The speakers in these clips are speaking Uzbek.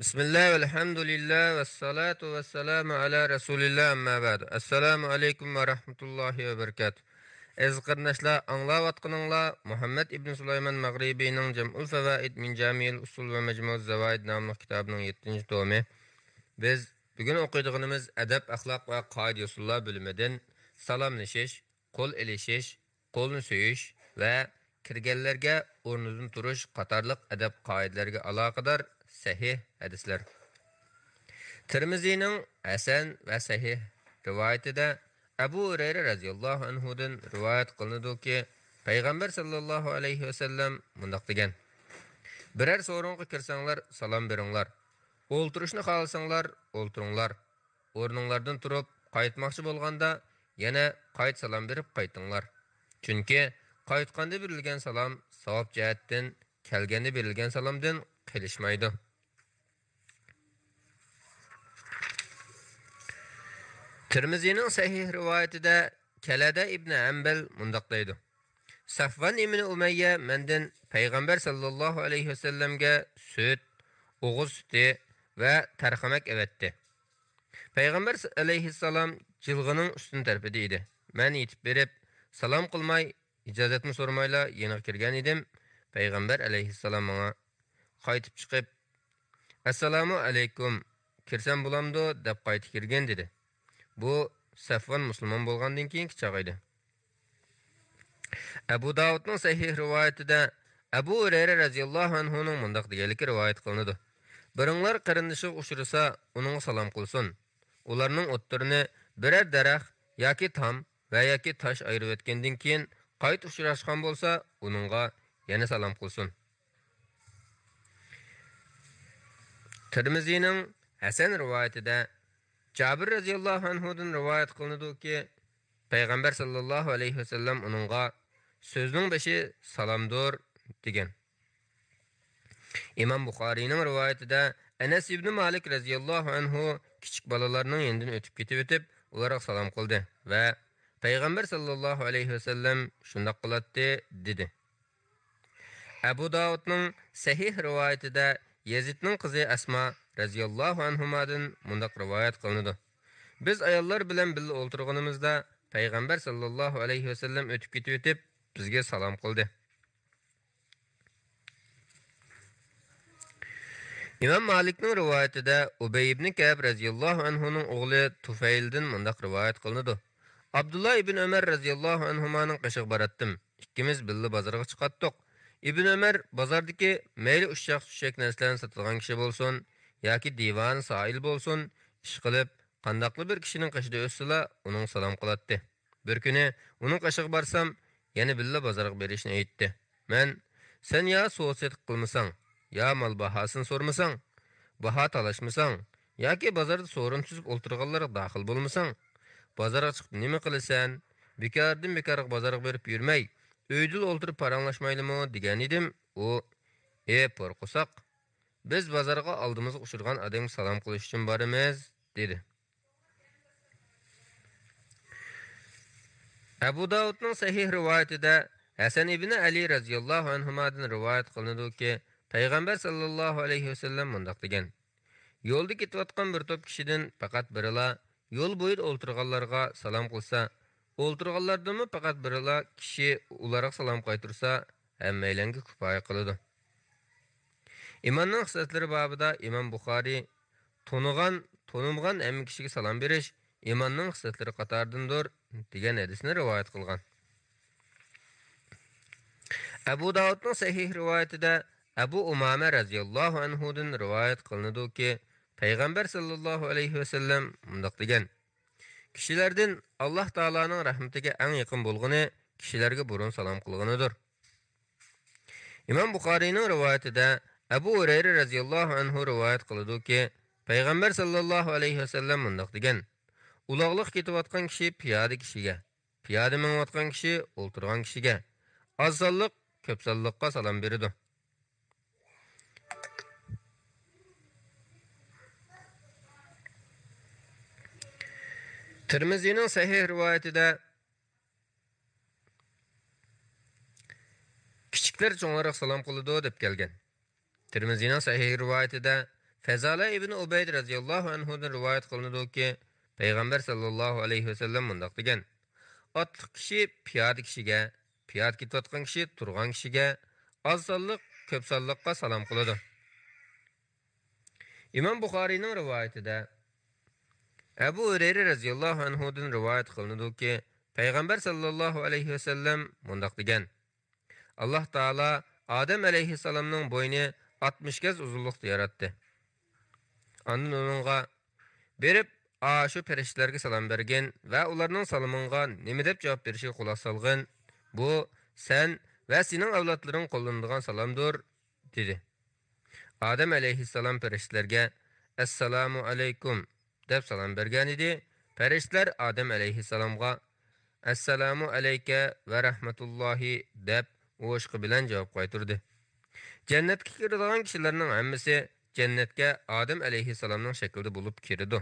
Bismillah, elhamdülillah, ve salatu ve selamu ala Resulillah, amma ba'du. Assalamu alaikum ve rahmetullahi ve berekatuh. Ez qardaşlar, anlavatqınыңlar Muhammed ibn Süleyman Maghribi'nin Cem'ul Fevaid min Cami'il Usul ve Mecmu'uz Zavaid namlı kitabının 7. tomi. Biz bugün okuyduğumuz edep, ahlak ve kaide usullar bölümünden salamlaşış, kol elişiş, kolunu söyüş ve kirgellerge ornunuzun turuş qatarlıq edep kaidelerge alakadar sahih hadisler. Tirmizi'nin Hasan ve sahih rivayetinde Abu Hurayra radhiyallahu anhu'dan rivayet kılındı ki Peygamber sallallahu aleyhi ve sellem mundaq degan: Birer sorunga kirsanglar salam beringlar. Olturishni xohlasanglar o'ltiringlar. O'rninglardan turib qaytmoqchi bo'lganda yana qayt salam berib qaytinglar. Chunki qaytganda berilgan salam savob jihatdan, kelganda berilgan salomdan qilishmaydi. Tirmizining sahih rivoyatida Kalada ibn Ambal mundaq deydi: Safvan ibn Umayya mendan Payg'ambar sallallohu alayhi vasallamga süt, o'g'iz suti ve tarhamak evetti. Peygamber aleyhisselam jilg'ining ustun tarafida edi. Men yetib berib, salam qilmay, ijozatni so'ramayla yana kirgan edim. Peygamber aleyhisselam menga qaytib chiqib, "Assalomu alaykum, kirsam bo'lamdi?" deb qaytib kirgan dedi. Bu Safvan musulmon bo'lgandan keyingi chaq edi. Abu Davudning sahih rivoyatida Abu Hurayra radhiyallohu anhuning mundaq deganligi rivoyat qilinadi. Biringlar qarindishi uchrasa, uning salom qilsin. Ularning o'ttirini birer daraxt yoki tam va yoki tosh ayirib o'tgandan keyin qayt uchrashgan bo'lsa, uningga yana salom qilsin. Tirmizining Hasan rivoyatida Jabir radhiyallohu anhudan rivoyat qilinadi-ki, Payg'ambar sallallohu alayhi vasallam uningga so'zning bashi salomdir degan. İmam Buxariyning rivoyatida Anas ibn Malik radhiyallohu anhu kichik bolalarning yenidan o'tib ketib, ularga salom qildi va Payg'ambar sallallohu alayhi vasallam shunday qiladi dedi. Abu Davudning sahih rivoyatida Yazidning qizi Asma radhiyallohu anhumadan mundaq rivoyat qilinadi. Biz ayollar bilan birga o'tirganimizda Payg'ambar sallallohu alayhi vasallam o'tib ketib, bizga salom qildi. İmam Malik'nin rivayetinde Ubey ibn Ka'b radhiyallahu anhu'nun oğlu Tufayl'den mundaq rivoyat qilinadi. Abdullah ibn Ömer radhiyallohu anhu'manın qışıq baratdim. İkkimiz birga bozorga chiqatdik. Ibn Ömer bozordagi mayli ushshaq-tushshak narsalarni sotadigan kishi bo'lsin yoki divan soil bo'lsin, ish qilib, qandaqli bir kishining qishida o'ssila, uning salom qiladi. Bir kuni uning qishig barsam, yana birga bozorga berishni aytdi. Men, sen ya so'zset qilmasang, ya mal bahasını sormasang, baha talashmasang, yoki bozorda so'rin tuzib o'ltirganlarga daxil bo'lmasang, bozorga chiqib nima qilasan? Bekardan bekarga bozorga berib yurmay, öydül o'ltirib paranglashmaylimi degan edim. U, qo'rqo'saq, biz bozorga oldimizga ushirgan odamga salom qilish uchun boramiz, dedi. Abu Davudning sahih rivoyatida Hasan ibn Ali radhiyallohu anhu'dan rivoyat qilinadi-ki, Payg'ambar sallallohu alayhi vasallam mundaq degan: Yo'lda ketayotgan bir to'p kishidan faqat birila yo'l bo'yida o'ltirganlarga salom qilsa, o'ltirganlardanmi faqat birila kishi ularga salom qaytarsa, hammaylanga kifoya qiladi. İmanning hisoblari babida Imom Buxoriy tonilgan hamma kishiga salom berish imonning hisoblari qatoridandir degan hadisni rivoyat qilgan. Abu Davudning sahih rivoyatida Abu Umama radhiyallohu anhu'dan rivoyat qilinadi-ki, Payg'ambar sallallohu alayhi vasallam mundaq degan: Kishilardan Alloh taolaning rahmatiga eng yaqin bo'lgani kishilarga burun salom qilganidir. Imom Buxoriyning rivoyatida Abu Hurayra radhiyallohu anhu rivoyat qiladi-ki, Payg'ambar sallallohu alayhi vasallam mundaq degan: Uloqliq ketayotgan kishi piyoda kishiga, piyoda minayotgan kishi o'ltirgan kishiga, oz sonliq ko'p sonliqqa salom beradi. Tirmizining sahih rivoyatida kichiklar cho'nglarga salom qiladi deb kelgan. Tirmizining sahih rivoyatida Fazala ibn Ubayd radhiyallohu anhudan rivoyat qilinadi ki, payg'ambar sallallohu alayhi vasallam mundaq degan: Otliq kishi piyoda kishiga, piyod ketayotgan kishi turgan kishiga, oz sonliq, ko'p sonliqqa salom qiladi. İmam Buxoriyning rivoyatida Abu Hurayra radhiyallohu anhudan rivoyat qilinadi ki, payg'ambar sallallohu alayhi vasallam mundaq degan: Alloh taolo Adam alayhissalomning bo'yni 60 gaz uzunlikda yaratdi. Ondan onunğa berib, şu periştlerge salam bergen ve ularning salomınğa nima deb javob berishga quloq solgin. Bu sen ve sening avlodlaring qo'llanadigan salomdir, dedi. Adam alayhissalom periştlerge "Assalomu alaykum" deb salam bergan edi. Periştler Adam alayhissalomga "Assalomu alayka ve rahmetullohi" deb o'shqi bilan javob qaytardi. Jannatga kiradigan kishilarning hammasi jannatga Adam alayhissalomning shaklida bo'lib kirdi.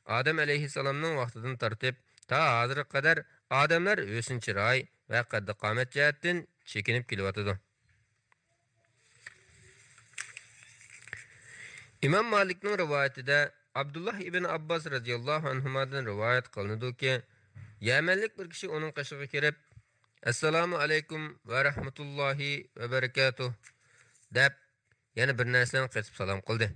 Adam alayhissalomning vaqtidan tartib ta hozirga qadar odamlar husn chiroy va qaddi qomat jihatdan chekinib kelyotdi. İmam Malikning rivoyatida Abdullah ibn Abbas radhiyallohu anhudan rivoyat qilinadi ki, Yamanlik bir kishi uning qishig'iga kirib, "Assalomu alaykum va rahmatullohi va barakatuh" deb yana bir narsani qetib salom qildi.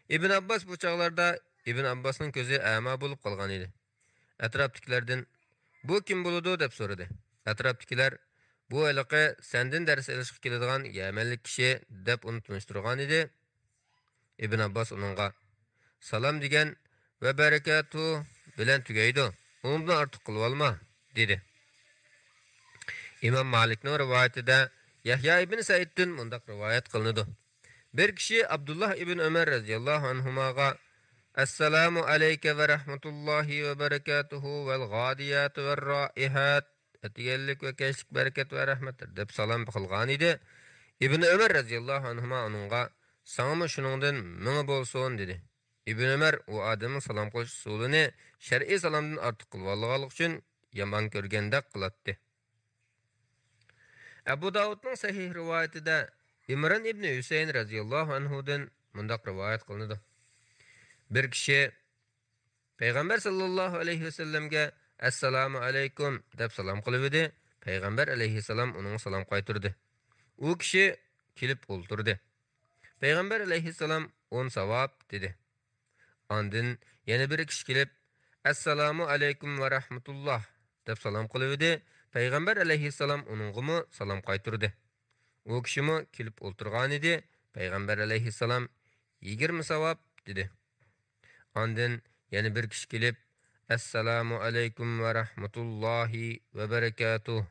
Ibn Abbas bu chaqlarda Ibn Abbasning ko'zi a'ma bo'lib qolgan edi. Atrofdagilardan "Bu kim bo'ladi?" deb so'radi. Atrofdagilar "Bu aloqa sendan dars olishga keladigan Yamanlik kishi" deb uni tunishtirgan edi. Ibn Abbas uningga "Salom degan va barakatuh bilan tugaydi. Undan ortiq qilib olma" dedi. İmam Malikning rivoyatida Yahya ibn Saiddan mundaq rivoyat qilinadi. Bir kishi Abdullah ibn Umar radhiyallohu anhumaga "Assalomu alayka va rahmatullohi va barakatuhu vel g'adiyat va raihat" atiyanlik va kashlik barakat va rahmat deb salom qilgan edi. Ibn Umar radhiyallohu anhuma uningga "Sana shuningdan ming bo'lsin" dedi. Ibn Umar u odamning salom qilish usulini shar'iy salomdan ortiq qilib olganlik uchun yomon ko'rgandek qiladi. Abu Davudning sahih rivoyatida İmran ibn Hüseyin radhiyallohu anhudan mundaq rivoyat qilinadi. Bir kishi payg'ambar sallallohu alayhi vasallamga "Assalomu alaykum" deb salom qilib edi. Payg'ambar alayhissalom uning salom qaytardi. U kishi kelib o'ltirdi. Payg'ambar alayhissalom "On savob" dedi. Ondan yana bir kishi kelib "Assalomu alaykum va rahmatulloh" deb salom qilib edi. Payg'ambar alayhissalom uningga salom qaytardi. U kishimi kelib o'ltirgan edi. Payg'ambar alayhissalom 20 savob dedi. Ondan yana bir kishi kelib "Assalomu alaykum va rahmatullohi va barakatuh"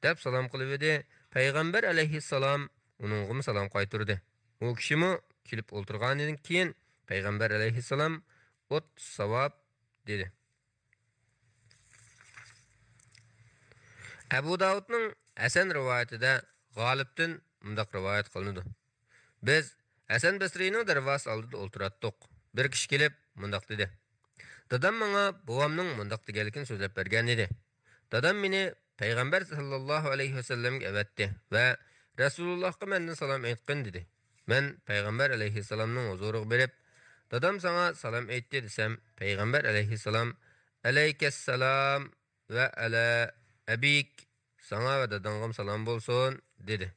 deb salom qilib edi. Payg'ambar alayhissalom uningga salom qaytardi. U kishimi kelib o'ltirgandan keyin payg'ambar alayhissalom 30 savob dedi. Abu Davudning Hasan rivoyatida G'olibdan mundaq rivoyat qilinadi. Biz Hasan Basriyning darvozasi oldida o'tiratdik. Bir kishi kelib mundaq dedi. Dadam menga buvamning mundaq deganligini so'zlab bergan edi. Dadam meni payg'ambar sallallohu alayhi vasallamga avatdi va Rasulullohga mendan salom aytqin dedi. Men payg'ambar alayhissalomning huzuriga berib, dadam sana salom aytdi desam, payg'ambar alayhissalom "Alaykassalom va ala abik" sana va dadangam salom bo'lsin dedi.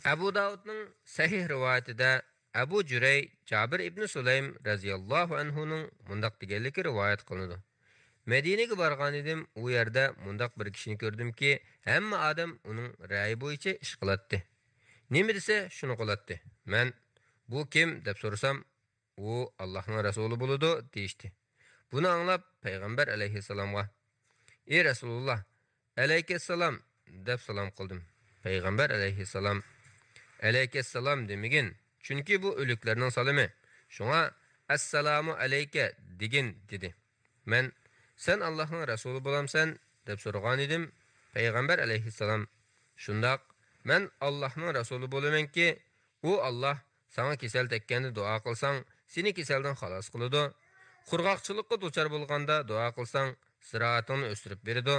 Abu Davudning sahih rivoyatida Abu Juray Jabir ibn Sulaym radhiyallohu anhuning mundaq deganligi rivoyat qilinadi. Medinaga borgan edim, u yerda mundaq bir kishini ko'rdimki, hamma odam uning ra'yi bo'yicha ish qiladi. Nima desa, shuni qiladi. Men "Bu kim?" deb so'rasam, "U Allohning rasuli bo'ladi" deydi. Buni anglab payg'ambar alayhissalomga "Ey Rasululloh, alayhissalom" deb salom qildim. Payg'ambar alayhissalom "Alayhissalom" demagin, chunki bu o'liklarning salomi. Shunga "Assalomu alayka" degin dedi. Men "Sen Allohning rasuli bo'lamsan" deb so'ragan edim. Payg'ambar alayhissalom "Shundoq, men Allohning rasuli bo'lamanki, u Alloh sana kasal tekkanda duo qilsang, seni kasaldan xalos qiladi. Qurg'oqchilikqa duchor bo'lganda duo qilsang, ziroatini o'stirib beradi.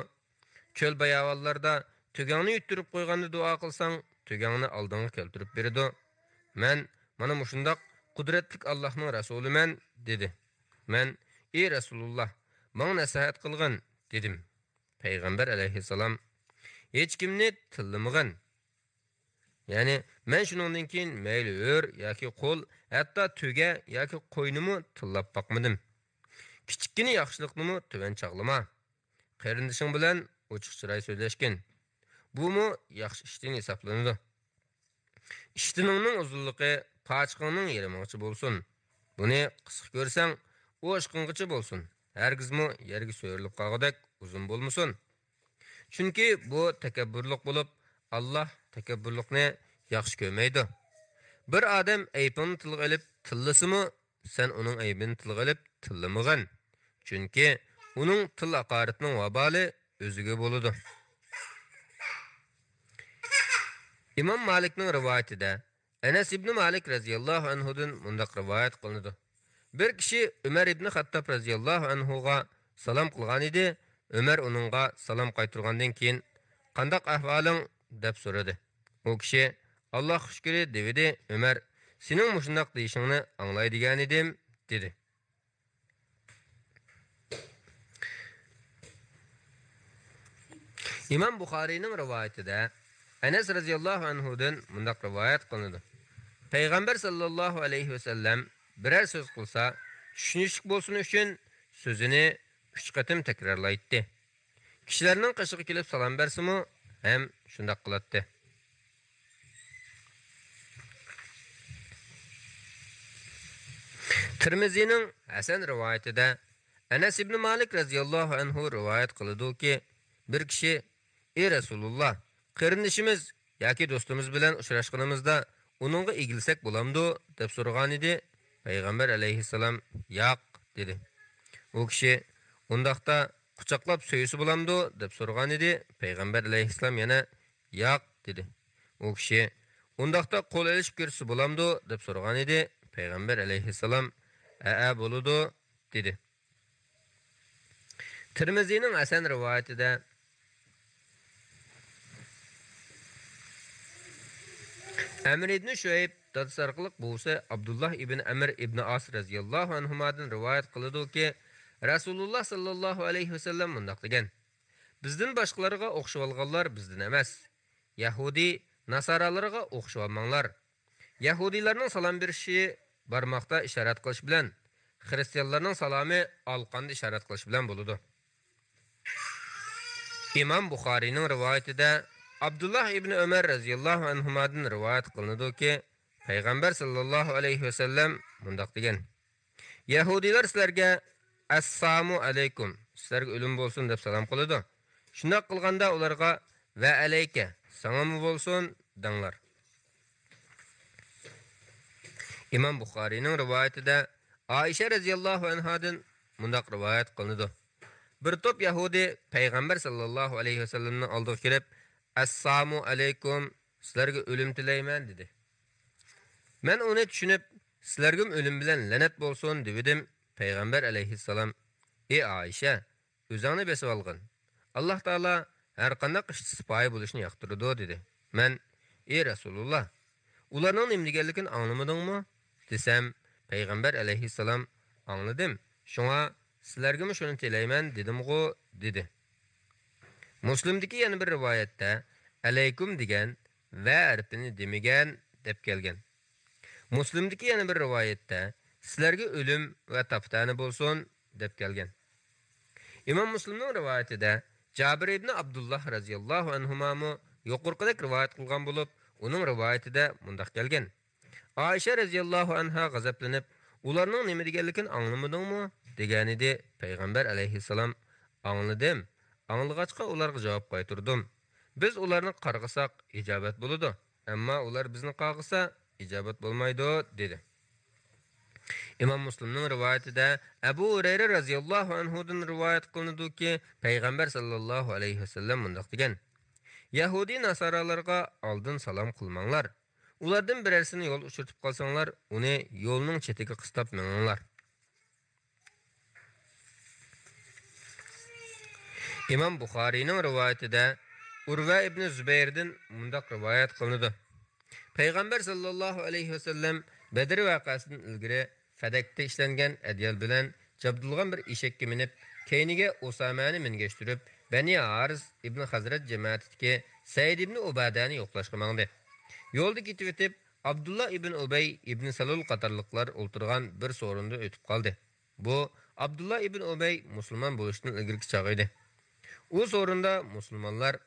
Ko'l bayovallarda tugangni yuttirib qo'yganda duo qilsang, tugangni oldinga keltirib berdi. Men mana mushundaq qudratlik Allohning rasuliman dedi. Men ey Rasululloh, menga nasihat qilgin dedim. Payg'ambar alayhissalom hech kimni tillamag'in. Ya'ni men shuningdan keyin mayli o'r yoki qo'l, hatto tuga yoki qo'ynimi tillab boqmadim. Kichikgina yaxshilikni tuvan chaqlama. Qarindishing bilan ochiq chiroy so'zlashgin. Bumu yaxshi ishdan hisoblanadi. İştiningning uzunligi pachiqingning yarimoqchi bo'lsin. Buni qisqa ko'rsang, u oshqingacha bo'lsin. Hargizmi yerga so'rilib qolgandek uzun bo'lmasin. Chunki bu takabburlik bo'lib, Alloh takabburlikni yaxshi ko'rmaydi. Bir odam aybini tilga olib tillasimi, sen uning aybini tilga olib tillamag'in. Chunki uning til haqoratining vaboli o'ziga bo'ladi. İmam Malik'nin rivayetinde Enes ibn Malik radıyallahu anhu'dan mundaq rivayet qılındı. Bir kişi Ömer ibn Hattab radıyallahu anhu'ga salam qılgan idi. Ömer onunğa salam qaytırgandan keyin "Qandaq ahvaling?" deb so'radi. O kishi "Alloh shukri" dedi. Ömer "Sening mushundaq deyishingni anglaydigan edim" dedi. İmam Buxariyning rivayetida Enes radıyallahu anhu'dan mundaq rivayet qılındı. Peygamber sallallahu aleyhi ve sellem birer söz qılsa, tushunishlik bo'lsin uchun sözünü 3 qatim takrorlaydi. Kishilarning qishig'i kelib salom bersimi, ham shundaq qiladi. Tirmizining Hasan rivayetida Enes ibn Malik radıyallahu anhu rivayet qiladi-ki, bir kishi "Ey Rasululloh, qarindishimiz yoki do'stimiz bilan uchrashganimizda uningga egilsak bo'lamdi" deb so'ragan edi. Payg'ambar alayhissalom "Yo'q" dedi. U kishi "Undaqda quchoqlab so'yisi bo'lamdi" deb so'ragan edi. Payg'ambar alayhissalom yana "Yo'q" dedi. U kishi "Undaqda qo'l olishib ko'rsa bo'lamdi" deb so'ragan edi. Payg'ambar alayhissalom "A bo'ladi" dedi. Tirmizining Hasan rivoyatida Amr ibn Şuayb tadsarqliq bo'lsa Abdullah ibn Amr ibn As radhiyallohu anhumadan rivoyat qiladi-ki, Rasululloh sallallohu alayhi vasallam mundaq degan: "Bizdan boshqalarga o'xshab olganlar bizdan emas. Yahudi nasaralarga o'xshab olmanglar. Yahudilarning salom berishi barmoqda ishorat qilish bilan, xristianlarning salomi alqanda ishorat qilish bilan bo'ladi." İmam Buxariyning rivoyatida Abdullah ibn Ömer radhiyallohu anhumadan rivoyat qilinadi-ki, Payg'ambar sallallohu alayhi va sallam mundaq degan: "Yahudilar sizlarga assalomu alaykum, sizlarga o'lim bo'lsin deb salom qiladi. Shunday qilganda ularga va alayka, salom bo'lsin denglar." İmam Buxariyning rivoyatida Aisha radhiyallohu anhadan mundaq rivoyat qilinadi. Bir to'p Yahudi Payg'ambar sallallohu alayhi va sallamning oldiga kelib, "Assalomu alaykum, sizlarga o'lim tilayman" dedi. Men uni tushunib, "Sizlarga o'lim bilan la'nat bo'lsin" dedim. Payg'ambar alayhissalom: "Ey Aisha, o'zingni besib olgin. Alloh taolo har qanday ishda sipoyi bo'lishni yoqtiradi" dedi. Men: "Ey Rasululloh, ularning nima deganligini anglamadingmi?" desam, Payg'ambar alayhissalom: "Angladim. Shunga sizlarga shuni tilayman dedim-ku" dedi. Muslimdagi yana bir rivoyatda alaykum degan va harfini demagan deb kelgan. Muslimdagi yana bir rivoyatda sizlarga o'lim va taftani bo'lsin deb kelgan. İmam Muslimning rivoyatida Jabir ibn Abdullah radhiyallohu anhuma yuqorqidek rivoyat qilgan bo'lib, uning rivoyatida mundaq kelgan: Aisha radhiyallohu anha g'azablanib, ularning nima deganligini anglamadingmi degan edi. Payg'ambar alayhissalom: "Angladim. Anglag'achqa ularga javob qaytardim. Biz ularni qarg'isak ijobat bo'ladi, ammo ular bizni qarg'isa ijobat bo'lmaydi" dedi. İmam Muslimning rivoyatida Abu Hurayra radhiyallohu anhudan rivoyat qilinadi-ki, Payg'ambar sallallohu alayhi vasallam mundaq degan: "Yahudi nasaralarga oldin salom qilmanglar. Ulardan birarsini yo'l uchirtib qolsanglar, uni yo'lning chetiga qistab mininglar." İmam Buxariyning rivoyatida Urva ibn Zubayr'dan mundaq rivoyat qilinadi. Payg'ambar sallallohu alayhi vasallam Badr voqeasidan ilgari Fadakda ishlangan adyal bilan jabdulgan bir eshakka minib, keyniga Usamani mingashtirib, Bani Haris ibn Hazrat jamoatidagi Said ibn Ubadani yo'qlashga mangdi. Yo'lda ketib o'tib, Abdullah ibn Ubay ibn Salul qatorliqlar o'ltirgan bir so'rinda o'tib qoldi. Bu Abdullah ibn Ubay musulmon bo'lishdan ilgirki chog' edi. U so'rinda musulmonlar,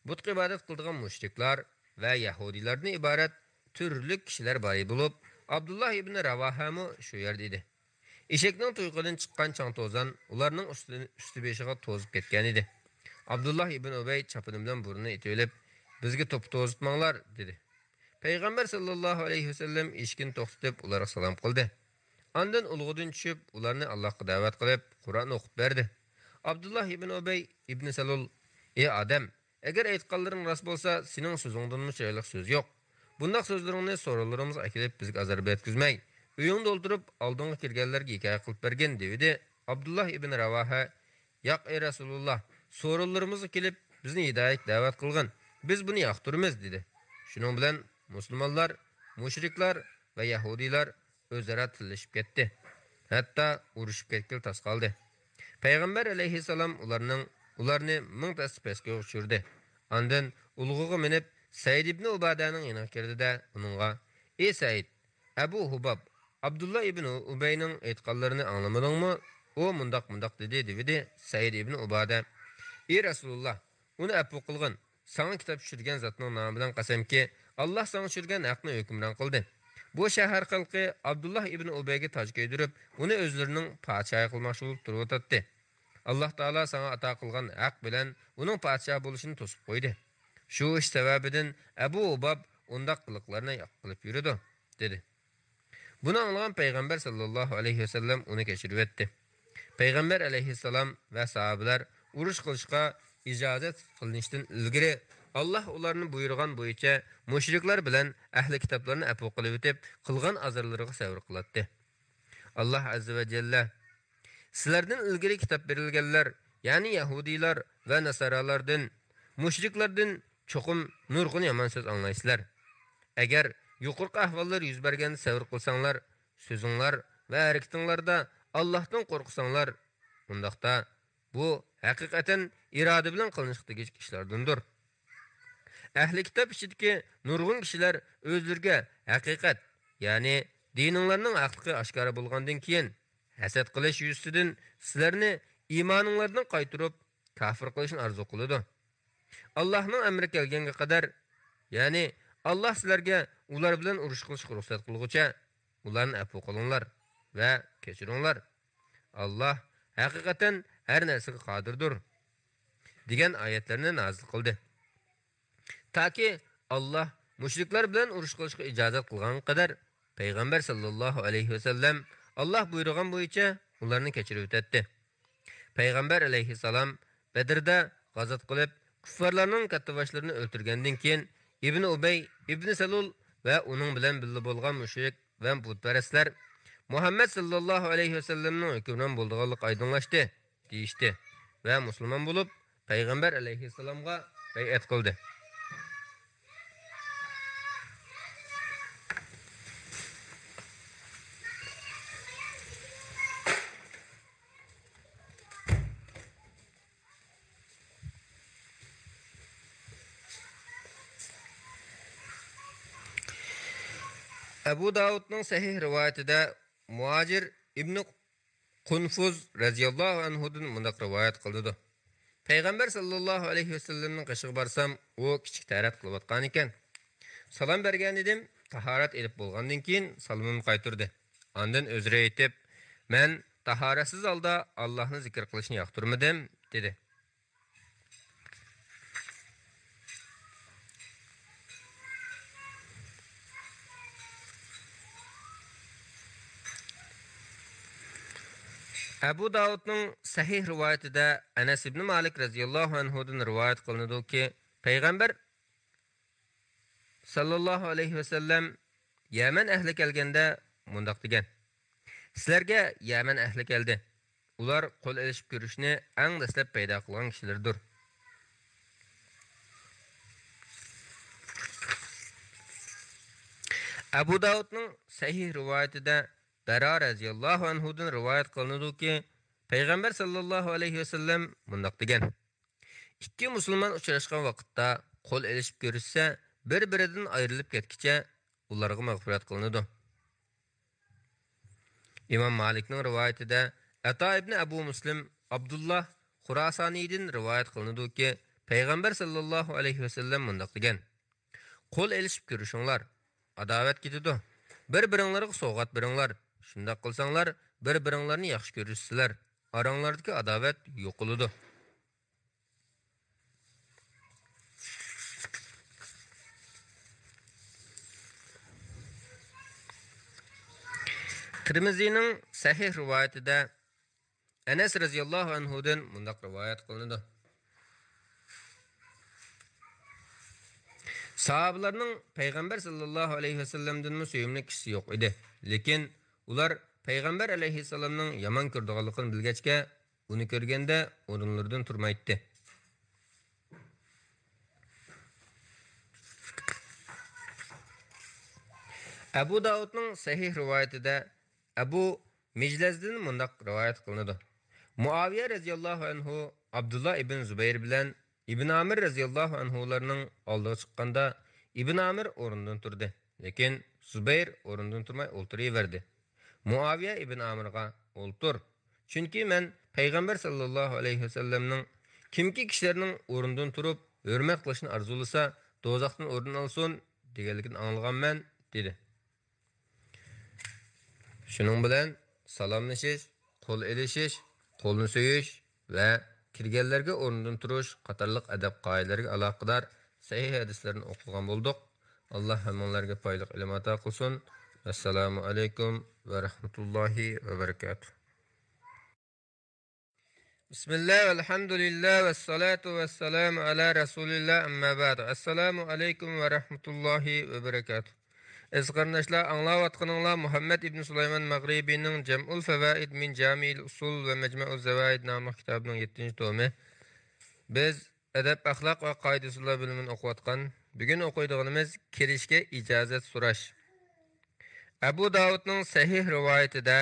butga ibodat qiladigan mushriklar va yahudiylardan iborat turli kishilar bor bo'lib, Abdullah ibn Ravahamu shu yerda edi. Eshakning tuyqidan chiqqan chang to'zan ularning usti beshiga to'zib ketgan edi. Abdullah ibn Ubay chapini bilan burnini itib, bizga to'p to'zitmanglar dedi. Payg'ambar sallallohu alayhi vasallam eshikni to'xtatib ularga salom qildi. Ondan ulg'udan tushib, ularni Allohga da'vat qilib, Qur'on o'qib berdi. Abdullah ibn Ubay ibn Salul: "Ey odam, agar aytganlaring rost bo'lsa, sening so'zingdan chiroyli so'z yo'q. Bundaq so'zlaringni so'rovlarimiz akilib bizga azor yetkazmay, uyingda o'ltirib oldinga kelganlarga hikoya qilib bergan" dedi. Abdullah ibn Ravaha: "Yo'q ey Rasululloh, so'rovlarimizga kelib bizni hidoyat da'vat qilgan. Biz buni yoqtiramiz" dedi. Shuning bilan musulmonlar, mushriklar va yahudiylar o'zaro tillashib ketdi. Hatto urushib ketgil tas qoldi. Payg'ambar alayhissalom ularni ming tasib pastga uçurdi. Ondan ulg'ug'i minib Said ibn Ubadaning yoniga kirdi-da uningga: "Ey Said, Abu Hubab, Abdullah ibn Ubayning aytganlarini anglamadingmi? O mundaq dedi Said ibn Ubada: "Ey Rasululloh, uni afu qilgin. Sana kitap tushirgan zatning nomi bilan qasamki, Allah sana tushirgan haqni hukmron qildi. Bu shahar xalqi Abdullah ibn Ubayga toj qo'ydirib, uni o'zlarining podshohi qilmoqchi bo'lib turibdi. Allah Taala sana ato qilgan haq bilan uning podshoh bo'lishini to'sib qo'ydi. Shu ish sababidan Abu Hubab undaq qiliqlarni qilib yurdi" dedi. Buni anglagan payg'ambar sallallohu alayhi vasallam uni kechirib etdi. Payg'ambar alayhissalom va sahobalar urush qilishga ijozat qilinishdan ilgari Allah ularni buyurgan bo'yicha mushriklar bilan ahli kitoblarni afu qilib o'tib, qilgan azorlariga sabr qilatdi. Allah azza va jalla: "Sizlardan ilgari kitob berilganlar, ya'ni yahudiylar va nasaralardan, mushriklardan cho'qim nurg'un yomon so'z anglaysizlar. Agar yuqorqi ahvollar yuz berganda sabr qilsanglar, so'zinglar va harakatinglarda Allohdan qo'rqsanglar, undaqda bu haqiqatan iroda bilan qilinish tegishli ishlardandir. Ahli kitob ichidagi nurg'un kishilar o'zlariga haqiqat, ya'ni dininglarning haqligi oshkora bo'lgandan keyin hasad qilish yuzidan sizlarni iymoninglardan qaytirib kafir qilishni arzu qiladi. Allohning amri kelganga qadar, ya'ni Allah sizlarga ular bilan urush qilishga ruxsat qilguncha ularni afu qilinglar va kechiringlar. Allah haqiqatan har narsaga qodirdir" degan oyatlarni nozil qildi. Taki Allah mushriklar bilan urush qilishga ijozat qilgan qadar payg'ambar sallallohu alayhi vasallam Allah buyurgan bo'yicha ularni kechirib o'tdi. Payg'ambar alayhissalom Badrda g'azot qilib, kuffarlarning katta boshlarini o'ltirgandan keyin Ibn Ubay, Ibn Salul va uning bilan birga bo'lgan mushrik va butparastlar Muhammad sallallohu alayhi vasallamning hukmidan bo'lganligi oydinlashdi, deyishdi va musulmon bo'lib payg'ambar alayhissalomga bay'at qildi. Abu Davudning sahih rivoyatida Muhajir ibn Qunfuz radhiyallohu anhudan mundaq rivoyat qildi. Payg'ambar sallallohu alayhi vasallamning qishig'i barsam, u kichik tarat qilayotgan ekan. Salom bergan edim, tahorat edib bo'lgandan keyin salomimni qaytirdi. Ondan o'zri aytib, "Men tahoratsiz holda Allohni zikr qilishni yoqtirmadim" dedi. Abu Davudning sahih rivoyatida Anas ibn Malik radhiyallohu anhudan rivoyat qilinadi-ki, payg'ambar sallallohu alayhi vasallam Yaman ahli kelganda mundaq degan: "Sizlarga Yaman ahli keldi. Ular qo'l elishib ko'rishni eng dastlab paydo qilgan kishilardir. Abu Davudning sahih rivoyatida Bara radhiyallohu anhudan rivoyat qilinadiki, payg'ambar sallallohu alayhi vasallam mundaq degan: ikki musulmon uchrashgan vaqtda qo'l elishib ko'rishsa, bir-biridan ayrilib ketkicha ularga mag'firat qilinadi. İmam Malikning rivoyatida Ato ibn Abu Muslim Abdullah Xurasoniydan rivoyat qilinadiki, payg'ambar sallallohu alayhi vasallam mundaq degan: qo'l elishib ko'rishinglar, adovat ketadi. Bir-biringlarga sovg'at beringlar. Shundaq qilsanglar, bir-biringlarni yaxshi ko'rishsizlar. Aranglardagi adovat yo'qoladi. Tirmizining sahih rivoyatida Anas radhiyallohu anhudan mundaq rivoyat qilinadi. Sahabalarning payg'ambar sallallohu alayhi vasallamdan suyumli kishisi yo'q edi. Lekin ular payg'ambar alayhissalomning yomon ko'rdiganligini bilgachga, uni ko'rganda o'rinlaridan turmaydi. Abu Davudning sahih rivoyatida Abu Mijlazdan mundaq rivoyat qilinadi. Muaviya radhiyallohu anhu Abdullah ibn Zubayr bilan Ibn Amir radhiyallohu anhularning oldiga chiqqanda Ibn Amir o'rnidan turdi, lekin Zubayr o'rnidan turmay o'ltiraverdi. Muaviya ibn Amirga "O'ltir, chunki men payg'ambar sallallohu alayhi vasallamning kimki kishilarning o'rnidan turib hurmat qilishni arzulasa, do'zaxdan o'rin olsin" deganligini anglaganman dedi. Shuning bilan salomlashish, qo'l elishish, qo'lni so'yish va kirganlarga o'rnidan turish qatorliq adab qoidalariga aloqador sahih hadislarni o'qigan bo'ldik. Alloh hammalarga foydali ilm ato qilsin. Assalomu alaykum va rahmatullohi va barakatuh. Bismillah, alhamdulillah, vassalatu vassalamu ala rasulillah, amma ba'd. Assalomu alaykum va rahmatullohi va barakatuh. Qardoshlar, anglayotganinglar Muhammad ibn Sulayman Mag'ribining Jam'ul Fawaid min Jami'il Usul va Majma'uz Zawaid nomli kitobining 7-tomi. Biz adab, axloq va qoidalar bilimini o'qiyotgan. Bugun o'qiydiganimiz kirishga ijozat so'rash. Abu Davudning sahih rivoyatida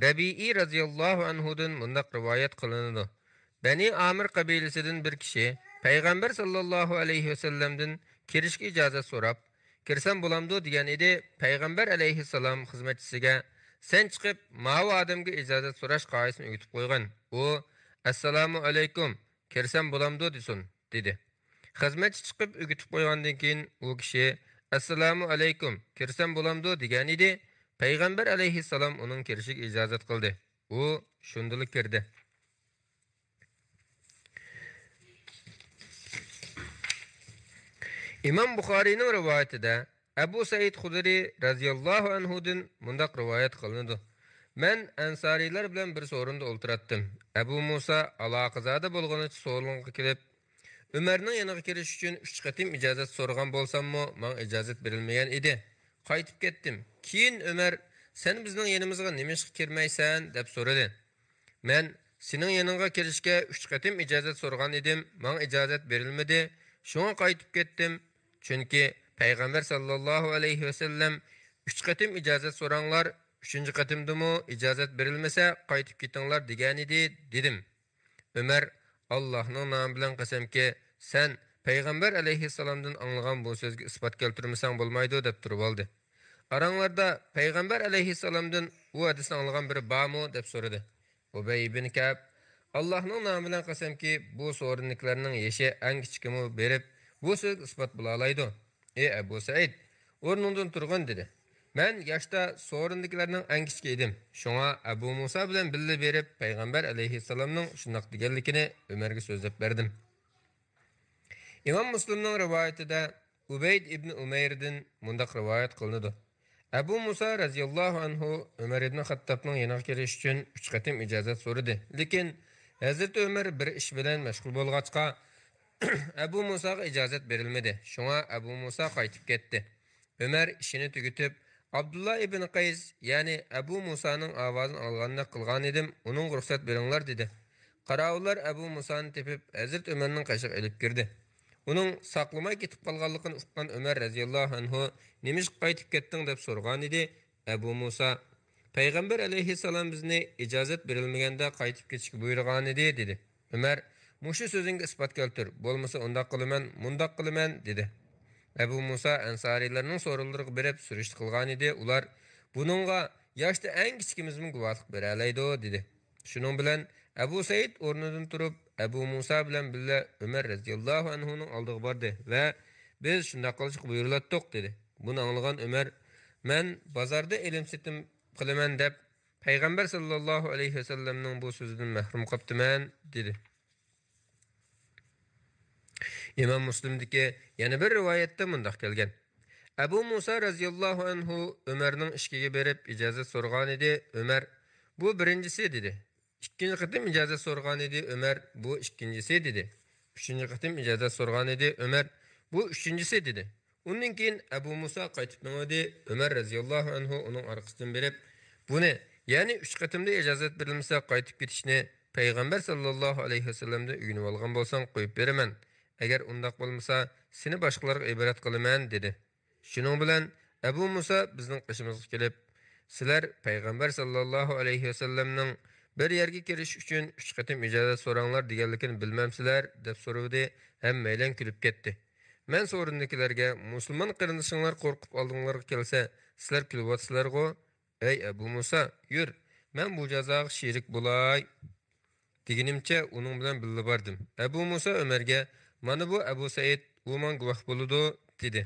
Rabi'i radhiyallohu anhudan mundaq rivoyat qilinadi. Bani Amir qabilasidan bir kishi payg'ambar sallallohu alayhi vasallamdan kirishga ijozat so'rab, kirsam bo'lamdi degan edi. Payg'ambar alayhissalom xizmatchisiga sen chiqib ma'vu odamga ijozat so'rash qoidasini o'rgatib qo'ygan. U assalomu alaykum, kirsam bo'lamdi desin dedi. Xizmatchi chiqib o'rgatib qo'ygandan keyin u kishi assalomu alaykum, kirsam bo'lamdi degan edi. Payg'ambar alayhissalom uning kirishiga ijozat qildi. U shundilik kirdi. İmam Buxoriyning rivoyatida Abu Said Xudri radhiyallohu anhudan mundaq rivoyat qilinadi. Men ansariylar bilan bir so'rinda o'ltiratdim. Abu Musa aloqazoda bo'lgani so'ringa kelib, Umarning yoniga kirish uchun 3 qatim ijozat so'ragan bo'lsam-mo, menga ijozat berilmagan edi. Qaytib ketdim. Keyin Umar, "Sen bizning yanimizga nima kirmaysan?" deb so'radi. Men sening yaningga kirishga 3 qatim ijozat so'ragan edim, menga ijozat berilmadi. Shunga qaytib ketdim. Chunki payg'ambar sallallohu alayhi vasallam 3 qatim ijozat so'ranglar, 3-chi qatimdimi ijozat berilmasa qaytib ketinglar degan edi dedim. Umar, Allohning nomi bilan qasamki, sen payg'ambar alayhissalomdan anglagan bu so'zga isbot keltirmasang bo'lmaydi deb turib oldi. Aranglarda payg'ambar alayhissalomdan u hadisni anglagan biri bormi deb so'radi. Ubay ibn Ka'b, Allohning nomi bilan qasamki, bu so'rinliklarning yeshi eng kichkimi berib bu so'z isbot bo'la oladi. Ey Abu Said, o'rningdan turg'in dedi. Men yoshda so'rinliklarning eng kichki edim. Shunga Abu Musa bilan birga berib payg'ambar alayhissalomning shundoq deganligini Umarga so'zlab berdim. İmam Muslimning rivoyatida Ubayd ibn Umayrdan mundaq rivoyat qilinadi. Abu Musa radhiyallohu anhu Umar ibn Xattobning yoniga kirish uchun 3 qatim ijozat so'radi. Lekin Hazrat Umar bir ish bilan mashg'ul bo'lgachqa Abu Musaga ijozat berilmadi. Shunga Abu Musa qaytib ketdi. Umar ishini tugatib, Abdullah ibn Qays, ya'ni Abu Musaning ovozini olganini qilgan edim, uning ruxsat beringlar dedi. Qarovullar Abu Musani tepib, Hazrat Umarning qashiq ilib kirdi. Uning saqlamay ketib qolganligini uqqan Ömer radhiyallohu anhu "Nemish qaytib ketding?" deb so'ragan edi. Abu Musa Payg'ambar alayhissalom bizni ijozat berilmaganda qaytib ketishga buyurgan edi dedi. Ömer "Mushu so'zingga isbot keltir, bo'lmasa undoq qilaman, mundoq qilaman" dedi. Abu Musa Ansariylarning so'rovlariga berib surishti qilgan edi. Ular buningga yoshda eng kichkimizmi guvohlik bera oladi dedi. Shuning bilan Abu Said o'rnidan turib Abu Musa bilan birga Umar radhiyallohu anhuning oldiga bordi va biz shunday qilishga buyurilatdik dedi. Buni anglagan Umar "Men bozorda ilm setim qilaman" deb Payg'ambar sallallohu alayhi vasallamning bu so'zidan mahrum qolibdiman dedi. İmam Müslim'deki yana bir rivoyatda mundaq kelgan. Abu Musa radhiyallohu anhu Ömerning ishkiga berib ijozat so'ragan edi. Ömer "Bu birinchisi" dedi. Ikkinchi qatim ijozat so'ragan edi. Ömer "Bu ikkinchisi" dedi. Uchinchi qatim ijozat so'ragan edi. Ömer "Bu uchinchisi" dedi. Undan keyin Abu Musa qaytib mandi. Ömer radhiyallohu anhu uning orqasidan berib, "Buni, ya'ni 3 qatimda ijozat berilmasa qaytib ketishni Payg'ambar sallallohu alayhi vasallamdan o'rganib olgan bo'lsang qo'yib beraman. Agar undaq bo'lmasa, seni boshqalarga ibrat qilaman" dedi. Shuning bilan Abu Musa bizning qishimizga kelib, "Sizlar Payg'ambar sallallohu alayhi vasallamning bir yerga kirish uchun 3 qatim ijozat so'ranglar deganligini bilmamsizlar" deb so'radi. Hammaylar kulib ketdi. Men so'rindikilarga musulmon qarindishinglar qo'rqib oldinglarga kelsa, sizlar kulyapsizlar-ku. "Ey Abu Musa, yur, men bu jazoga sherik bo'lay" deganimcha uning bilan birga bordim. Abu Musa Ömerga "Mana bu Abu Said, u men guvoh bo'ladi" dedi.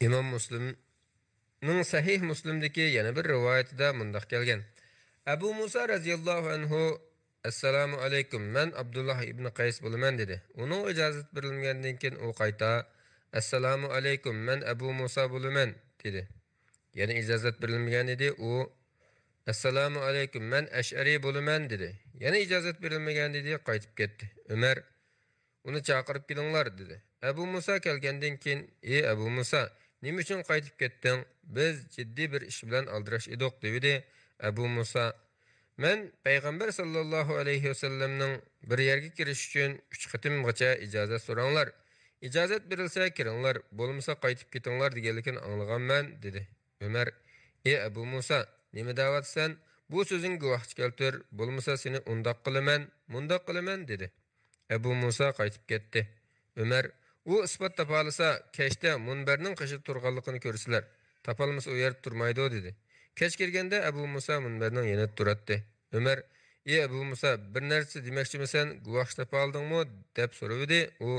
İmam Müslimning Sahih Müslimdagi yana bir rivoyatida mundaq kelgan. Abu Musa radhiyallohu anhu "Assalomu alaykum, men Abdullah ibn Qays bo'laman" dedi. Uning ijozat berilgandan keyin u qayta "Assalomu alaykum, men Abu Musa bo'laman" dedi. Yana ijozat berilmagan edi. U "Assalomu alaykum, men Ash'ari bo'laman" dedi. Yana ijozat berilmagan edi, qaytib ketdi. Umar uni chaqirib kelinglar dedi. Abu Musa kelgandan keyin "Ey Abu Musa, nima uchun qaytib ketding? Biz jiddiy bir ish bilan aldirash edik" dedi. Abu Musa "Men Payg'ambar sallallohu alayhi vasallamning bir yerga kirish uchun 3 qatimgacha ijozat so'ranglar. Ijozat berilsa kiringlar, bo'lmasa qaytib ketinglar deganligini anglaganman" dedi. Umar "Ey Abu Musa, nima da'vatsan? Bu so'zing guvohchi keltir, bo'lmasa seni undoq qilaman, mundoq qilaman" dedi. Abu Musa qaytib ketdi. Umar "U isbot topolsa, kechda munbarning qishib turganligini ko'rsalar. Topolmasa u yerda turmaydi" dedi. Kech kirganda Abu Musa munbarning yanida turadi. Umar "Ey Abu Musa, bir narsa demoqchimisan, guvoh topa oldingmi?" deb so'radi. U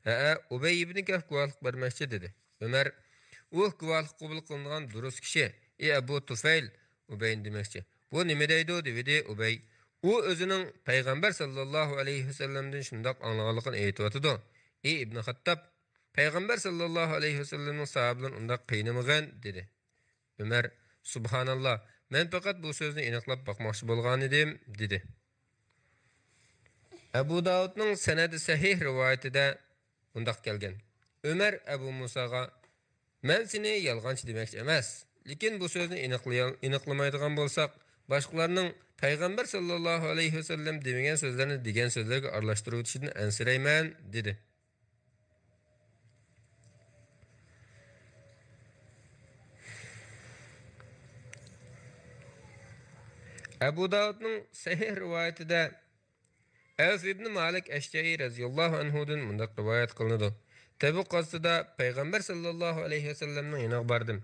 "Ha, Ubay ibn Kaf guvohlik bermoqchi" dedi. Umar "U guvohlik qabul qilingan durust kishi. Ey Abu Tufayl, Ubay demoqchi. Bu nima deydi?" dedi. Ubay "U o'zining Payg'ambar sallallohu alayhi vasallamdan shundoq anglaganligini aytibdi. Ey Ibn Xattob, Payg'ambar sallallohu alayhi vasallamning sahobidan undoq qiynamagan" dedi. Umar "Subhanalloh, men faqat bu so'zni aniqlab bakmoqchi bo'lgan edim" dedi. Abu Davudning sanadi sahih rivoyatida undoq kelgan. Umar Abu Musaga "Men seni yolg'onchi demoqchi emas, lekin bu so'zni aniqlamaydigan bo'lsak, boshqalarning Payg'ambar sallallohu alayhi vasallam demagan so'zlarni degan so'zlarga aralashtiruvchidan ansirayman" dedi. Abu Davudning sahih rivoyatida Avf ibn Malik Ashja'i radhiyallohu anhudan mundaq rivoyat qilinadi. Tabuk qasdida Payg'ambar sallallohu alayhi vasallamning yoniga bordim.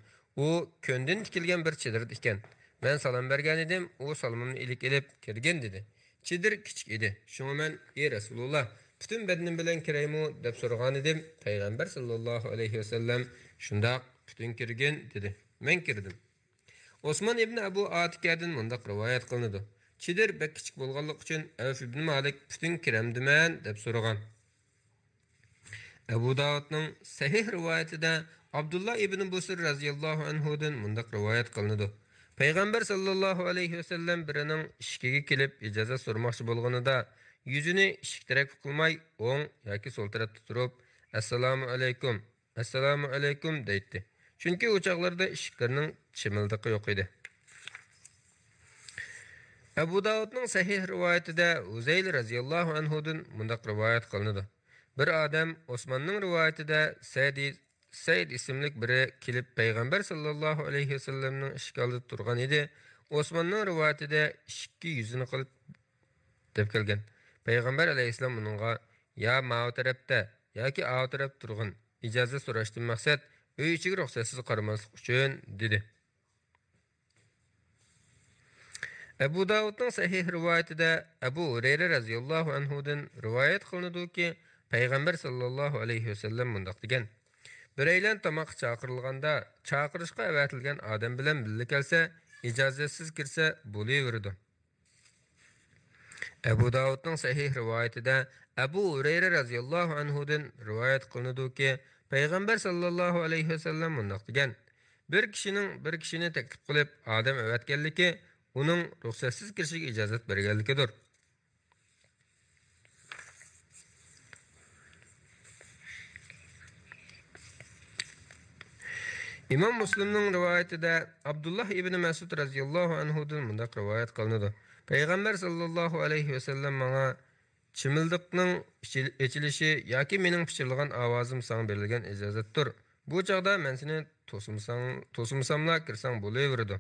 U ko'ndan tikilgan bir chidir ekan. Men salom bergan edim, u salomimni ilik elib kirgan dedi. Chidir kichik edi. Shunga men "Ey Rasululloh, butun badanim bilan kiraymi?" deb so'ragan edim. Payg'ambar sallallohu alayhi vasallam "Shundaq, butun kirgin" dedi. Men kirdim. Osman ibn Abu Atikadan mundaq rivoyat qilinadi. Chidir bek kichik bo'lganligi uchun Avf ibn Malik butun kiramdiman deb so'ragan. Abu Davudning sahih rivoyatida Abdullah ibn Busr radhiyallohu anhudan mundaq rivoyat qilinadi. Payg'ambar sallallohu alayhi vasallam birining ishkiga kelib ijozat so'ramoqchi bo'lganida yuzini ishik taraf qilmay, o'ng yoki so'l tarafda turib, "Assalomu alaykum, assalomu alaykum" deydi. Chunki u chaqlarda ishiklarning chimildiqi yo'q edi. Abu Davudning sahih rivoyatida Uzayl radhiyallohu anhudan mundaq rivoyat qilinadi. Bir odam Osmonning rivoyatida Said ismli biri kelib payg'ambar sallallohu alayhi vasallamning eshik oldida turgan edi. Osmonning rivoyatida ikki yuzini qilib deb kelgan. Payg'ambar alayhissalom uningga ya ma'u tarafda yoki a'u taraf turg'in ijozat so'rashdan maqsad uy ichiga ruxsatsiz qaramaslik uchun dedi. Abu Davudning sahih rivoyatida Abu Hurayra radhiyallohu anhudan rivoyat qilinadiki, payg'ambar sallallohu alayhi vasallam mundaq degan: "Biraylan tomoq chaqirilganda, chaqirishga avatilgan odam bilan birga kelsa, ijozatsiz kirsa bo'laveradi." Abu Davudning sahih rivoyatida Abu Hurayra radhiyallohu anhudan rivoyat qilinadiki, payg'ambar sallallohu alayhi vasallam mundaq degan: "Bir kishini taklif qilib odam avatganligi uning ruxsatsiz kirishiga ijozat berganligidir." İmam Müslimning rivoyatida Abdullah ibn Mas'ud radhiyallohu anhudan mundaq rivoyat qilinadi. Payg'ambar sallallohu alayhi vasallam menga chimildiqning ichilishi yoki mening pichirlagan ovozim sana berilgan ijozatdir. Bu chaqda men seni to'simsamla kirsang bo'laveradi.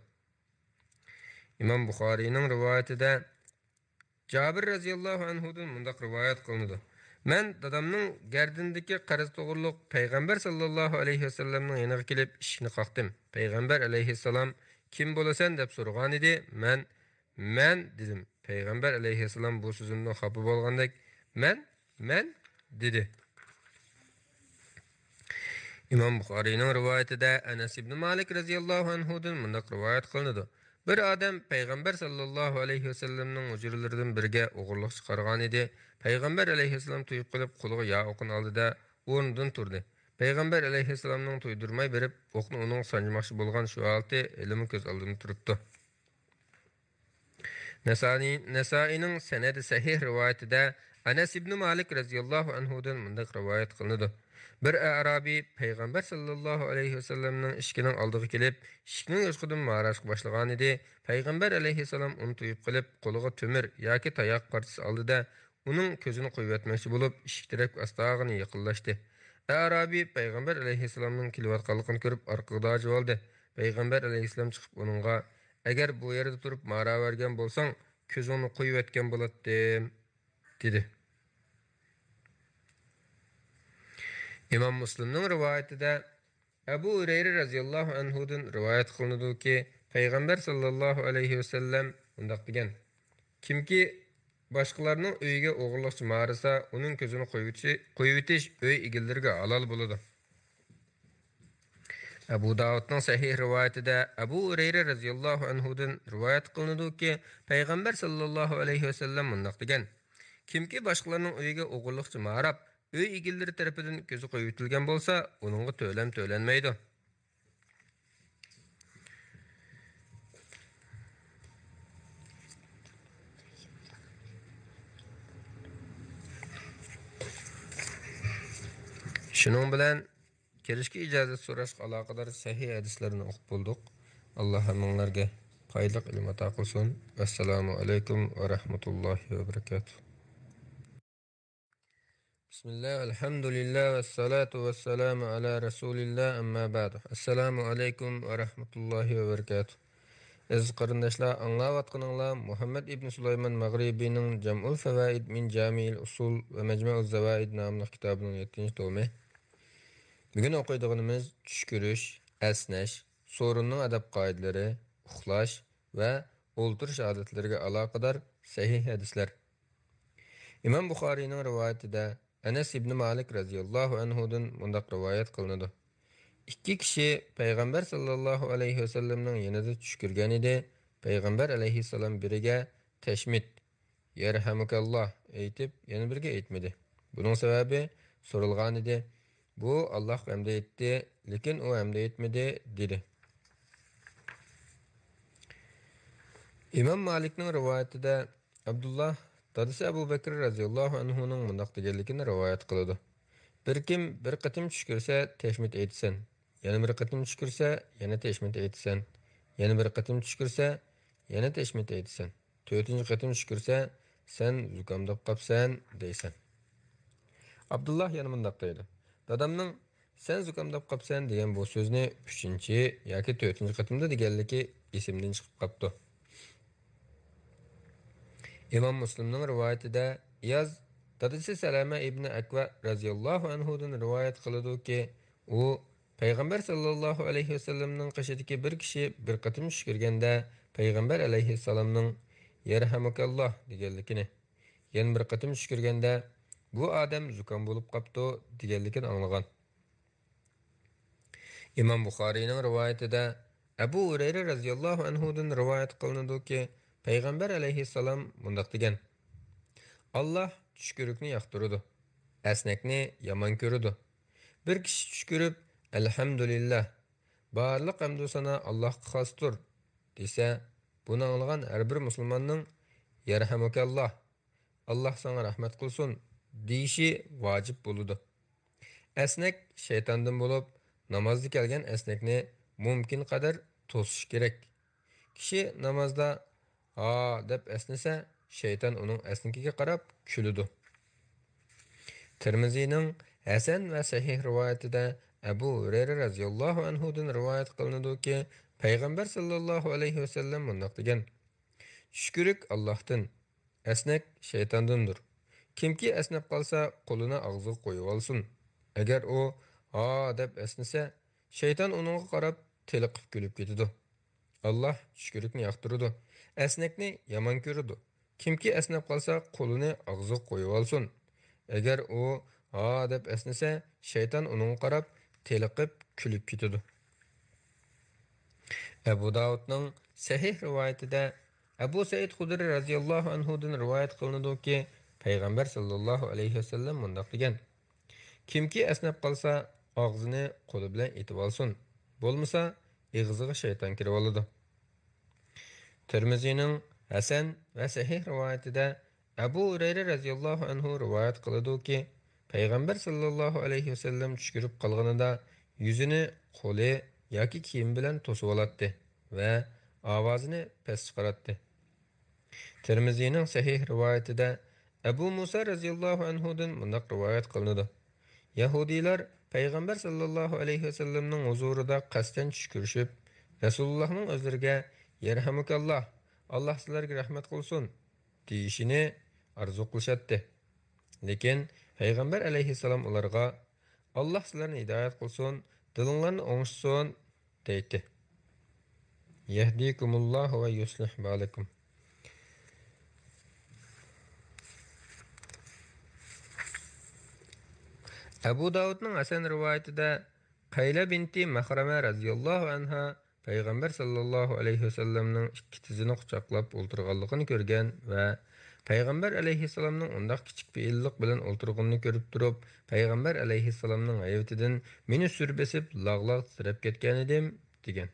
İmam Buxoriyning rivoyatida Jabir radhiyallohu anhudan mundaq rivoyat qilinadi. Men dadamning gardindagi qarz to'g'riliq payg'ambar sallallohu alayhi vasallamning yoniga kelib ishni qaqdim. Payg'ambar alayhissalom kim bo'lasan deb so'ragan edi. Men dedim. Payg'ambar alayhissalom bu so'zimdan xafa bo'lgandek, men dedi. İmam Buxoriyning rivoyatida Anas ibn Malik radhiyallohu anhudan mundaq rivoyat qilinadi. Bir odam payg'ambar sallallohu alayhi vasallamning hujurlaridan biriga o'g'irlik chiqargan edi. Payg'ambar alayhissalom tuyib qilib qo'liga yo o'qini oldida o'rnidan turdi. Payg'ambar alayhissalomning tuydirmay berib, o'qni uning sanjmoqchi bo'lgan shu holda ilmi ko'z oldida turibdi. Nasaiyning sanadi sahih rivoyatida Anas ibn Malik radhiyallohu anhudan mundaq rivoyat qilinadi. Bir Arabiy payg'ambar sallallohu alayhi vasallamning ishkining oldiga kelib, ishkining yo'qqidan ma'rashga boshlagan edi. Payg'ambar alayhissalom uni tuyib qilib, qo'liga temir yoki tayoq parchasi oldida uning ko'zini qo'yib o'tmoqchi bo'lib, ishik taraf astag'ini yaqinlashdi. Arabiy payg'ambar alayhissalomning kelayotganligini ko'rib, orqaga oldi. Payg'ambar alayhissalom chiqib uningga: "Agar bu yerda turib ma'ra bergan bo'lsang, ko'zingni qo'yib o'tgan bo'lardim" dedi. İmam Müslimning rivoyatida Abu Hurayra radhiyallohu anhudan rivoyat qilinadiki, payg'ambar sallallohu alayhi vasallam undaq degan: "Kimki boshqalarning uyiga o'g'irlikchi marisa, uning ko'zini qo'yib o'tish uy egillariga halol bo'ladi." Abu Davudning sahih rivoyatida Abu Hurayra radhiyallohu anhudan rivoyat qilinadiki, payg'ambar sallallohu alayhi vasallam undaq degan: "Kimki boshqalarning uyiga o'g'irlikchi marab uy egillari tarafidan ko'zi qo'yib o'tilgan bo'lsa, uningga to'lam to'lanmaydi." Shuning bilan kelishga ijozat so'rashga aloqador sahih hadislarni o'qib bo'ldik. Alloh hammalarga foydali ilm ato qilsin. Assalomu alaykum va rahmatullohi va barakatuh. Bismillah, alhamdulillah va salatu va salamu ala rasulillah amma ba'd. Assalomu alaykum va rahmatullohi va barakatuh. Aziz qarindoshlar, anglayotganinglar Muhammad ibn Sulaymon Mag'ribiyning Jam'ul Fawaid min Jami'il Usul va Majmu'uz Zawaid nomli kitobining 7-tomi. Bugun o'qiydiganimiz tush ko'rish, asnash, so'rinning adab qoidalari, uxlash va o'ltirish odatlariga aloqador sahih hadislar. İmam Buxoriyning rivoyatida Anas ibn Malik radhiyallohu anhudan mundaq rivoyat qilinadi. İki kishi payg'ambar sallallohu alayhi vasallamning yanida tush ko'rgan edi. Payg'ambar alayhissalom biriga tashmit, yarhamukalloh aytib, yana biriga aytmadi. Buning sababi so'ralgan edi. Bu Allah hamd etdi, lekin u hamd etmedi dedi. İmam Malikning rivoyatida Abdullah dadasi Abu Bakr radhiyallohu anhuning mundaq deganligini rivoyat qiladi. Bir kim bir qatim tush ko'rsa, tashmit aytsan. Yana bir qatim tush ko'rsa, yana tashmit aytsan. Yana bir qatim tush ko'rsa, yana tashmit aytsan. 4-nji qatim tüşkürse, sen zukamdap qapsan deysen. Abdullah yana mundaq deydi. Dadamning sen zukamdap qapsan degan bu so'zni 3-nji yoki 4-nji qatimda deganligi esimdan chiqib qapti. İmam Müslimning rivoyatida Iyaz dadasi Salama ibn Akva radhiyallohu anhudan rivoyat qiladi-ki, u Payg'ambar sallallohu alayhi vasallamning qishidagi bir kishi bir qatim tushkirganda Payg'ambar alayhi salomning yarhamukalloh deganligini, yana bir qatim tushkirganda bu odam zukam bo'lib qapti deganligini anglagan. İmam Buxoriyning rivoyatida Abu Hurayra radhiyallohu anhudan rivoyat qilinadi-ki, Payg'ambar alayhissalom mundaq degan: Allah tushkurukni yoqtiradi, asnakni yomon ko'radi. Bir kishi tushkurib, alhamdulillah, barliq hamd sana Allohga xosdir desa, buni anglagan har bir musulmonning yarhamukalloh, Allah sana rahmat qilsin deyishi vojib bo'ladi. Asnak shaytondan bo'lib, namozda kelgan asnakni mumkin qadar to'sish kerak. Kishi namozda "Ha" deb esnese, şeytan onun esnikiga qarab kuludi. Tirmiziyning Hasan va Sahih rivoyatida Abu Hurayra radhiyallohu anhudan rivoyat qilinadi-ki, Payg'ambar sallallohu alayhi vasallam mundaq degan: "Shukrik Allohdan, esnak shaytondandir. Kimki esnab qolsa, qo'lini og'ziga qo'yib olsin. Agar u "Ha" deb esnese, şeytan uningga qarab teliqib kulib ketadi. Allah tushkurukni yoqtiradi, asnakni yomon ko'radi. Kimki asnab qolsa, qo'lini og'ziga qo'yib olsin. Agar u "Ha" deb esnese, shayton uningga qarab teliqib kulib ketadi. Abu Davudning Sahih rivoyatida Abu Said Xudri radhiyallohu anhudan rivoyat qilinadi-ki, Payg'ambar sallallohu alayhi vasallam mundaq degan: Kimki asnab qolsa, og'zini qo'li bilan etib olsin. Bo'lmasa, ig'ziga shayton kirib oladi. Tirmiziyning Hasan va Sahih rivoyatida Abu Hurayra radhiyallohu anhu rivoyat qiladi-ki, Payg'ambar sallallohu alayhi vasallam tushkirib qolganida yuzini qo'li yoki kiyim bilan to'sib oladi va ovozini past chiqaradi. Tirmiziyning Sahih rivoyatida Abu Musa radhiyallohu anhudan mundaq rivoyat qilinadi. Yahudiylar Payg'ambar sallallohu alayhi vasallamning huzurida qasdan tushkurishib, Rasulullohning o'zlariga "Yarhamukalloh, Alloh sizlarga rahmat qilsin" deyishini arzu qilishadi. Lekin Payg'ambar alayhissalom ularga "Alloh sizlarni hidoyat qilsin, dilinglarni o'ngishsin" deydi. Yahdikumulloh va yuslih balakum. Abu Davudning Hasan rivoyatida Qayla binti Mahrama radhiyallohu anha Payg'ambar sallallohu alayhi vasallamning ikki tizini quchoqlab o'ltirganligini ko'rgan va Payg'ambar alayhissalomning undaq kichik fe'illik bilan o'ltirganini ko'rib turib, Payg'ambar alayhissalomning hayvatidan meni surbesib lag'laq titrab ketgan edim degan.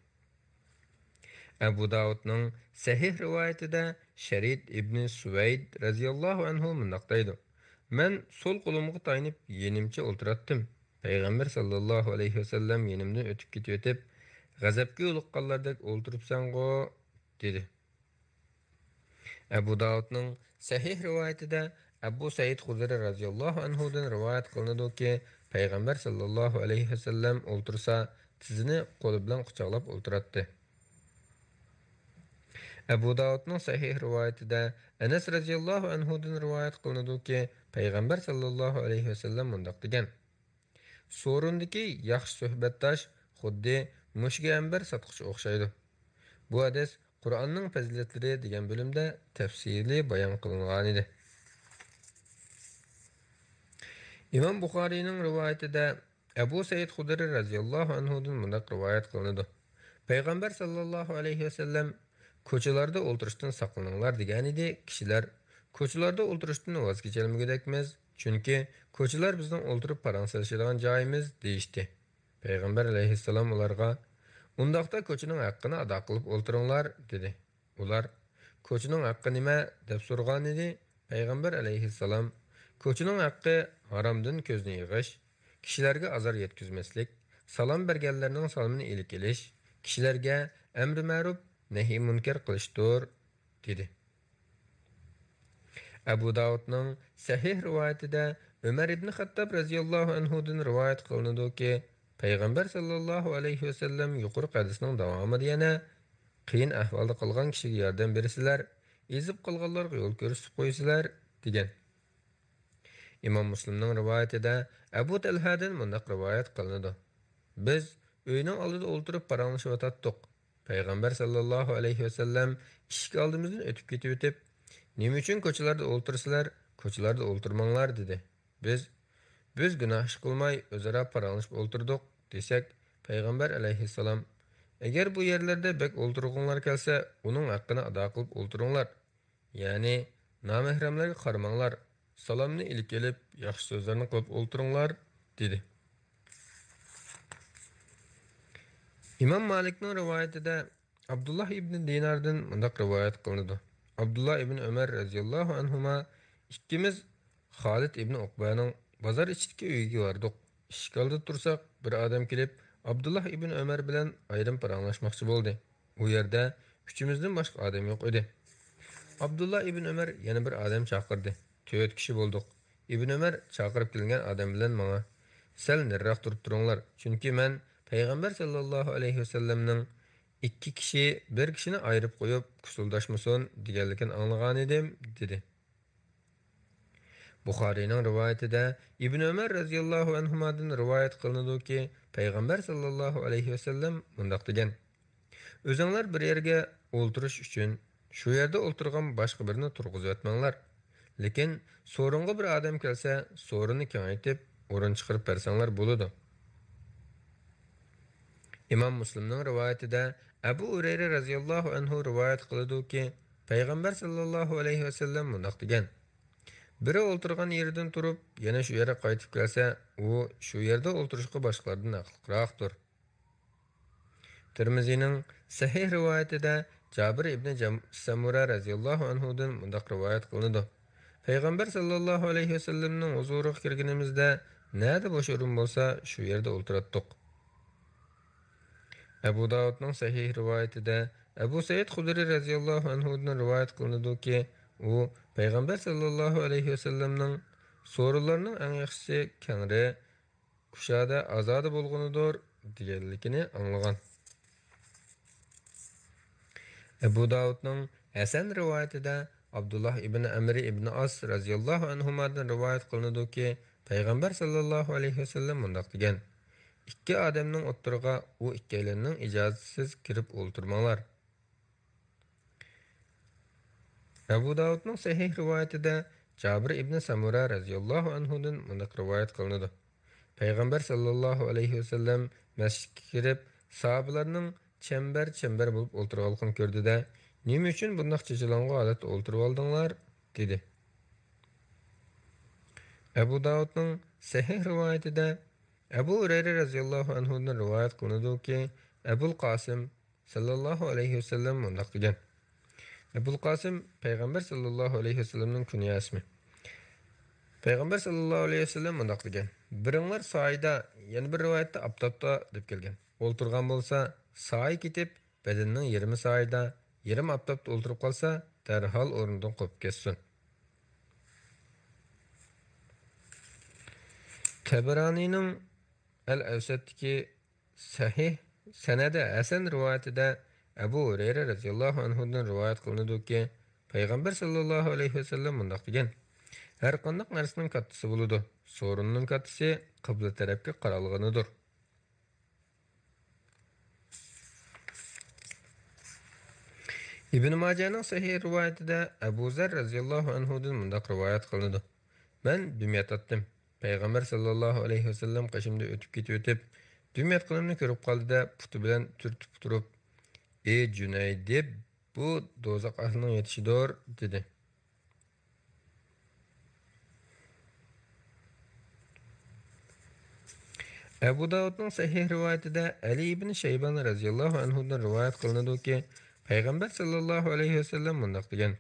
Abu Davudning Sahih rivoyatida Sharid ibn Suvayd radhiyallohu anhu mundaq deydi: Men sol qo'limga tayanib yenimcha o'ltiratdim. Payg'ambar sallallohu alayhi vasallam yenimdan o'tib ketib, g'azabga yo'liqqanlardek o'ltiribsan-go dedi. Abu Davudning Sahih rivoyatida Abu Said Xudri radhiyallohu anhudan rivoyat qilinadi-ki, Payg'ambar sallallohu alayhi vasallam o'ltirsa, tizini qo'li bilan quchoqlab o'ltiratdi. Abu Davudning Sahih rivoyatida Anas radhiyallohu anhudan rivoyat qilinadi-ki, Payg'ambar sallallohu alayhi vasallam mundaq degan: So'rindagi yaxshi suhbatdosh xuddi mushga ambar sotquchi o'xshaydi. Bu hadis Qur'onning fazilatlari degan bo'limda tafsili bayon qilingan edi. İmam Buxoriyning rivoyatida Abu Said Xudri radhiyallohu anhudan mundaq rivoyat qilinadi: Payg'ambar sallallohu alayhi vasallam ko'chalarda o'ltirishdan saqlaninglar degan edi. Kishilar ko'chalarda o'ltirishdan voz kechalmagudekmiz, chunki ko'chalar bizning o'ltirib parang solishadigan joyimiz deyishdi. Payg'ambar alayhissalom ularga undaqda ko'chaning haqqini ado qilib o'ltiringlar dedi. Ular ko'chaning haqqi nima deb so'ragan edi. Payg'ambar alayhissalom ko'chaning haqqi haromdan ko'zni yig'ish, kishilarga azor yetkazmaslik, salom berganlarning salomini ilik elish, kishilarga amri ma'ruf nahiy munkar qilishdir dedi. Abu Davudning sahih rivoyatida Umar ibn Xattob radhiyallohu anhudan rivoyat qilinadiki, payg'ambar sallallohu alayhi vasallam yuqori hadisning davomida yana qiyin ahvolda qolgan kishiga yordam bersizlar, ezib qolganlarga yo'l ko'rsatib qo'ysizlar degan. Imom Muslimning rivoyatida Abu Talhadan mundaq rivoyat qilinadi. Biz uyning oldida o'ltirib paranglashib o'tatdik. Payg'ambar sallallohu alayhi vasallam eshik oldimizdan o'tib ketib o'tib, "Nima uchun ko'chalarda o'ltirsizlar, ko'chalarda o'ltirmanglar" dedi. Biz gunoh ish qilmay o'zaro paranglashib o'ltirdik desak, payg'ambar alayhissalom, "Agar bu yerlarda bek o'ltirg'inglar kelsa, uning haqqini ado qilib o'ltiringlar. Ya'ni nomehramlarga qaramanglar. Salomni ilib kelib, yaxshi so'zlarni qilib o'ltiringlar" dedi. İmam Malik'nin rivayetinde Abdullah ibn Dinar'dan mundaq rivayet kılındı. Abdullah ibn Ömer radıyallahu anhuma ikkimiz Halid ibn Uqba'nın bazar içideki uyga vardık. İşik aldı tursak bir adam kelip Abdullah ibn Ömer bilen ayrım paranlaşmakçı boldu. O yerde üçümüzden başka adam yok idi. Abdullah ibn Ömer yana bir adam çağırdı. 4 kişi bulduk. İbn Ömer çağırıp kelgan adam bilen bana "Sel nirraq turib turinglar, chunki men Peygamber sallallahu aleyhi ve sellem'nin ikki kishi bir kishini ayırıp koyup kusuldashmasin deganligini anglagan edim" dedi. Buxariyning rivoyatida Ibn Ömer radhiyallohu anhudan rivoyat qilinadiki, Peygamber sallallahu aleyhi ve sellem mundaq degan: "O'zinglar bir yerga o'ltirish uchun shu yerda o'ltirgan boshqa birini turg'izib o'tmanglar. Lekin so'ringa bir odam kelsa, so'rini kengaytib, o'rin chiqarib bersanglar bo'ladi." İmam Müslim'nin rivayetinde Ebu Hureyre radıyallahu anhu rivayet kılıdı ki Peygamber sallallahu aleyhi ve sellem mundaq degan: "Biri o'ltirgan yerdan turib, yana shu yerga qaytib kelsa, u shu yerda o'ltirishga boshqalardan aqlliroqdir." Tirmizining sahih rivoyatida Jabir ibn Samura radıyallahu anhudan mundaq rivayet qilinadi. Peygamber sallallahu aleyhi ve sellem'nin huzuriga kirganimizda, "Nerede boş o'rin bo'lsa, shu yerda o'ltiratdik." Abu Davud'ның sahih rivayetinde Abu Said Hudri radıyallahu anhu'dan rivayet kılındı ki o Peygamber sallallahu aleyhi ve sellem'nin sorularının en yaxşisi kengri kuşada azadı bulgunudur deganligini anglagan. Abu Davud'ның Hasan rivayetinde Abdullah ibn Amr ibn As radıyallahu anhu'dan rivayet kılındı ki Peygamber sallallahu aleyhi ve sellem mundaq degan: "İkki adamning o'ttiriga u ikkalarning ijozatsiz kirib o'ltirmanglar." Abu Davudning sahih rivoyatida Jabir ibn Samura radhiyallohu anhudan mundaq rivoyat qilinadi. Payg'ambar sallallohu alayhi vasallam masjidga kirib, sahobalarning chambar bo'lib o'tirganligini ko'rdida, "Nima uchun bunday chechilonga holatda o'ltirib oldinglar?" dedi. Abu Davudning sahih rivoyatida Abu Hureyre radıyallahu anhu'dan rivayet kılınadı ki Ebul Qasim sallallahu aleyhi ve sellem mundaq degan: Ebul Qasim Peygamber sallallahu aleyhi ve sellem'nin kunya ismi. Peygamber sallallahu aleyhi ve sellem mundaq degan: "Biringlar soyda, yana bir rivayatda aptapda deb kelgan. O'ltirgan bo'lsa, soy ketib, badanning yarmi soyda, yarim aptapda o'ltirib qolsa, darhol o'rnidan qo'yib ketsin." Tabaranining Al-Awsat'daki sahih sanada Hasan rivayetinde Abu Hureyre radıyallahu anhu'dan rivayet kılındı ki Peygamber sallallahu aleyhi ve sellem mundaq degan: "Her qandaq narsaning kattasi bo'ladi. So'rinning kattasi qibla tarafga qaralganidir." Ibn Majahning sahih rivayetida Abu Zar radıyallahu anhu'dan mundaq rivayet kılındı: "Men dumyat atdim. Peygamber sallallahu aleyhi ve sellem qaşımda o'tib ketib, dumyat qilimni ko'rib qoldi-da, puti bilan turtib turib, "Ey Junayd, deb bu do'zax ahlining yetishidir" dedi. Abu Davud'ning sahih rivayetida Ali ibn Shayban radhiyallohu anhu'dan rivayet qilinadi ki, Peygamber sallallahu aleyhi ve sellem mundaq degan: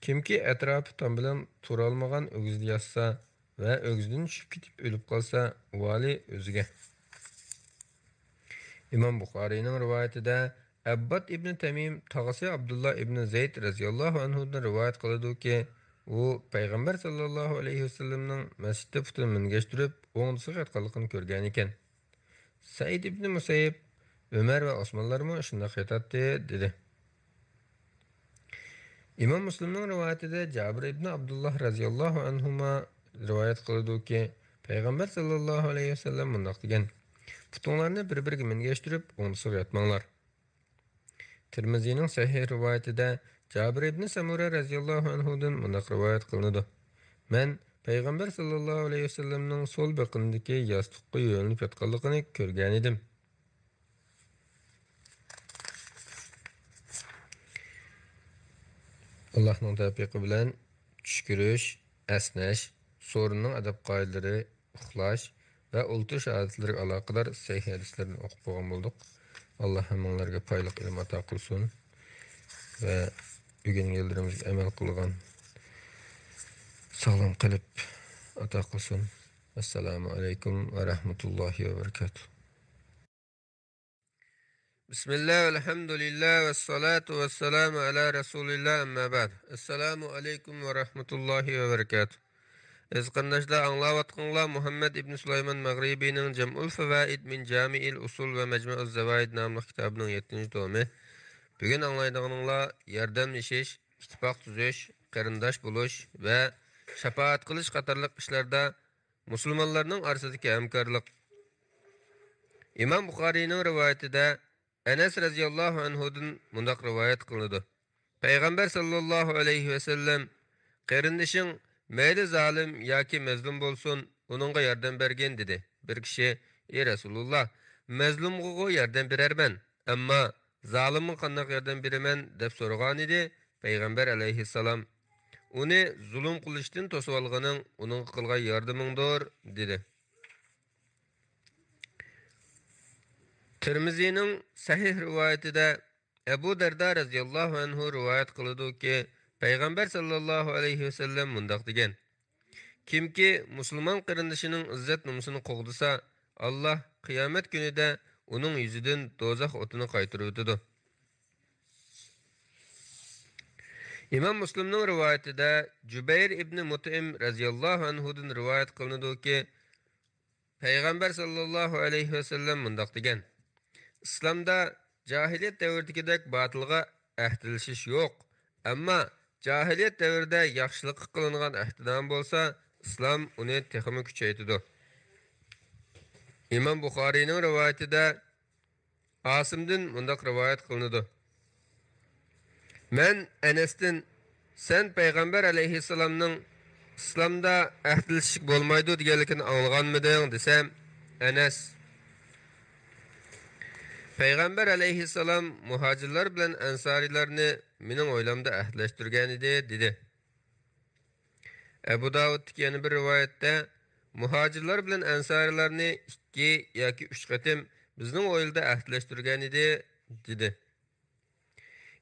"Kimki atrofi tom bilan tura olmagan o'gizni yassa ve ögüzden düşüp gidip ölüp kalsa vali özüge." İmam Buxariyning rivayetida Abbad ibn Tamim tağası Abdullah ibn Zeyd radhiyallohu anhu'dan rivayet qiladi ki U Peygamber sallallahu aleyhi ve sellem'nin mescidde putini mingashtirib, o'ngdisiga aytganligini ko'rgan ekan. Said ibn Musayyib, Ömer va Osmonlarmi shunday aytadi dedi. İmam Müslim'nin rivayetinde Cabir ibn Abdullah radhiyallahu anhuma rivayet qiladi ki, Peygamber sallallahu aleyhi ve sellem mundaq degan: "Putunlarni bir-biriga mingashtirib, o'ngdisiga yotmanglar." Tirmizining sahih rivoyatida Cabir ibn Samura radhiyallohu anhudan mundaq rivoyat qilinadi. Men Payg'ambar sallallohu alayhi vasallamning so'l biqinidagi yostiqqa yo'linib yotganligini ko'rgan edim. Allohning tavfiqi bilan tush ko'rish, asnash, so'rinning adab qoidalari, uxlash va o'ltirish odatlariga aloqador sahih hadislarni o'qib bo'lgan bo'ldik. Alloh hammalarga foydali ilm ato qilsin va o'rganganlarimizga amal qilgan sog'lom qilib ato qilsin. Assalomu alaykum va rahmatullohi va barakatuh. Bismillah, alhamdulillah, ve salatu ve selamu ala Resulillah, amma ba'd. Assalamu alaykum ve rahmatullahi ve barakatuh. Ezqardaşlar anlavatqanlar Muhammed ibn Süleyman Maghribi'nin Cem'ul Fevaid min Cami'il Usul ve Mecmu'uz Zevaid namlı kitabının 7. tomi. Bugün anlaydıqanlar yardımlaşış, ittifaq tuzuş, qarindosh buluş ve şafaat qilish qatorliq ishlarda musulmonlarning orasidagi hamkorlik. İmam Buxoriyning rivoyatida Enes radhiyallohu anhudan mundaq rivoyat qilinadi. Payg'ambar sallallohu alayhi va sallam qarindishing mayli zalim yoki mazlum bo'lsin, uningga yordam bergin dedi. Bir kishi: "Ey Rasululloh, mazlumga yordam berarman, ammo zalimga qanday yordam beraman?" deb so'ragan edi. Payg'ambar alayhissalom: "Uni zulm qilishdan to'sib olganing uning qilgan yordamingdir" dedi. Tirmizining sahih rivoyatida Abu Darda radhiyallohu anhu rivoyat qiladi-ki, Payg'ambar sallallohu alayhi va sallam mundaq degan: "Kimki musulmon qarindishining izzat nomusini qo'g'disa, Alloh qiyomat kunida uning yuzidan do'zax o'tini qaytarib o'tadi." İmam Müslimning rivoyatida Jubayr ibn Mut'im radhiyallohu anhudan rivoyat qilinadi-ki, Payg'ambar sallallohu alayhi va sallam mundaq degan: İslamda cahiliyet davridagidek batılga ahdilishish yo'q. Ammo cahiliyet davrida yaxshilikqa qilingan ahdidan bo'lsa, islom uni texmi kuchaytirdi. İmam Buxoriyning rivoyatida Asimdan mundaq rivoyat qilinadi. Men Enes'tin sen Payg'ambar alayhissalomning islomda ahdilishik bo'lmaydi deganligini anglaganmiding desam, Enes: Payg'ambar alayhissalom muhojirlar bilan ansorilarni mening o'ylamda ahdlashtirgan edi dedi. Abu Davud'dagi yana bir rivoyatda muhojirlar bilan ansorilarni 2 yoki 3 qatim bizning o'yilda ahdlashtirgan edi dedi.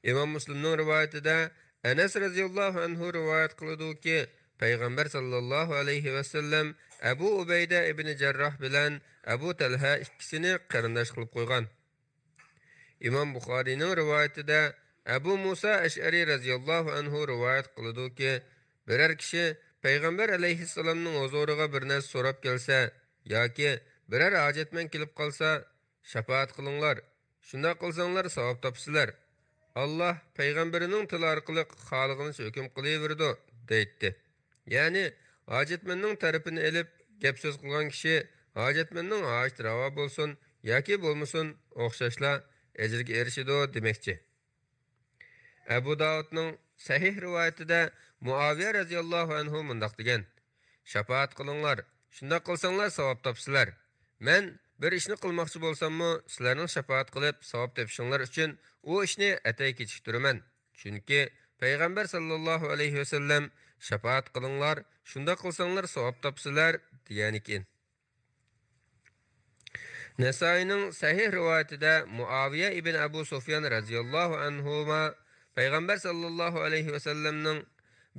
İmam Müslimning rivoyatida Anas radhiyallohu anhu rivoyat qiladi-ki, Payg'ambar sallallohu alayhi va sallam Abu Ubayda ibn Jarroh bilan Abu Talha ikkisini qarindosh qilib qo'ygan. İmam Buxoriyning rivoyatida Abu Musa Ash'ari radhiyallohu anhu rivoyat qiladi-ki, biror kishi Payg'ambar alayhissalomning huzuriga bir narsa so'rab kelsa yoki biror hojatman kelib qolsa, shafaat qilinglar. Shunday qilsanglar savob topsizlar. Allah payg'ambarining tili orqali xolig'ini hukm qilaverdi deydi. Ya'ni hojatmanning tarafini elib gap so'z qilgan kishi hojatmanning hojati ravo bo'lsin yoki bo'lmasin o'xshashla ejirga erishidi demakchi. Abu Davudning sahih rivoyatida Muaviya radhiyallohu anhu mundaq degan: "Shafaat qilinglar, shunday qilsanglar savob topsizlar. Men bir ishni qilmoqchi bo'lsam-mu, sizlarning shafaat qilib savob topishinglar uchun u ishni atay kechiktiraman. Chunki Payg'ambar sallallohu alayhi va sallam shafaat qilinglar, shunday qilsanglar savob topsizlar" degan ekan. Nasaining sahih rivoyatida Muaviya ibn Abu Sufyan radhiyallohu anhuma Payg'ambar sallallohu alayhi va sallamning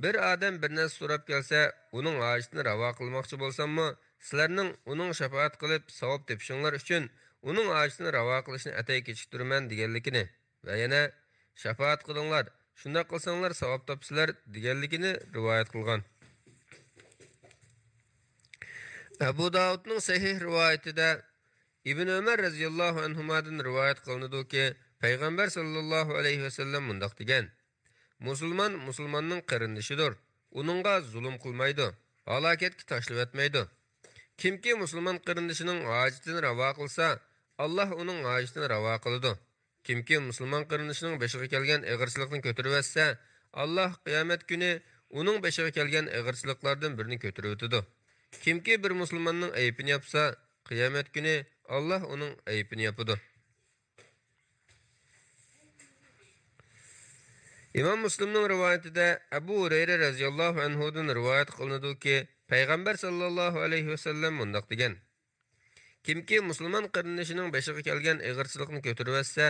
bir odam bir narsa so'rab kelsa, uning hojatini ravo qilmoqchi bo'lsam-mu, sizlarning uning shafaat qilib savob topishinglar uchun uning hojatini ravo qilishni atay kechiktiraman deganligini va yana shafaat qilinglar, shunday qilsanglar savob topsizlar deganligini rivoyat qilgan. Abu Davudning sahih rivoyatida İbn Ömer radhiyallohu anhudan rivoyat qilinadiki, payg'ambar sallallohu alayhi vasallam mundaq degan: Musulmon musulmonning qarindishidir. Uningga zulm qilmaydi, halokatga tashlab etmaydi. Kimki musulmon qarindishining hojatini ravo qilsa, Alloh uning hojatini ravo qiladi. Kimki musulmon qarindishining beshiga kelgan ig'irchilikni ko'tarib etsa, Alloh qiyomat kuni uning beshiga kelgan ig'irchiliklardan birini ko'tarib o'tadi. Kimki bir musulmonning aybini yapsa, qiyomat kuni Alloh uning aybini yapadi. İmam Müslim'nin rivayetinde Ebu Hureyre radhiyallohu anhudan rivoyat qilinadiki, payg'ambar sallallohu alayhi vasallam mundaq degan: Kimki musulmon qarindishining beshiga kelgan ig'irchilikni ko'tarib etsa,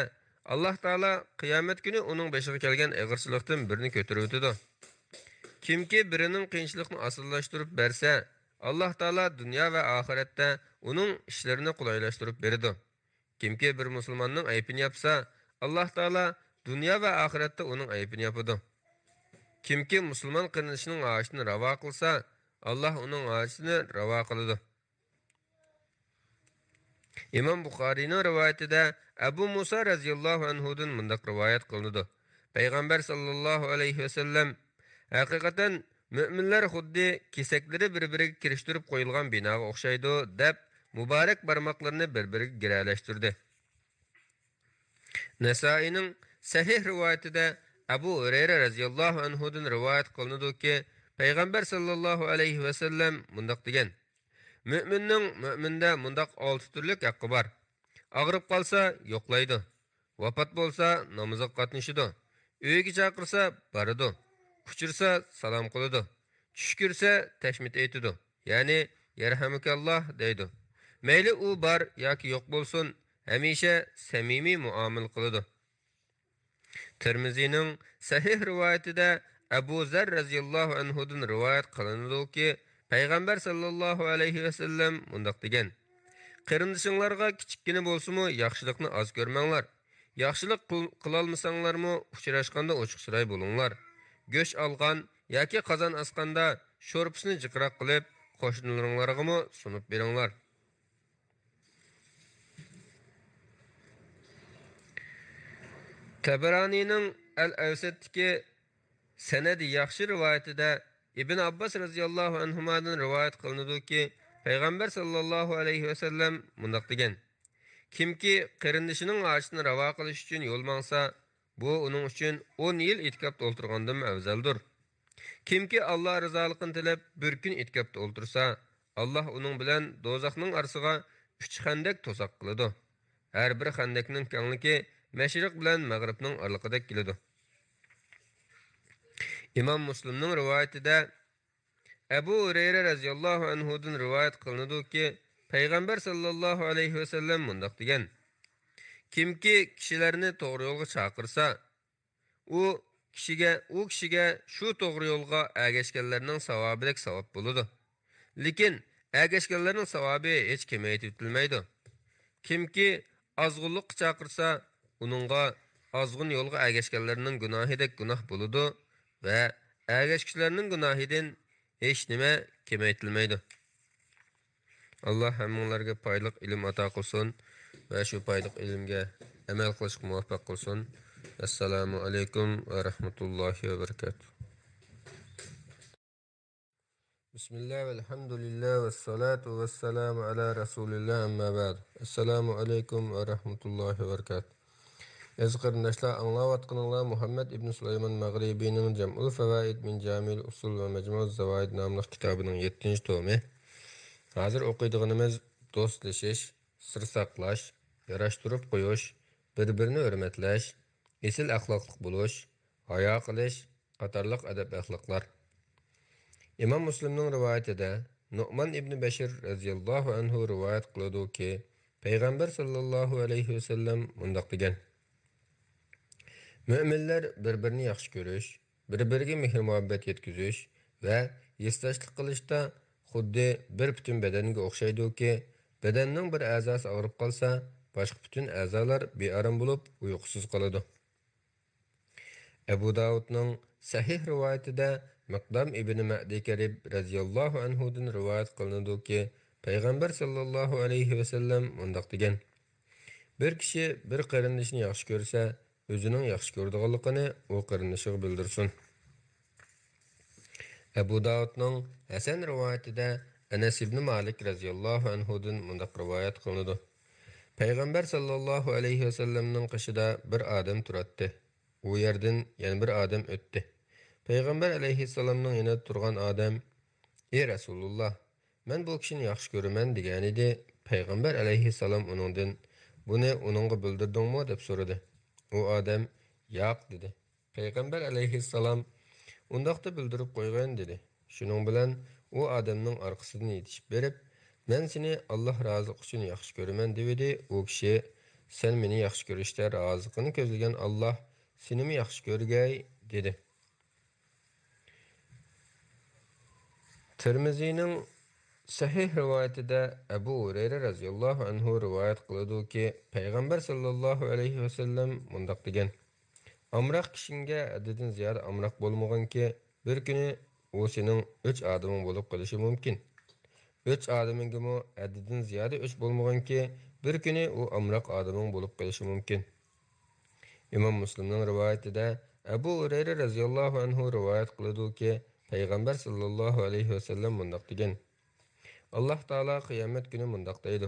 Alloh taolo qiyomat kuni uning beshiga kelgan ig'irchilikdan birini ko'tarib o'tadi. Kimki birining qiyinchilikni osonlashtirib bersa, Alloh taolo dunyo va oxiratda uning ishlarini qulaylashtirib beradi. Kimki bir musulmonning aybini yapsa, Alloh taolo dunyo va oxiratda uning aybini yapadi. Kimki musulmon qarindishining hojatini ravo qilsa, Alloh uning hojatini ravo qiladi. İmam Buxoriyning rivoyatida Abu Musa radhiyallohu anhudan mundaq rivoyat qilinadi. Payg'ambar sallallohu alayhi vasallam haqiqatan müminlar xuddi kesaklari bir-biriga kirishtirib qo'yilgan binoga o'xshaydi deb muborak barmoqlarini bir-biriga giralashtirdi. Nasoiyning sahih rivoyatida Abu Hurayra radhiyallohu anhudan rivoyat qilinadiki, payg'ambar sallallohu alayhi vasallam mundaq degan: Müminning müminda mundaq 6 turlik haqqi bor. Og'rib qolsa yo'qlaydi. Vafot bo'lsa namozga qatnashidi. Uyiga chaqirsa boradi. Kuchirsa salom qiladi. Tush ko'rsa tashmit aytadi. Ya'ni yarhamukalloh deydi. Mayli u bor yoki yo'q bo'lsin, hamisha samimiy muomala qiladi. Tirmiziyning sahih rivoyatida Abu Zar radhiyallohu anhudan rivoyat qilinadiki, payg'ambar sallallohu alayhi vasallam mundaq degan: Qarindishinglarga kichikkina bo'lsa-mu yaxshilikni oz ko'rmanglar. Yaxshilik qilolmasanglarmi uchrashganda ochiq chiroy bo'linglar. Go'sht olgan yoki qozon asqanda sho'rpisini jiqroq qilib, qo'shnilaringlarga sunib beringlar. Tabaranining Al-Awsatdagi sanadi yaxshi rivoyatida İbn Abbas radhiyallohu anhudan rivoyat qilinadiki, payg'ambar sallallohu alayhi vasallam mundaq degan: Kimki qarindishining hojatini ravo qilish uchun yo'l mangsa, bu uning uchun 10 yil itikobda o'ltirgandan afzaldir. Kimki Alloh rizoligini tilab bir kun itikobda o'ltirsa, Alloh uning bilan do'zaxning orasiga 3 xandak to'saq qiladi. Har bir xandakning kengligi mashriq bilan mag'ribning oraliqidek keladi. İmam Müslim'nin rivayetinde Ebu Hureyre radhiyallohu anhudan rivoyat qilinadiki, payg'ambar sallallohu alayhi vasallam mundaq degan: Kimki kishilarni to'g'ri yo'lga chaqirsa, u kishiga shu to'g'ri yo'lga ergashganlarning savobidek savob bo'ladi. Lekin ergashganlarning savobi hech kamaytirilmaydi. Kimki ozg'unlikqa chaqirsa, uningga ozg'un yo'lga ergashganlarning gunohidek gunoh bo'ladi ve ergashkilarning gunohidan hech nima kamaytirilmaydi. Alloh hammalarga foydali ilm ato qilsin va shu foydali ilmga amal qilishga muvaffaq qilsin. Assalomu alaykum va rahmatullohi va barakatuh. Bismillah velhamdülillah ve salatu ve selamu ala Resulillah amma ba'd. Assalamu alaykum va rahmatullohi va barakatuh. Aziz qarindoshlar, anglayotganinglar Muhammad ibn Sulaymon Mag'ribiyning Jam'ul Fawaid min Jamil Usul va Majmu' Zawaid nomli kitobining 7-tomi. Hozir o'qiydiganimiz do'stlashish, sir saqlash, yarashtirib qo'yish, bir-birini hurmatlash, esil axloqli bo'lish, hayo qilish qatorliq adab axloqlar. İmam Müslimning rivoyatida Nu'man ibn Bashir radhiyallohu anhu rivoyat qiladi-ki, payg'ambar sallallohu alayhi vasallam mundaq degan: Müminler birbirini yaxshi ko'rish, bir-biriga mehr-muhabbat yetkazish va yestashlik qilishda xuddi bir butun badanga o'xshaydi-ki, badanning bir a'zosi og'rib qolsa, boshqa butun a'zolar bearam bo'lib, uyqusiz qoladi. Abu Davudning sahih rivoyatida Miqdam ibn Ma'di Karib radhiyallohu anhudan rivoyat qilinadiki, payg'ambar sallallohu alayhi vasallam mundaq degan: Bir kishi bir qarindishini yaxshi ko'rsa, o'zining yaxshi ko'rdiganligini u qarindishiga bildirsin. Abu Davudning Hasan rivoyatida Anas ibn Malik radhiyallohu anhudan mundaq rivoyat qilinadi. Payg'ambar sallallohu alayhi vasallamning qishida bir odam turadi. U yerdan yana bir odam o'tdi. Payg'ambar alayhissalomning yana turgan odam: "Ey Rasululloh, men bu kishini yaxshi ko'raman" degan edi. Payg'ambar alayhissalom uningdan: "Buni uningga bildirdingmi?" deb so'radi. U odam: "Yo'q" dedi. Payg'ambar alayhissalom: "Undaqda bildirib qo'ygan" dedi. Shuning bilan u odamning orqasidan yetishib berib: "Men seni Alloh roziligi uchun yaxshi ko'raman" dedi. U kishi: "Sen meni yaxshi ko'rishda roziligini ko'zlagan Alloh senimi yaxshi ko'rgay" dedi. Tirmizining sahih rivoyatida Abu Hurayra radhiyallohu anhu rivoyat qiladi-ki, payg'ambar sallallohu alayhi vasallam mundaq degan: "Amroq kishinga haddidan ziyod amroq bo'lmaganki, bir kuni u sening 3 odaming bo'lib qolishi mumkin. 3 odamingmi haddidan ziyod 3 bo'lmaganki, bir kuni u amroq odaming bo'lib qolishi mumkin." Imom Muslimning rivoyatida Abu Hurayra radhiyallohu anhu rivoyat qiladi-ki, payg'ambar sallallohu alayhi vasallam mundaq degan: Alloh taolo qiyomat kuni mundaq deydi: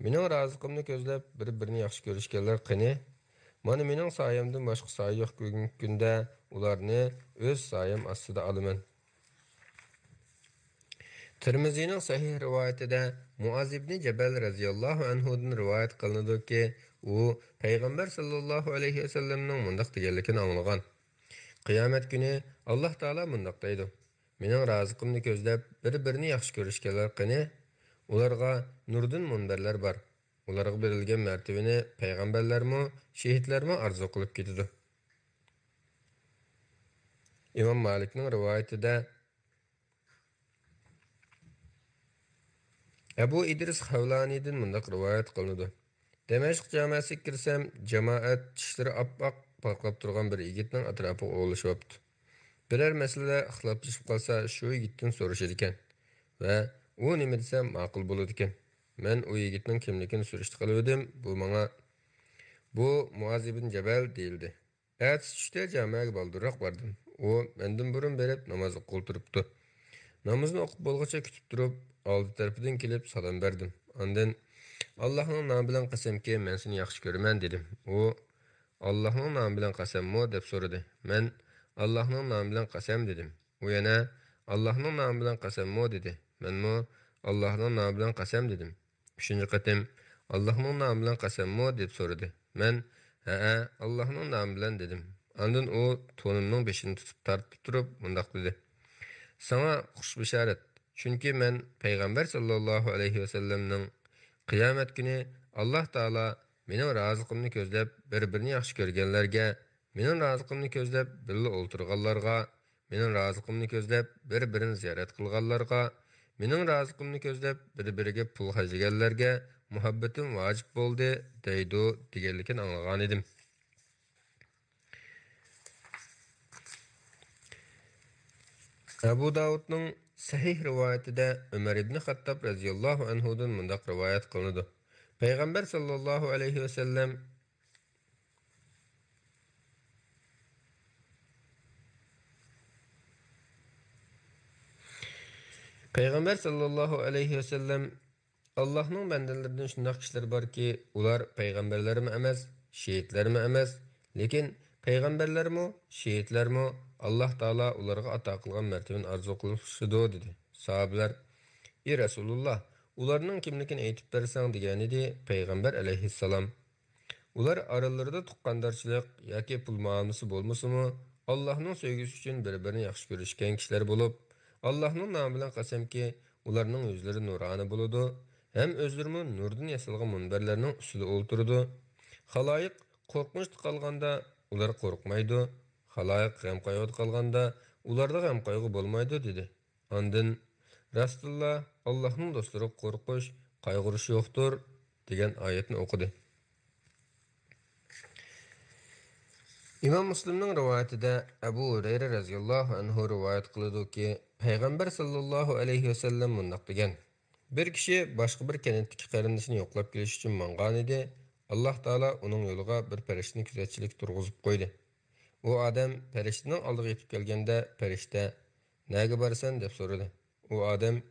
"Mening roziqimni ko'zlab bir-birini yaxshi ko'rishganlar qani? Mana mening soyamdan boshqa soya yo'q kunda ularni o'z soyam ostida olaman." Tirmizining sahih rivoyatida Muaz ibn Jabal radhiyallohu anhudan rivoyat qilinadi-ki, u payg'ambar sallallohu alayhi vasallamning mundaq deganligini anglagan: Qiyomat kuni Alloh taolo mundaq deydi: "Mening roziqimni ko'zlab bir-birini yaxshi ko'rishganlar qani? Ularga nurdan munbarlar bor. Ularga berilgan martabani payg'ambarlarmi, shahidlarmi arzu qilib ketadi." Imom Malikning rivoyatida Abu Idris Havlanidan mundaq rivoyat qilinadi: Damashq jamasiga kirsam, jamoat tishlari oppoq porqab turgan bir yigitning atrofiga o'g'lishyapti. Biror masala ixtiloflashib qolsa, shu yigitdan so'rashar ekan va u nima desa ma'qul bo'ladi ekan. Men u yigitning kimligini surishti qildim. Bu Muaz ibn Jabal deyildi. Ertasi tushda jamoaga baldirroq bordim. U mendan burun berib namoz o'qib turibdi. Namozni o'qib bo'lguncha kutib turib, oldi tarafidan kelib salom berdim. Ondan Allohning nomi bilan qasamki, men seni yaxshi ko'raman dedim. U Allohning nomi bilan qasammi deb so'radi. Men Allohning nomi bilan qasam dedim. U yana Allohning nomi bilan qasammi dedi. Menmi Allohning nomi bilan qasam dedim. Uchinchi qatim Allohning nomi bilan qasammi deb so'radi. Men ha Allohning nomi bilan dedim. Ondan u to'nimning beshini tutib tortib turib mundaq dedi: "Sana xush bisharat. Chunki men payg'ambar sallallohu alayhi vasallamning qiyomat kuni Alloh taolo mening roziqimni ko'zlab bir-birini yaxshi ko'rganlarga, mening roziqimni ko'zlab birga o'ltirganlarga, mening roziqimni ko'zlab bir-birini ziyorat qilganlarga, mening roziqimni ko'zlab bir-biriga pul xarjlaganlarga muhabbatim vojib bo'ldi" deydi deganligini anglagan edim. Abu Davudning sahih rivoyatida Umar ibn Xattob radhiyallohu anhudan mundaq rivoyat qilinadi: Payg'ambar sallallohu alayhi vasallam Payg'ambar sallallohu alayhi vasallam Allohning bandalaridan shunday kishilar borki, ular payg'ambarlarmi emas, shahidlarmi emas, lekin payg'ambarlarmi, shahidlarmi Alloh taolo ularga ato qilgan martabani arzu qilishdi dedi. Sahobalar: "Ey Rasululloh, ularning kimligini aytib bersang" degan edi payg'ambar alayhissalom. Ular aralarida tuqqandarchilik yoki pul muomalasi bo'lmasimi, Allohning sevgisi uchun bir-birini yaxshi ko'rishgan kishilar bo'lib, Allohning nomi bilan qasamki, ularning yuzlari nuroniy bo'ladi, ham o'zlari nurdan yasalgan munbarlarning ustida o'ltiradi. Xaloyiq qo'rqinchda qolganda ular qo'rqmaydi, xaloyiq g'am qayg'uda qolganda ularda g'am qayg'u bo'lmaydi dedi. Ondan Rasululloh Allohning do'stlari qo'rqish, qayg'urish yo'qdir degan oyatni o'qidi. İmam Müslim'nin rivayetinde Ebu Hureyre radıyallahu anhu rivayet kılıdı ki Peygamber sallallahu aleyhi ve sellem mundaq degan. Bir kishi boshqa bir kenetdagi qarindishini yo'qlab kelish uchun mangan edi. Alloh taolo uning yo'liga bir farishtani kuzatchilik turg'izib qo'ydi. U odam farishtaning oldiga yetib kelganda farishta "Nega borsan?" deb so'radi. U odam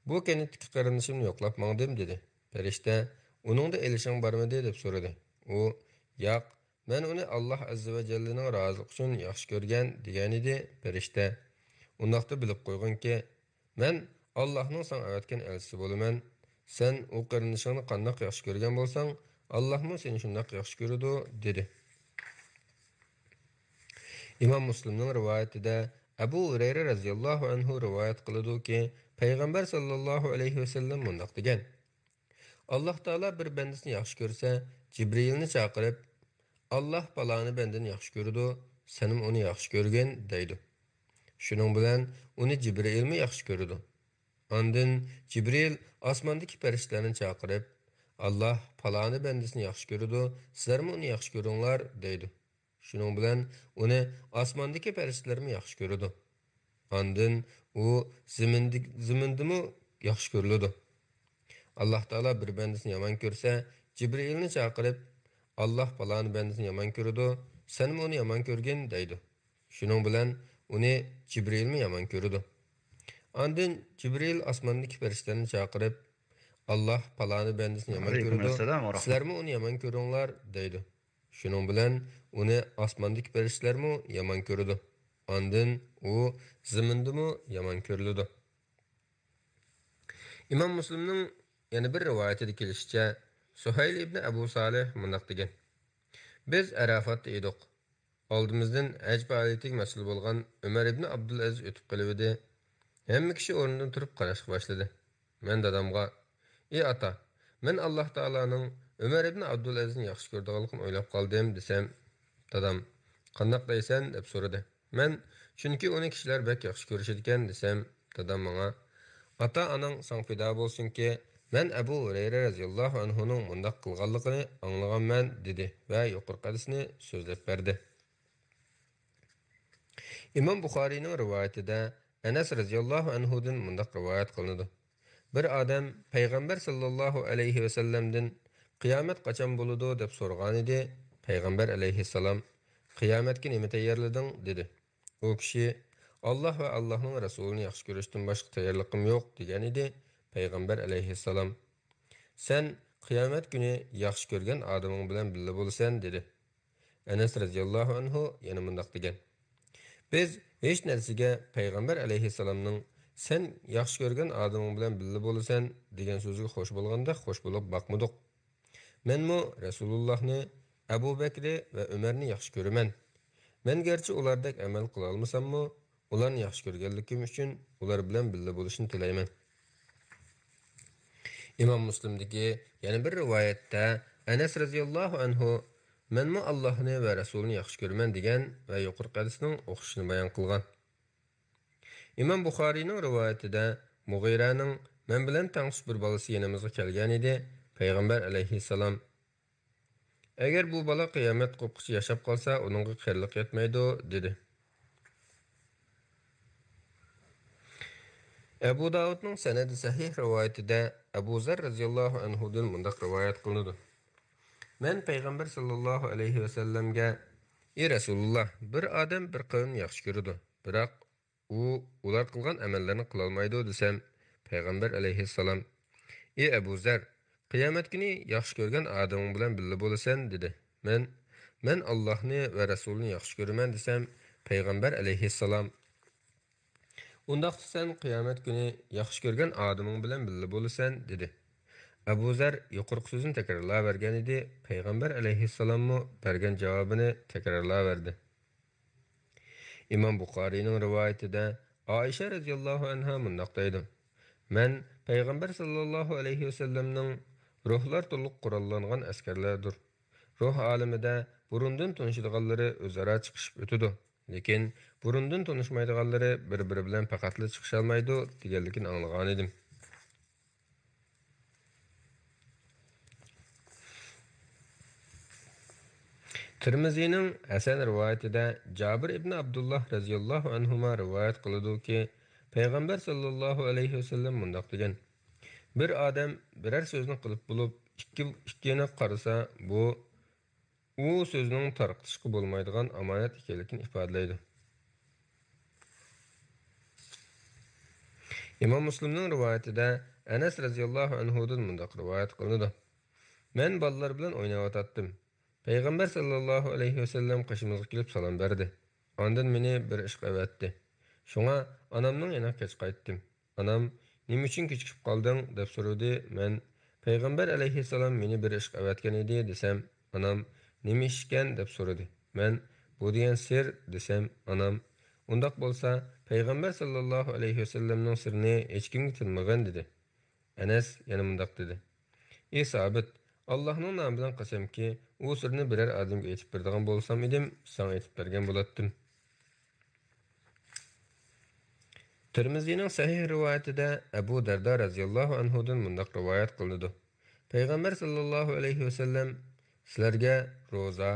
"Bu kenetdagi qarindishimni yo'qlab mangdim" dedi. Farishta "Uningda elishing bormidi?" deb so'radi. U "Yo'q, men uni Alloh azza va jallaning roziligi uchun yaxshi ko'rgan" degan edi. Farishta "Undaqda bilib qo'yginki, men Allohning sen avatgan elchisi bo'laman. Sen u qarindishingni qandoq yaxshi ko'rgan bo'lsang, Allohmi seni shundoq yaxshi ko'radi" dedi. İmam Müslim'nin rivayetinde Ebu Hureyre radıyallahu anhu rivayet kılıdı ki Peygamber sallallahu aleyhi ve sellem mundaq degan. Allah Teala bir bendisini yaxshi ko'rsa, Cibrilni chaqirib, "Allah balani benden yaxshi ko'rdi, senim uni yaxshi ko'rgin" deydi. Shuning bilan uni Cibrilmi yaxshi ko'rdi. Ondan Cibril osmondagi farishtalarni chaqirib, "Allah palani bendisini yaxshi ko'rdi, sizlarmi uni yaxshi ko'ringlar" deydi. Shuning bilan uni osmondagi farishtalarmi yaxshi ko'rdi. Ondan u zimindimi yaxshi ko'riladi. Alloh taolo bir bandasini yomon ko'rsa, Cibrilni chaqirib, "Alloh palani bandasini yomon ko'rdi, senmi uni yomon ko'rgin" deydi. Shuning bilan uni Cibrilmi yomon ko'rdi. Ondan Cibril osmondagi farishtalarni chaqirib, "Alloh palani bandasini yomon Aleyküm ko'rdi, selam ve rahmet. sizlarmi uni yomon ko'ringlar" deydi. Shuning bilan uni osmondagi farishtalarmi yomon ko'rdi. Ondan u zimindimi yomon ko'riladi. İmam Müslim'ning yana bir rivoyatida kelishicha, Suhayl ibn Abu Salih mundaq degan. Biz Arafatda edik. Oldimizdan haj faoliyatiga mas'ul bo'lgan Umar ibn Abdulaziz o'tib qolibdi. Hamma kishi o'rnidan turib qarashga boshladi. Men dadamga: "Ey ata, men Alloh taolaning Umar ibn Abdulazizni yaxshi ko'rdiganligimni o'ylab qoldim" desam, dadam "Qandoq deysan?" deb so'radi. Men "Chunki uni kishilar bek yaxshi ko'rishadi ekan" desam, dadam menga "Ata anang sang fido bo'lsinki, men Abu Hurayra radhiyallohu anhuning mundaq qilganligini anglaganman" dedi va yuqorqisini so'zlab berdi. İmam Buxoriyning rivoyatida Anas radhiyallohu anhudan mundaq rivoyat qilinadi. Bir odam payg'ambar sallallohu alayhi va sallamdan qiyomat qachon bo'ladi deb so'ragan edi. Payg'ambar alayhissalom qiyomatga nima tayyorlading dedi. U kishi Alloh va Allohning rasulini yaxshi ko'rishdan boshqa tayyorligim yo'q degan edi. Payg'ambar alayhissalom sen qiyomat kuni yaxshi ko'rgan odaming bilan birga bo'lasan dedi. Anas radhiyallohu anhu yana mundaq degan. Biz hech narsaga payg'ambar alayhissalomning sen yaxshi ko'rgan odaming bilan birga bo'lasan degan so'ziga xo'sh bo'lganda xo'sh bo'lib boqmadik. Menmi Rasulullohni, Abu Bakr va Umarni yaxshi ko'raman. Men garchi ulardek amal qila olmasammi, ularni yaxshi ko'rganligim uchun ular bilan birga bo'lishni tilayman. İmam Müslim'deki yana bir rivoyatda Anas radhiyallohu anhu menmi Allohni va Rasulini yaxshi ko'raman degan va yuqorqi hadisning o'qishini bayon qilgan. İmam Buxoriyning rivoyatida Mughiraning men bilan tansish bir bolasi yanimizga kelgan edi. Payg'ambar alayhissalom agar bu bola qiyomat qo'rqishi yashab qolsa, uningga qirliq yetmaydi dedi. Abu Davudning sanadi sahih rivoyatida Abu Zar radhiyallohu anhudan mundaq rivoyat qilinadi. Men payg'ambar sallallohu alayhi va sallamga: "Ey Rasululloh, bir odam bir qavmni yaxshi ko'radi, biroq ular qilgan amallarni qila olmaydi" desam, payg'ambar alayhissalom: "Ey Abu Zar, qiyomat kuni yaxshi ko'rgan odaming bilan birga bo'lasan" dedi. Men Allohni va Rasulini yaxshi ko'raman desam, payg'ambar alayhissalom: "Undaqsa sen qiyomat kuni yaxshi ko'rgan odaming bilan birga bo'lasan" dedi. Abu Zar yuqorqi so'zini takrorlavergan edi. Payg'ambar alayhissalommi bergan javobini takrorlaverdi. İmam Buxoriyning rivoyatida Oysha radhiyallohu anha mundaq deydi. Men payg'ambar sallallohu alayhi va sallamning ruhlar to'liq qurollangan askarlardir. Ruh olamida burundan tanishadiganlari o'zaro chiqishib o'tadi. Lekin burundan tanishmaydiganlari bir-biri bilan faqatla chiqisha olmaydi deganligini anglagan edim. Tirmizining Hasan rivoyatida Jabir ibn Abdullah radhiyallohu anhuma rivoyat qiladi-ki, payg'ambar sallallohu alayhi vasallam mundoq degan: Bir odam biror so'zni qilib bo'lib, ikkini qarasa, bu u so'zning tarqitishga bo'lmaydigan omonat ekanligini ifodalaydi. Imom Muslimning rivoyatida Anas radhiyallohu anhudan mundoq rivoyat qilinadi: Men bolalar bilan o'ynayotdim. Payg'ambar sallallohu alayhi vasallam qoshimizga kelib salom berdi. Ondan meni bir ish qavatdi. Shunga onamning yana kech qaytdim. Onam nima uchun kechikib qolding deb so'radi. Men payg'ambar alayhissalom meni bir ish qavatgan edi desam, onam nima ish ekan deb so'radi. Men bu degan sir desam, onam undaq bo'lsa payg'ambar sallallohu alayhi vasallamning sirini hech kimga tilmagan dedi. Anas yana mundaq dedi: Ey sabit, Allohning nomi bilan qasamki, u sirni biror odamga aytib beradigan bo'lsam edim, sana aytib bergan bo'lardim. Tirmizining sahih rivoyatida Abu Darda radhiyallohu anhudan mundaq rivoyat qilinadi: Payg'ambar sallallohu alayhi vasallam sizlarga roza,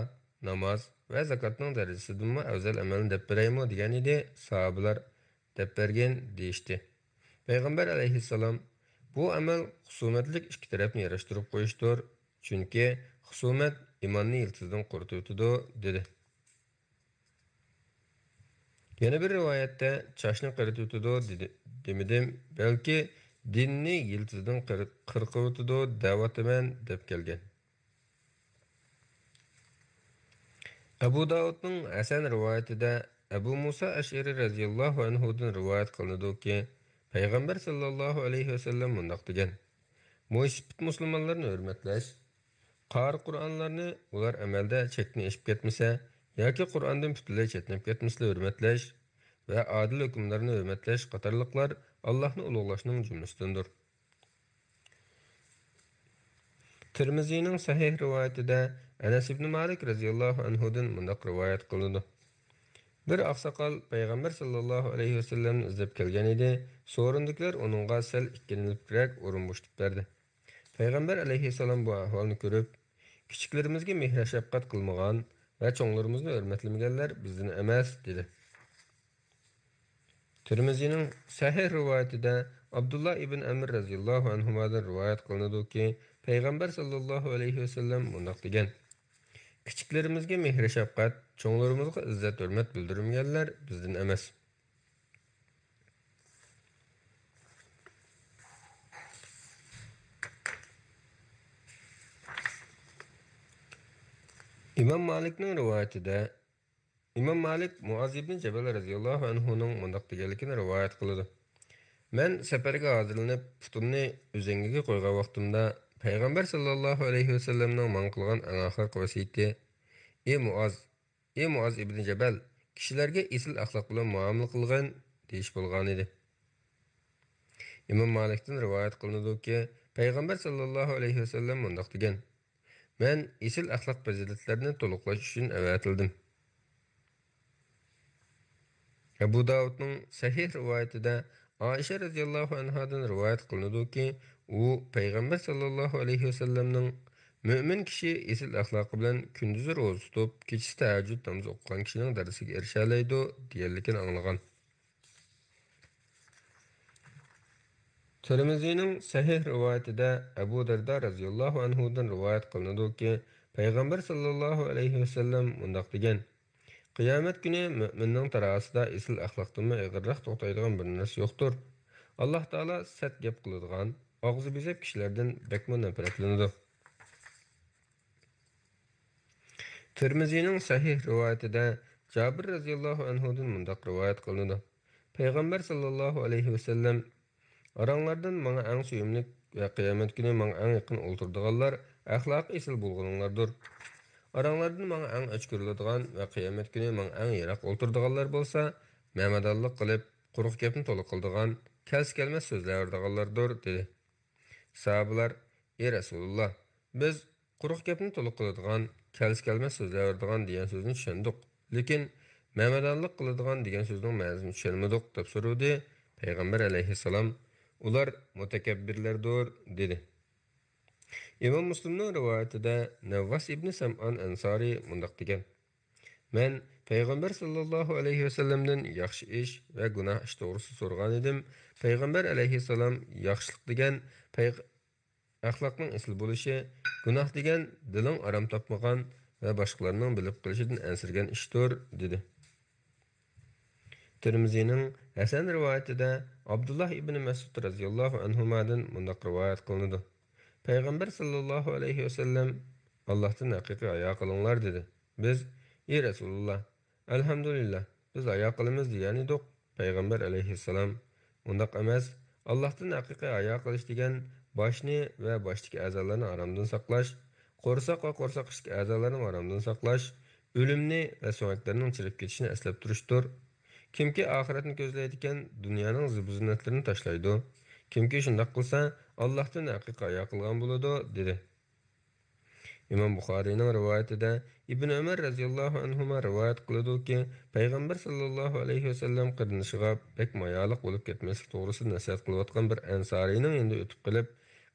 namoz va zakotning darajasidan afzal amalni deb beraymi degan edi. Sahobalar deb bergan deyishdi. Payg'ambar alayhissalom bu amal husumatlik ikki tarafni yarashtirib qo'yishdir. Chunki husumat iymonni yiltizdan quritib o'tadi dedi. Yana bir rivoyatda chashni qiritib o'tadi demidim, balki dinni yiltizdan qirqib o'tadi da'vataman deb kelgan. Abu Davudning Hasan rivoyatida Abu Musa Ash'ari radhiyallohu anhudan rivoyat qilinadi-ki, Payg'ambar sallallohu alayhi vasallam mundoq degan: Mushbit musulmonlarni hurmatlash, qari Qur'onlarni ular amalda chekni eshib ketmasa yoki Qur'ondan butunlay chetnab ketmaslar hurmatlash va adil hukmlarni hurmatlash qatorliqlar Allohni ulug'lashning jumlasidandir. Tirmizining sahih rivoyatida Anas ibn Malik radhiyallohu anhudan mundoq rivoyat qilindi: Bir oqsoqol payg'ambar sallallohu alayhi vasallamni izlab kelgan edi. So'rindikilar uningga sal ikkilanibroq o'rin bo'shatib berdi. Payg'ambar alayhissalom bu ahvolni ko'rib, kichiklarimizga mehr shafqat qilmagan va cho'nglarimizni hurmatlamaganlar bizdan emas dedi. Tirmizining sahih rivoyatida Abdullah ibn Amr radhiyallohu anhudan rivoyat qilinadi-ki, payg'ambar sallallohu alayhi vasallam mundoq degan: Kichiklarimizga mehr shafqat, cho'nglarimizga izzat hurmat bildirmaganlar bizdan emas. İmam Malikning rivoyatida Imom Malik Muaz ibn Jabal radhiyallohu anhuning mundoq deganligini rivoyat qiladi: Men safarga hozirlanib, putimni o'zangiga qo'ygan vaqtimda payg'ambar sallallohu alayhi vasallamning man qilgan eng oxirgi vasiyati: Ey Muaz ibn Jabal, kishilarga esil axloq bilan muomala qilgan deyish bo'lgan edi. Imom Malikdan rivoyat qilinadi-ki, payg'ambar sallallohu alayhi vasallam mundoq degan: Men esil axloq fazilatlarini to'liqlash uchun avatildim. Abu Davudning sahih rivoyatida Aisha radhiyallohu anhadan rivoyat qilinadi-ki, u payg'ambar sallallohu alayhi vasallamning mo'min kishi esil axloqi bilan kunduzi ro'za tutib, kechasi tahajjud namozi o'qigan kishining darajasiga erisha oladi deganligini anglagan. Tirmizining sahih rivoyatida Abu Darda radhiyallohu anhudan rivoyat qilinadi-ki, payg'ambar sallallohu alayhi vasallam mundoq degan: Qiyomat kuni mo'minning tarasida esil axloqdan ig'irroq to'xtaydigan bir narsa yo'qdir. Alloh taolo sat gap qiladigan, og'zi bezab kishilardan bakmo nafratlanadi. Tirmizining sahih rivoyatida Jabir radhiyallohu anhudan mundoq rivoyat qilinadi: Payg'ambar sallallohu alayhi vasallam aranglardan menga eng suyumlik va qiyomat kuni menga eng yaqin o'ltirdiganlar axloqi esil bo'lganlardir. Aranglardan menga eng ochkiriladigan va qiyomat kuni menga eng yiroq o'ltirdiganlar bo'lsa, mamadonlik qilib, quruq gapni to'liq qildigan, kelmas so'zlardiganlardir dedi. Sahobalar: Ey Rasululloh, biz quruq gapni to'liq qiladigan, kelmas so'zlardigan degan so'zni tushundik, lekin mamadonlik qiladigan degan so'zning ma'nosini tushunmadik deb so'radi. Payg'ambar alayhissalom: Ular mutakabbirlardir dedi. İmam Müslim'nin rivayetinde Nevvas ibn Sam'an Ansari mundaq degan: "Men Peygamber sallallahu aleyhi ve sellem'den yaxşı iş ve günah iş doğrusu sorgan edim. Peygamber aleyhisselam yaxşılık degan axloqning asl bo'lishi, gunoh degan diling aram topmagan va boshqalarning bilib qilishidan ansirgan ishdir", dedi. Tirmizining Hasan rivoyatida Abdullah ibn Mas'ud radhiyallohu anhudan mundaq rivoyat qilinadi. Payg'ambar sallallohu alayhi vasallam Allohdan haqiqiy hayo qilinglar dedi. Biz: "Ey Rasululloh, alhamdulillah, biz hayo qilamiz" degan edik. Payg'ambar alayhissalom: "Undaq emas. Allohdan haqiqiy hayo qilish degan boshni va boshdagi a'zolarni haromdan saqlash, qo'rsoq va qo'rsoq ichki a'zolarni haromdan saqlash, o'limni va so'ngaklarning chirib ketishini eslab turishdir. Kimki oxiratni ko'zlaydi ekan, dunyoning zib-ziynatlarini tashlaydi. Kimki shunday qilsa, Allohdan haqiqiy hayo qilgan bo'ladi", dedi. İmam Buxoriyning rivoyatida Ibn Umar radhiyallohu anhuma rivoyat qiladi-ki, Payg'ambar sallallohu alayhi vasallam qirinishiga bek mayoliq bo'lib ketmaslik to'g'risida nasihat qilayotgan bir ansariyning endi o'tib qilib,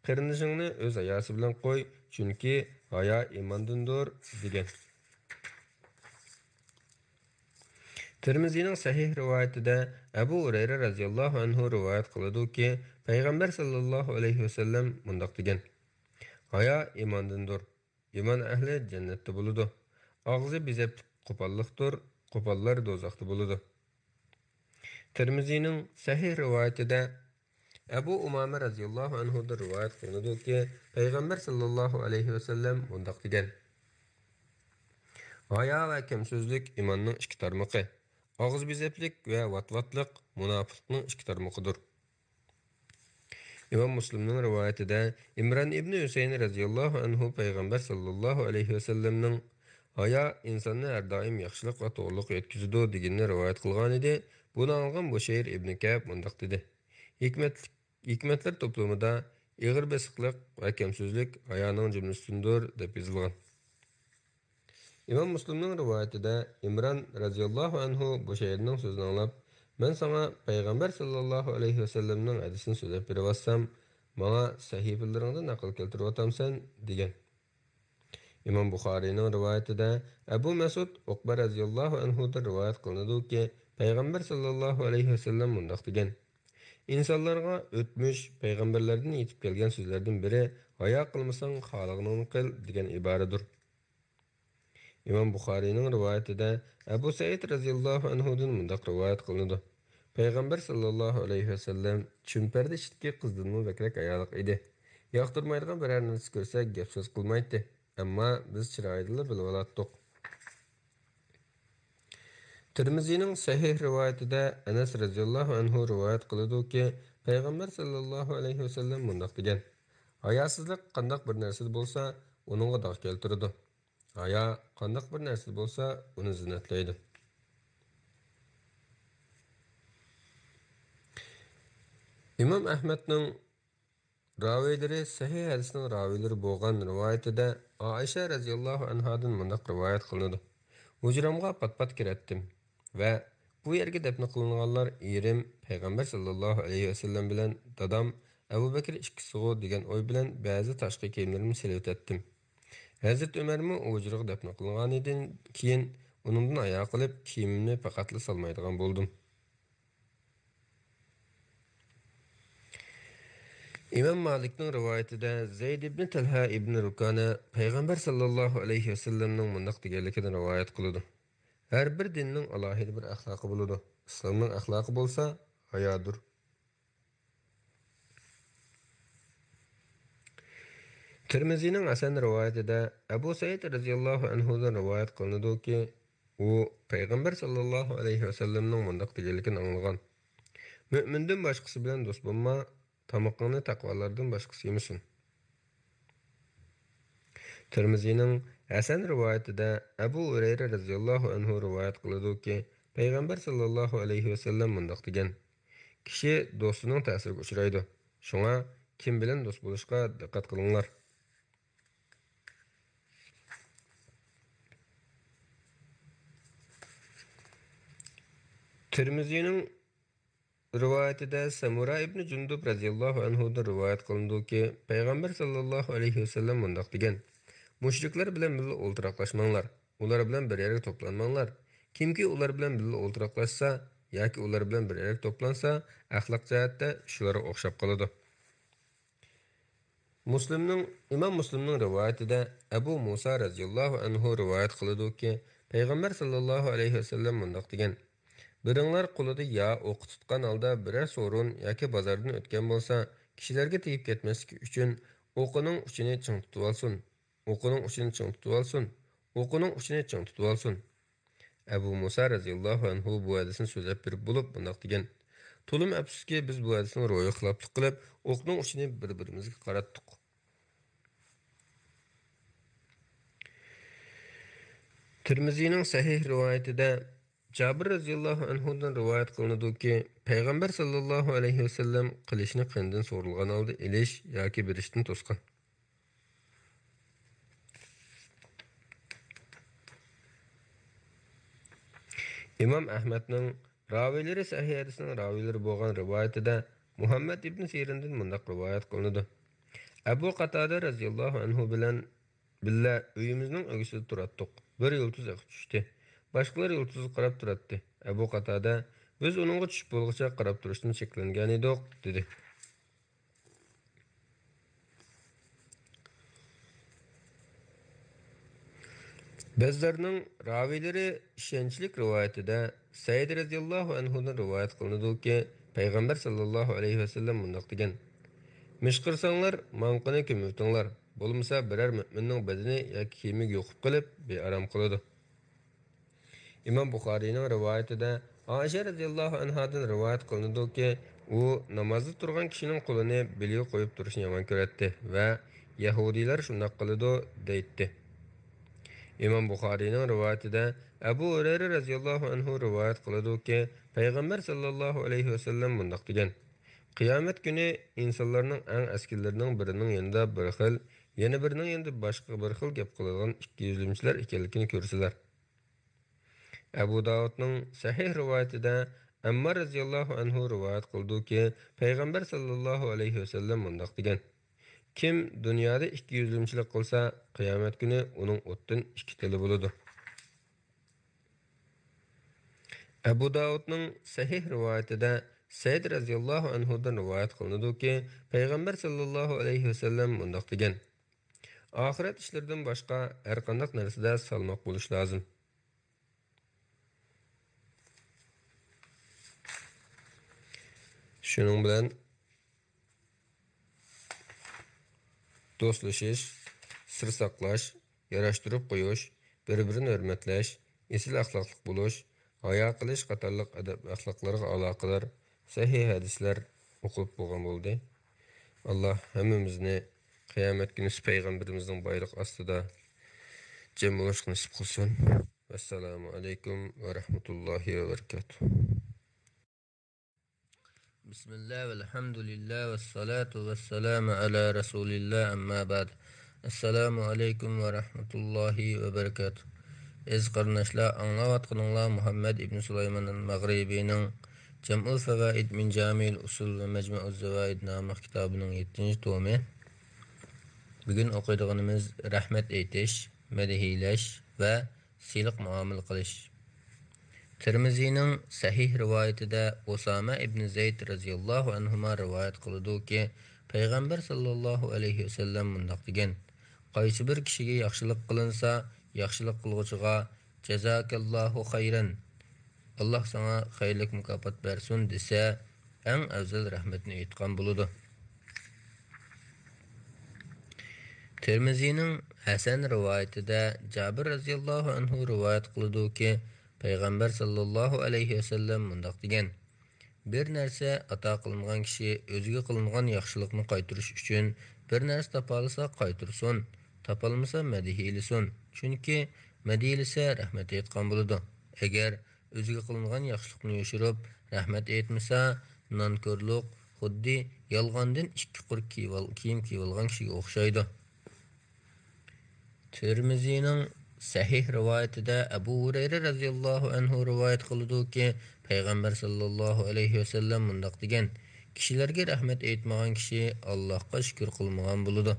"Qirinishingni o'z hayosi bilan qo'y, chunki hayo iymondindir", degan. Tirmizining sahih rivoyatida Abu Hurayra radhiyallohu anhu rivoyat qiladi-ki, Payg'ambar sallallohu alayhi vasallam mundaq degan: "Hayo iymondindir. İman ahli cennetde buludu. Ağzı bezeplik qo'pollikdir, qo'pollar do'zaxda buludu." Tirmizining sahih rivoyatida Abu Umama radhiyallohu anhu da rivoyat qilinadi-ki, Payg'ambar sallallohu alayhi vasallam mundaq degan: "Hayo va kimsizlik imonning ikki tarmoqi. Og'iz bezeplik va vatvatlik munofiqning ikki tarmoqidir." İmam Müslim'nin rivayetinde İmran ibn Hüseyin radhiyallohu anhu Peygamber sallallahu aleyhi ve sellem'nin "Haya insanı her daim yaxşılık ve to'g'riliq yetkizidi" deganini rivoyat qilgan edi. Buni olgan Busayr ibn Ka'b mundaq dedi: "Hikmetler toplumida ig'ir besiqlik va kamsizlik hayoning jumlasidandir" deb yozilgan. İmam Müslim'nin rivayetinde İmran radhiyallohu anhu Busayrning so'zini anglab: "Men sana Peygamber sallallahu aleyhi ve sellem'nin hadisini söylep berivatsam, bana sahifelerini nakıl keltiriyotamsan" degan. İmam Buxoriyning rivayetida Abu Mas'ud Uqba radhiyallohu anhudan rivoyat qilinadi-ki, Peygamber sallallahu aleyhi ve sellem mundaq degan: "İnsanlarga o'tmish payg'ambarlardan yetib kelgan so'zlardan biri hayo qilmasang xolig'ingni qil degan iboradir." İmam Buxoriyning rivoyatida Abu Said radhiyallohu anhudan mundaq rivoyat qilinadi: Peygamber sallallahu aleyhi ve sellem chumparda ishitki qizdinmi bakrak ayoliq edi. Yoqtirmaydigan biror narsa ko'rsak gap so'z qilmaydi. Ammo biz chiroyli bilib olatdik. Tirmizining sahih rivoyatida Anas radhiyallohu anhu rivoyat qiladi-ki, Peygamber sallallahu aleyhi ve sellem mundaq degan: "Hayosizlik qandaq bir narsa bo'lsa, uningga dog' keltiradi. Hayo qandaq bir narsa bo'lsa, uni zinatlaydi." İmam Ahmedning raviylari sahih hadisning raviylari bo'lgan rivoyatida Aisha radhiyallohu anhadan mundaq rivoyat qilinadi: "Hujramga pat-pat kiratdim va bu yerga dafn qilinganlar erim Payg'ambar sallallohu alayhi vasallam bilan dadam Abu Bakr ikkisiga degan o'y bilan ba'zi tashqi kiyimlarimni silib o'tdim. Hazrat Umarmi hujraga dafn qilinganidan keyin uningdan oyoq qilib kiyimimni faqatla solmaydigan bo'ldim." İmam Malik'nin rivayetinde Zeyd ibn Talha ibn Rukana Peygamber sallallahu aleyhi ve sellem'nin mundaq deganligini rivayet qiladi: "Her bir dinning alohida bir axloqi bo'ladi. İslamning axloqi bo'lsa hayodir." Tirmizining Hasan rivoyatida Abu Said radhiyallohu anhudan rivoyat qilinadi-ki, u Peygamber sallallahu aleyhi ve sellem'nin mundaq deganligini anglagan: "Mü'mindan boshqasi bilan do'st bo'lma, tamoqni taqvolardan boshqasi yemisin." Tirmizining Hasan rivoyatida Abu Hurayra radhiyallohu anhu rivoyat qiladi-ki, Payg'ambar sallallohu alayhi vasallam mundaq degan: "Kishi do'stining ta'siriga uchraydi. Shunga kim bilan do'st bo'lishga diqqat qilinglar." Tirmizining Bir rivayetide Samura ibn Jundub radhiyallohu anhudan rivoyat qilindiki, payg'ambar sallallohu alayhi vasallam mundaq degan: Müşrikler bilan birga o'ltiraqlashmanglar. Ular bilan bir yerga to'planmanglar. Kimki ular bilan birga o'ltiraqlashsa yoki ular bilan bir yerga to'plansa, axloq jihatda shularga o'xshab qoladi. İmam Müslimning rivoyatida Abu Musa radhiyallohu anhu rivoyat qiladi-ki, payg'ambar sallallohu alayhi vasallam mundaq degan: Biringlar qo'lida ya o'q tutgan holda biror so'rin yoki bozordan o'tgan bo'lsa, kishilarga tegib ketmasligi uchun o'qining uchini ching tutib olsin. O'qining uchini ching tutib olsin. O'qining uchini ching tutib olsin. Abu Musa radhiyallohu anhu bu hadisni so'zlab berib bo'lib bundaq degan: To'lim afsuski biz bu hadisni ro'yi xiloflik qilib, o'qning uchini bir-birimizga qaratdik. Tirmizining sahih rivoyatida Jabir radhiyallohu anhudan rivoyat qilinadi-ki, payg'ambar sallallohu alayhi vasallam qilishni qandan so'rilgan holda elish yoki berishdan to'sgan. İmam Ahmadning ravilari sahih hadisning ravilari bo'lgan rivoyatida Muhammad ibn Sirindan mundaq rivoyat qilinadi. Abu Qatada radhiyallohu anhu bilan billa uyimizning o'gisida turatdik. Bir yulduz aqib tushdi. Boshqalar yulduzga qarab turardi. Abu Qatada biz uningga tushib bo'lguncha qarab turishdan cheklangan edik, dedi. Bazlarning ravilari ishonchlik rivoyatida Said radhiyallohu anhudan rivoyat qilinadi-ki, payg'ambar sallallohu alayhi vasallam mundaq degan: Mishqirsanglar, manqini ko'mitinglar. Bo'lmasa biror mu'minning badani yoki kiyimiga yo'qib qilib, bearam qiladi. İmam Buxoriyning rivoyatida Oysha radhiyallohu anhadan rivoyat qilinadi-ki, u namozda turgan kishining qo'lini beliga qo'yib turishni yomon ko'radi va Yahudiylar shunday qiladi, deydi. İmam Buxoriyning rivoyatida Abu Hurayra radhiyallohu anhu rivoyat qiladi-ki, payg'ambar sallallohu alayhi vasallam mundaq degan: Qiyomat kuni insonlarning eng askillarining birining yanında bir xil, yana birining yanında boshqa bir xil gap qiladigan ikki yuzlimchilar ekanligini ko'rsalar. Abu Davudning sahih rivoyatida Ammar radhiyallohu anhu rivoyat qildi-ki, payg'ambar sallallohu alayhi vasallam mundaq degan: Kim dunyoda ikki yuzlimchilik qilsa, qiyomat kuni uning o'tdan ikki tili bo'ladi. Abu Davudning sahih rivoyatida Said radhiyallohu anhudan rivoyat qilinadi-ki, payg'ambar sallallohu alayhi vasallam mundaq degan: Oxirat ishlaridan boshqa har qanday narsada salmoq bo'lish lozim. Şunun bilan dostlashish, sir saqlash, yarashtirib qo'yish, bir-birini hurmatlash, esil axloqli bo'lish, hayo qilish qatorliq adab axloqlarga aloqador sahih hadislar o'qib bo'lgan bo'ldi. Alloh hammamizni qiyomat kuni payg'ambarimizning bayroq ostida jam bo'lishni nasib qilsin. Assalomu alaykum va rahmatullohi va barakatuh. Bismillah ve elhamdülillah ve salatu ve selamu ala Resulillah amma ba'd. Assalamu alaikum ve rahmetullahi ve berekatuh. Ez qarnaşlar, anlavatqınınlar Muhammed ibn Süleyman'ın Mağribi'nin Cem'ul Fevaid min Camil Usul ve Mecmu'uz Zevaid namlıq kitabının 7. tomu. Bugün okuyduğumuz rahmet eytiş, medihiyleş ve silik muamil qilish. Tirmizining sahih rivoyatida Usama ibn Zayd radhiyallohu anhuma rivoyat qiladi-ki, payg'ambar sallallohu alayhi vasallam mundaq degan: Qaysi bir kishiga yaxshilik qilinsa, yaxshilik qilg'uchiga jazakallohu xayran, Alloh sana xayrlik mukofot bersin desa, eng afzal rahmatni aytgan bo'ladi. Tirmizining Hasan rivoyatida Jabir radhiyallohu anhu rivoyat qiladi-ki, payg'ambar sallallohu alayhi vasallam mundaq degan: Bir narsa ato qilingan kishi o'ziga qilingan yaxshilikni qaytarish uchun bir narsa topolsa qaytarsin, topolmasa madhiylisin. Chunki madhiyilsa rahmat aytgan bo'ladi. Agar o'ziga qilingan yaxshilikni yoshirib rahmat aytmasa, nonko'rlik xuddi yolg'ondan ikki qur kiyim kiyib olgan kishiga o'xshaydi. Tirmizining sahih rivoyatida Abu Hurayra radhiyallohu anhu rivoyat qildi-ki, payg'ambar sallallohu alayhi vasallam mundaq degan: kishilarga rahmat aytmagan kishi Allohga shukr qilmagan bo'ladi.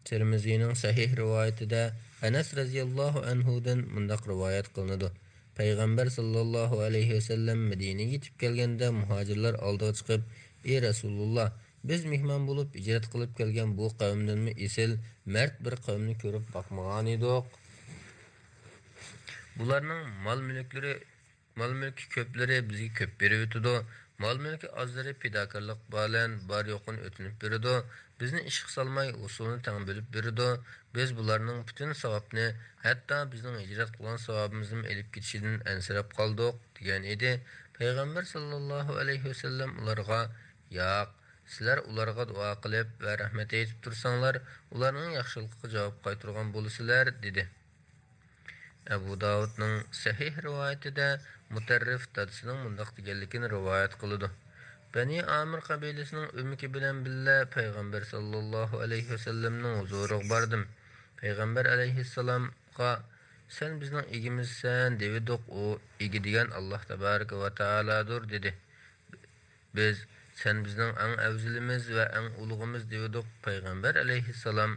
Tirmiziyning sahih rivoyatida Anas radhiyallohu anhudan mundaq rivoyat qilinadi: payg'ambar sallallohu alayhi vasallam Madinaga yetib kelganda muhojirlar oldiga chiqib: "Ey Rasululloh, biz mehmon bo'lib ijrat qilib kelgan bu qavmdanmi esil, mard bir qavmni ko'rib boqmagan edik. Bularning mol-mulki ko'plari bizga ko'p berib o'tadi. Mol-mulki ozlari fidokorlik bilan bor yo'qini o'tinib beradi. Bizni ishga solmay usulni tang bo'lib beradi. Biz bularning butun savobni, hatto bizning hijrat qilgan savobimizni elib ketishidan ansirab qoldik" degan edi. Payg'ambar sallallohu alayhi vasallam ularga: "Yo'q, sizlar ularga duo qilib va rahmat aytib tursanglar, ularning yaxshiligiga javob qaytargan bo'lasizlar" dedi. Abu Davudning sahih rivoyatida Mutarrif dadasining mundaq deganligini rivoyat qiladi: Bani Amir qabilasining umiki bilan billa payg'ambar sallallohu alayhi vasallamning huzuriga bordim. Payg'ambar alayhissalomga: "Sen bizning egimizsan" dedik. U: "Egi degan Alloh tabaraka va taolodir" dedi. Biz: "Sen bizning eng afzalimiz va eng ulug'imiz" dedik. Payg'ambar alayhissalom: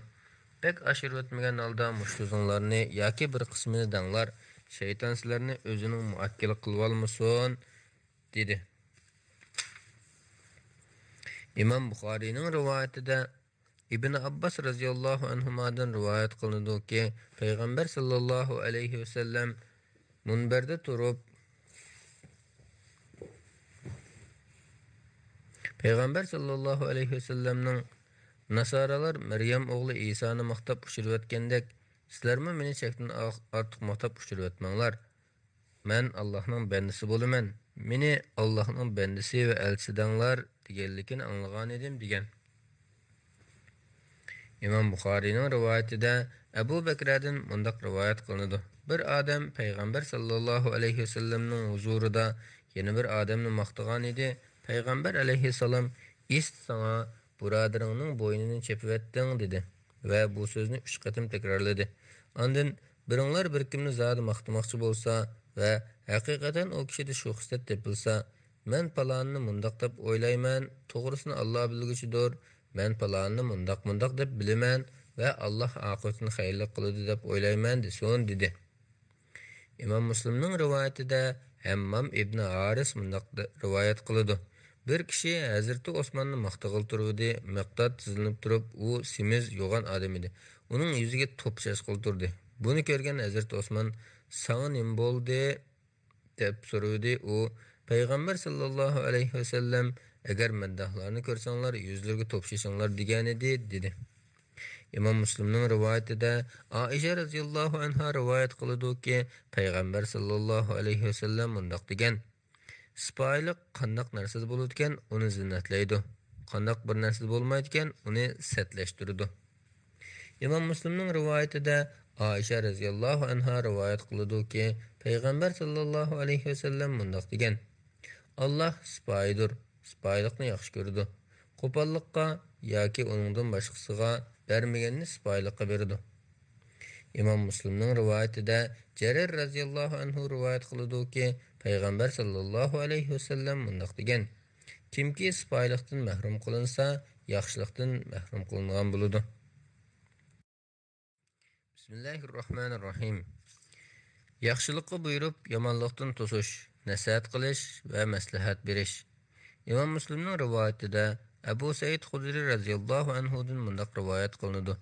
"Bek ashir o'tmagan holda mushuzinglarni yoki bir qismini danglar, shayton sizlarni o'zining muakkili qilib olmasin" dedi. İmam Buxoriyning rivoyatida Ibn Abbas radhiyallohu anhudan rivoyat qilinadi-ki, payg'ambar sallallohu alayhi vasallam munbarda turib payg'ambar sallallohu alayhi vasallamning Nasoralar Maryam o'g'li Isoni maqtab ushirayotgandek, sizlarmi meni chekdan ortiq maqtab ushirayotmanglar. Men Allohning bandasi bo'laman. Meni Allohning bandasi va elchisi deganligini anglagan edim degan. İmam Buxoriyning rivoyatida Abu Bakrdan mundaq rivoyat qilinadi: bir odam payg'ambar sallallohu alayhi vasallamning huzurida yana bir odamni maqtagan edi. Payg'ambar alayhissalom: "Ist sana birodaringning bo'ynini chepib etding" dedi va bu so'zni 3 qatim takrorladi. Ondan biringlar bir kimni zodi maqtamoqchi bo'lsa va haqiqatan o kishida shu xislat tepilsa, "Men palonni mundaq deb o'ylayman, to'g'risini Alloh bilguchidir. Men palonni mundaq deb bilaman va Alloh oqibatini xayrli qiladi deb o'ylayman" desin dedi. İmam Muslimning rivoyatida Hammam ibn Haris mundaq rivoyat qiladi: bir kishi Hazrati Osmonni maqtag'il turdi. Maqtat tizilib turib, u semiz yo'g'on odam edi. Uning yuziga to'pchash qildirdi. Buni ko'rgan Hazrati Osmon: "Sana nima bo'ldi?" deb so'radi. U: "Payg'ambar sallallohu alayhi vasallam agar maddohlarni ko'rsanglar, yuzlarga to'pshashinglar degan edi" dedi. İmam Muslimning rivoyatida Aisha radhiyallohu anha rivoyat qiladi-ki, payg'ambar sallallohu alayhi vasallam mundaq degan: "Sipoyilik qandoq narsa bo'ladi ekan, uni zinnatlaydi. Qandoq bir narsa bo'lmaydi ekan, uni satlashtiradi." İmam Muslimning rivoyatida Aisha radhiyallohu anha rivoyat qiladi-ki, payg'ambar sallallohu alayhi vasallam mundaq degan: "Alloh sipoyidir, sipoyilikni yaxshi ko'radi. Qo'pollikqa yoki uningdan boshqasiga bermaganni sipoyilikqa beradi." İmam Muslimning rivoyatida Jarir radhiyallohu anhu rivoyat qiladi-ki, payg'ambar sallallohu alayhi vasallam mundaq degan: "Kimki sipoyilikdan mahrum qilinsa, yaxshilikdan mahrum qilingan bo'ladi." Bismillahirrohmanirrohim. Yaxshilikqa buyurib, yomonlikdan to'sish, nasihat qilish va maslahat berish. İmam Muslimning rivoyatida Abu Said Xudri radhiyallohu anhudan mundaq rivoyat qilinadi: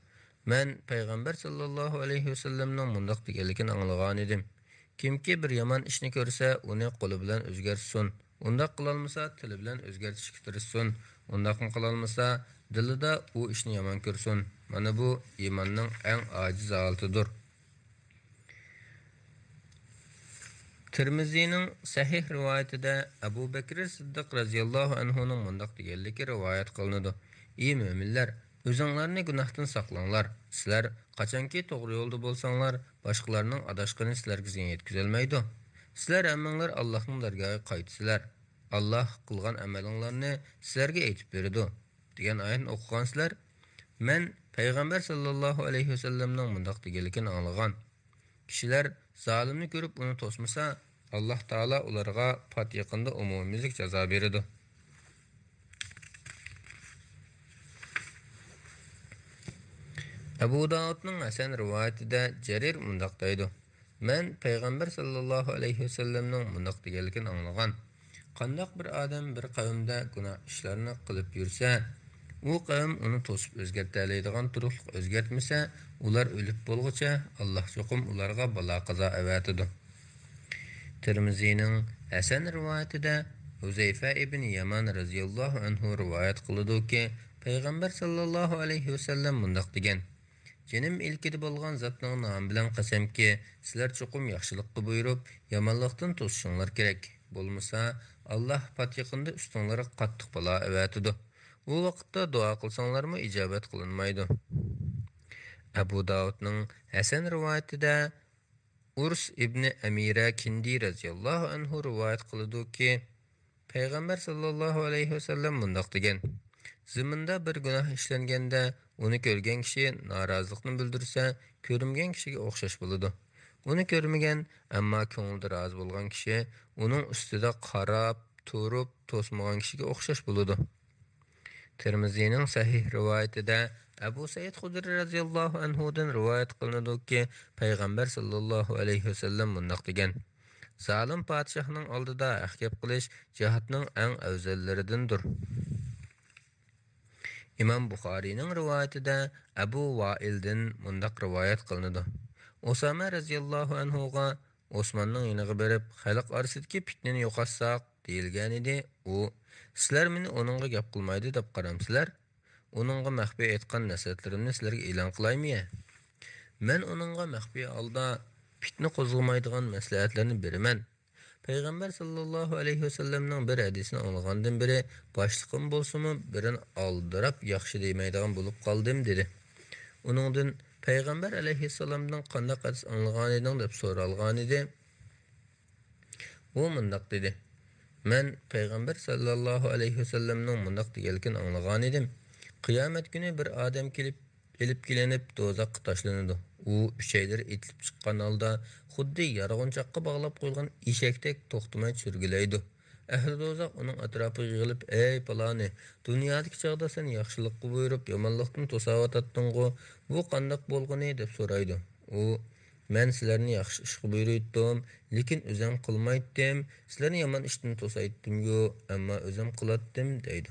"Men payg'ambar sallallohu alayhi vasallamning mundaq deganligini anglagan edim. Kimki bir yomon ishni ko'rsa, uni qo'li bilan o'zgartsin. Undaq qilolmasa, tili bilan o'zgartishga tirishsin. Undaq qilolmasa, dilida u ishni yomon ko'rsin. Mana bu iymonning eng ojiz holatidir." Tirmiziyning sahih rivoyatida Abu Bakr Siddiq radhiyallohu anhuning mundaq deganligi rivoyat qilinadi: "Ey mo'minlar, o'zinglarni gunohdan saqlanglar. Sizlar qachonki to'g'ri yo'lda bo'lsanglar, boshqalarning adashqini sizlarga ziyon yetkazolmaydi. Sizlar hammanglar Allohning dargohiga qaytsizlar. Alloh qilgan amalinglarni sizlarga aytib beradi" degan oyatni o'qigansizlar. Men Peygamber sallallahu aleyhi ve sellem'nin mundaq deganligini anlagan. Kishilar zalimni ko'rib uni to'smasa, Alloh taolo ularga pat yaqinda umumiylik jazo beradi. Abu Davudning Hasan rivoyatida Jarir mundaq deydi: Men Peygamber sallallahu aleyhi ve sellem'nin mundaq deganligini anlagan. Qandaq bir odam bir qavmda gunoh ishlarni qilib yursa, u qavm uni to'sib o'zgartiradigan turuqliq o'zgartmasa, ular o'lib bo'lguncha Alloh cho'qim ularga balo qazo avatadi. Tirmizining Hasan rivoyatida Huzayfa ibn Yaman radhiyallohu anhu rivoyat qiladi-ki, Peygamber sallallahu aleyhi ve sellem mundaq degan: Jenim ilkidi bo'lgan zatning nomi bilan qasamki, sizlar cho'qim yaxshilikni buyurib, yomonlikdan to'sishinglar kerak. Bo'lmasa, Alloh pat yaqinda ustinglarga qattiq balo avatadi. Bu vaqtda duo qilsanglarmi ijobat qilinmaydi. Abu Davudning Hasan rivoyatida Urs ibn Amira Kindi radhiyallohu anhu rivoyat qiladi-ki, Peygamber sallallahu aleyhi ve sellem mundaq degan: Ziminda bir gunoh ishlanganda, uni ko'rgan kishi norozilikni bildirsa, ko'rmagan kishiga o'xshash bo'ladi. Uni ko'rmagan, ammo ko'nglida rozi bo'lgan kishi uning ustida qarab, turib, to'smagan kishiga o'xshash bo'ladi. Tirmizining sahih rivoyatida Abu Said Xudri radhiyallohu anhudan rivoyat qilinadi-ki, Peygamber sallallahu aleyhi ve sellem mundaq degan: Zalim podshohning oldida haq gap qilish jihatning eng afzallaridandir. İmam Buxoriyning rivoyatida Abu Vaildan mundaq rivoyat qilinadi: Osama radhiyallohu anhuga Osmonning yoniga berib, xalq orasidagi fitnani yo'qotsak deyilgan edi. U: "Sizlar meni onunga gap qilmaydi deb qaramsizlar? Onunga maxfiy aytgan nasihatlarimni sizlarga e'lon qilaymi? Men onunga maxfiy holda fitna qo'zg'amaydigan maslahatlarni beraman. Peygamber sallallahu aleyhi ve sellem'nin bir hadisini anlagandan beri başlıqım bolsumu birini aldırıp yaxşı deymeydiğen bulup qaldım dedi. Onundan Peygamber aleyhisselam'dan qandaq hadis anlagan edin deb soralgan idi. O mundaq dedi: Men Peygamber sallallahu aleyhi ve sellem'nin mundaq degelkin anlagan edim. Kıyamet günü bir adam elip kelenip dozaqqa tashlanadi. U uchaylar etilib chiqqan holda xuddi yarg'unchoqqa bog'lab qo'yilgan eshakdek to'xtamay churgilaydi. Ahli dozaq uning atrofiga yig'ilib: "Ey paloni, dunyodagi chog'da sen yaxshilikni buyurib, yomonlikdan to'savatatding-ku, bu qandoq bo'lgani?" deb so'raydi. U: "Men sizlarni yaxshi ishga buyurdim, lekin o'zim qilmaydim. Sizlarni yomon ishdan to'saydim-ku, ammo o'zim qilatdim" deydi.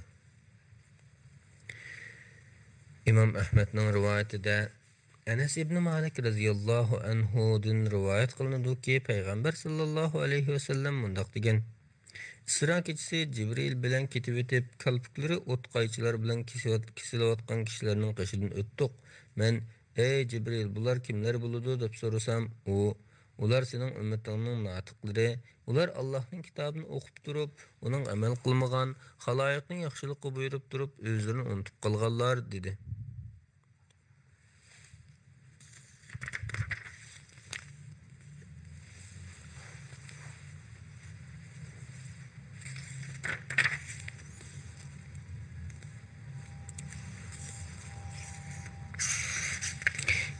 İmam Ahmed'nin rivayetinde Enes ibn Malik radhiyallahu anhu'dan rivayet kılındı ki Peygamber sallallahu aleyhi ve sellem mundaq degan: Isra kechisi Jibril bilan ketib etib, kalpikleri o't qaychilar bilan kesilayotgan kishilarning qishidan o'tdik. Men: "Ey Jibril, bular kimlar bo'ladi?" deb so'rasam, ular sening ummatingning natiqlari, ular Allohning kitobini o'qib turib, uning amal qilmagan, xaloyiqning yaxshilikni buyurib turib, o'zlarini unutib qolganlar dedi.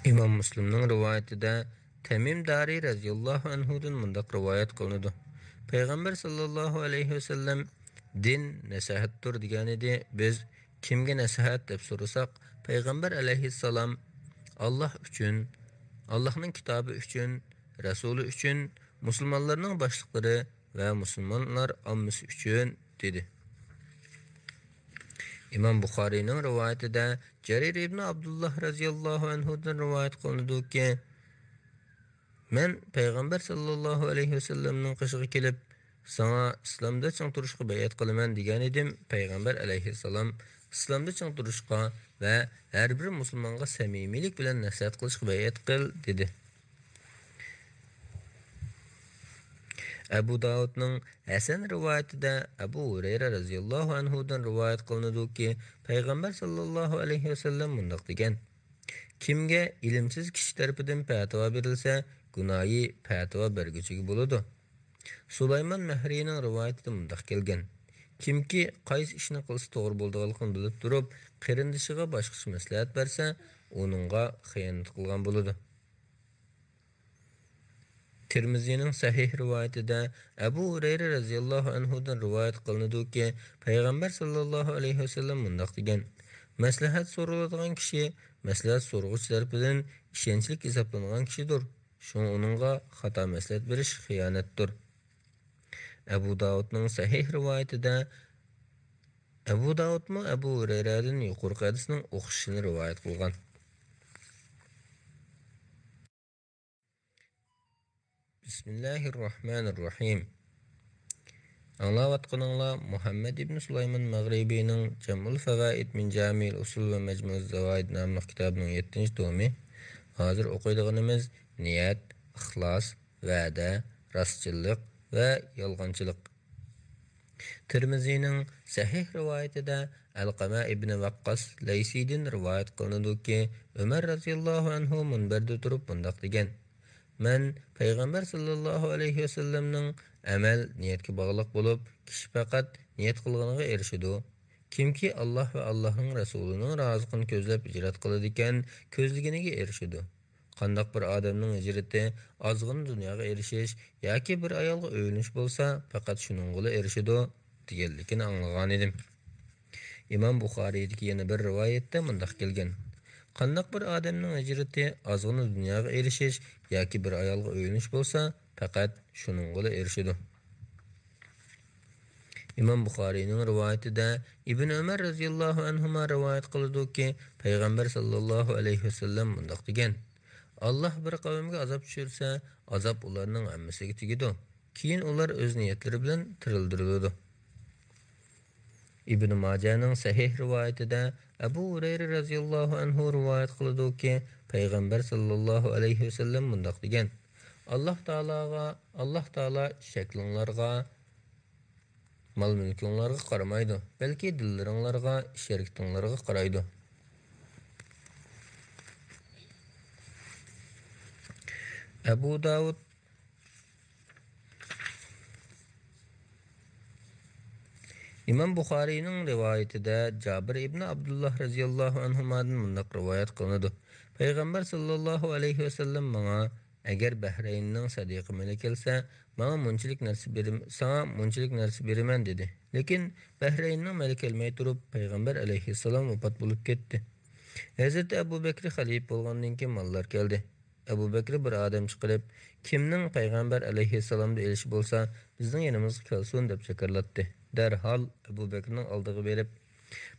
İmam Müslim'nin rivayetinde Temim Dari radhiyallahu anhu'dan mundaq rivayet kılındı: Peygamber sallallahu aleyhi ve sellem din nasihattir degan edi. Biz kimga nasihat deb so'rasak, Peygamber aleyhisselam Allah uchun, Allah'ning kitobi uchun, Rasuli uchun, musulmonlarning boshliqlari va musulmonlar ommasi uchun dedi. İmam Buxoriyning rivoyatida Jarir ibn Abdullah radhiyallohu anhu'dan rivoyat qilinadi ki, men Peygamber sallallahu aleyhi ve sellem'ning qishig'i kelib, sana islomda ching turishga bayat qilaman degan edim. Peygamber aleyhisselam islomda ching turishga va har bir musulmonga samimiylik bilan nasihat qilishga bayat qil dedi. Abu Davudning Hasan rivoyatida Abu Hurayra radhiyallohu anhu'dan rivoyat qilinadi ki, Peygamber sallallahu aleyhi ve sellem mundaq degan: Kimga ilmsiz kishi tarafidan fatvo berilsa, gunohi fatvo berguchiga bo'ladi. Sulaymon Mahriyning rivoyatida mundaq kelgan: Kimki qaysi ishni qilsa to'g'ri bo'lganligini bilib turib, qarindishiga boshqacha maslahat bersa, uningga xiyonat qilgan bo'ladi. Tirmizining sahih rivoyatida Abu Hurayra radhiyallohu anhudan rivoyat qilinadiki, payg'ambar sallallohu alayhi vasallam mundaq degan: maslahat so'raladigan kishi maslahat so'rg'uvchi tarafidan ishonchli hisoblangan kishidir. Shunga uningga xato maslahat berish xiyonatdir. Abu Davudning sahih rivoyatida Abu Davudmi Abu Hurayradan yuqorqi hadisning o'qishini rivoyat qilgan. Bismillahirrahmanirrahim. Anlayotganinglar Muhammad ibn Sulayman Mag'ribiyning Jamul Fawaid min Jamil Usul va Majmu'uz Zawaid nomli kitobining 7-tomi. Hozir o'qiydiganimiz niyat, ixlos, va'da, rostchilik va yolg'onchilik. Tirmizining sahih rivoyatida Alqama ibn Waqqas Laysiydan rivoyat qilinadiki, Umar radhiyallohu anhu munbarda turib bundaq degan: men payg'ambar sallallohu alayhi vasallamning amal niyatga bog'liq bo'lib, kishi faqat niyat qilganiga erishadi. Kimki Alloh va Allohning rasulining roziligini ko'zlab ijrat qiladi ekan, ko'zligiga erishadi. Qandoq bir odamning ijrati ozg'in dunyoga erishish yoki bir ayolga o'yinish bo'lsa, faqat shuningga erishadi deganligini anglagan edim. Imom Buxoriydagi yana bir rivoyatda mundaq kelgan: qandoq bir odamning ijrati ozg'in dunyoga erishish yoki bir ayolga o'yinish bo'lsa, faqat shuningga erishadi. Imom Buxoriyning rivoyatida Ibn Umar radhiyallohu anhuma rivoyat qildi-ki, payg'ambar sallallohu alayhi vasallam mundaq degan: Alloh bir qavmga azob tushirsa, azob ularning hammasiga tegadi. Keyin ular o'z niyatlari bilan tirildiriladi. Ibn Majahning sahih rivoyatida Abu Hurayra radhiyallohu anhu rivoyat qildi-ki, payg'ambar sallallohu alayhi vasallam mundaq degan: Alloh taolo shaklinglarga, mal-mulkinglarga qaramaydi, balki dillaringlarga, sheriktinglarga qaraydi. Abu Davud İmam Buxoriyning rivoyatida Jabir ibn Abdullah radhiyallohu anhudan mundaq rivoyat qilinadi. Payg'ambar sallallohu alayhi vasallam menga agar Bahraynning sadiqi meni kelsa, menga munchilik narsa beraman dedi. Lekin Bahraynning meni kelmay turib, payg'ambar alayhissalom vafot bo'lib ketdi. Hazrat Abu Bakr xalif bo'lgandan keyin mallar keldi. Abu Bakr bir odam chiqarib, kimning payg'ambar alayhissalomda elishi bo'lsa, bizning yanimizga kelsin deb chakarlatdi. Derhal Abu Bakrning oldiga berib,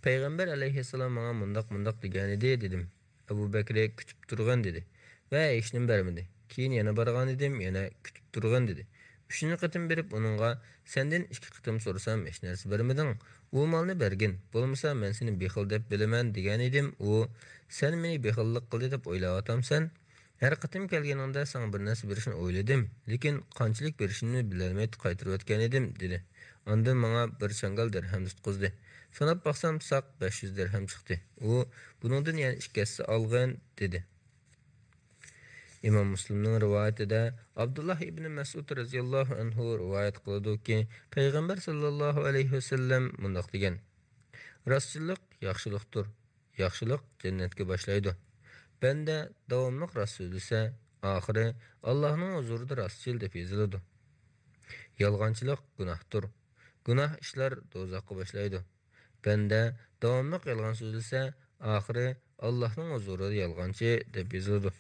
payg'ambar alayhissalom menga mundaq degan edi dedim. Abu Bakr kutib turgan dedi va hech nima bermadi. Keyin yana borgan edim, yana kutib turgan dedi. 3-chi qatim berib uningga, sendan 2 qatim so'rasam hech narsa bermading. U molni bergin, bo'lmasa men seni bexil deb bilaman degan edim. U, sen meni bexillik qildi deb o'ylayapsan. Her qatim kelganingda sana bir narsa berishni o'yladim, lekin qanchalik berishimni bilolmay qaytarib o'tgan edim dedi. Ondan menga bir changal dirham tutqizdi. Sanab baksam saq 500 dirham chiqdi. U buningdan yana 2 olgan dedi. İmam Müslimning rivoyatida Abdullah ibn Mas'ud radhiyallohu anhu rivoyat qildi-ki, payg'ambar sallallohu alayhi vasallam mundaq degan: Rostchilik yaxshilikdir. Yaxshilik jannatga boshlaydi. Banda davomli rost so'zlasa, oxiri Allohning huzurida rostchil deb yoziladi. Yolg'onchilik gunohdir. Gunoh ishlar do'zaxga boshlaydi. Banda davomli yolg'on so'zlasa, oxiri Allohning huzurida yolg'onchi deb yoziladi.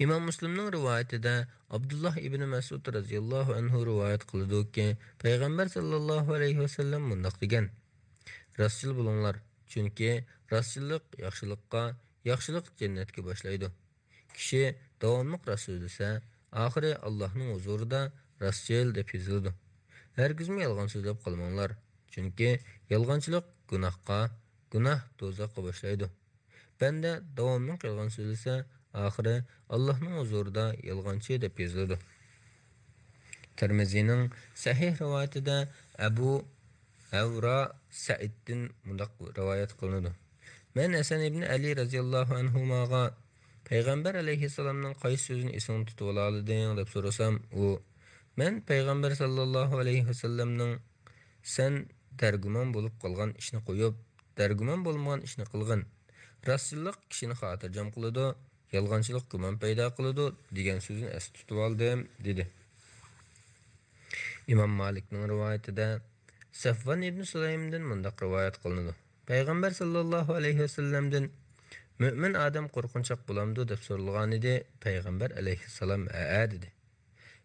İmam Müslimning rivoyatida Abdullah ibn Mas'ud radhiyallohu anhu rivoyat qildi-ki, payg'ambar sallallohu alayhi vasallam mundaq degan: Rostchil bo'linglar, chunki rostchilik yaxshilikqa, yaxshilik jannatga boshlaydi. Kishi davomli rost so'zlasa, oxiri Allohning huzurida rostchil deb yoziladi. Hargizmi yolg'on so'zlab qolmanglar, chunki yolg'onchilik gunohga, gunoh do'zaxga boshlaydi. Banda davomli yolg'on so'zlasa, oxiri Allohning huzurida yolg'onchi deb yoziladi. Tirmizining sahih rivoyatida Abu Avra Sa'iddan mundaq rivoyat qilinadi. Men Hasan ibn Ali radhiyallohu anhumaga payg'ambar alayhissalomning qaysi so'zini esing tutib olading deb so'rasam, u Men payg'ambar sallallohu alayhi vasallamning sen dargumon bo'lib qolgan ishni qo'yib, dargumon bo'lmagan ishni qilgin. Rostchilik kishini xotirjam qiladi, yolg'onchilik gumon paydo qiladi degan so'zini esda tutib oldim, dedi. İmam Malikning rivoyatida Safvan ibn Sulaymdan mundaq rivoyat qilinadi. Payg'ambar sallallohu alayhi vasallamdan Mümin adam qo'rqinchoq bo'lamdi deb so'ralgan edi. Payg'ambar alayhissalom a dedi.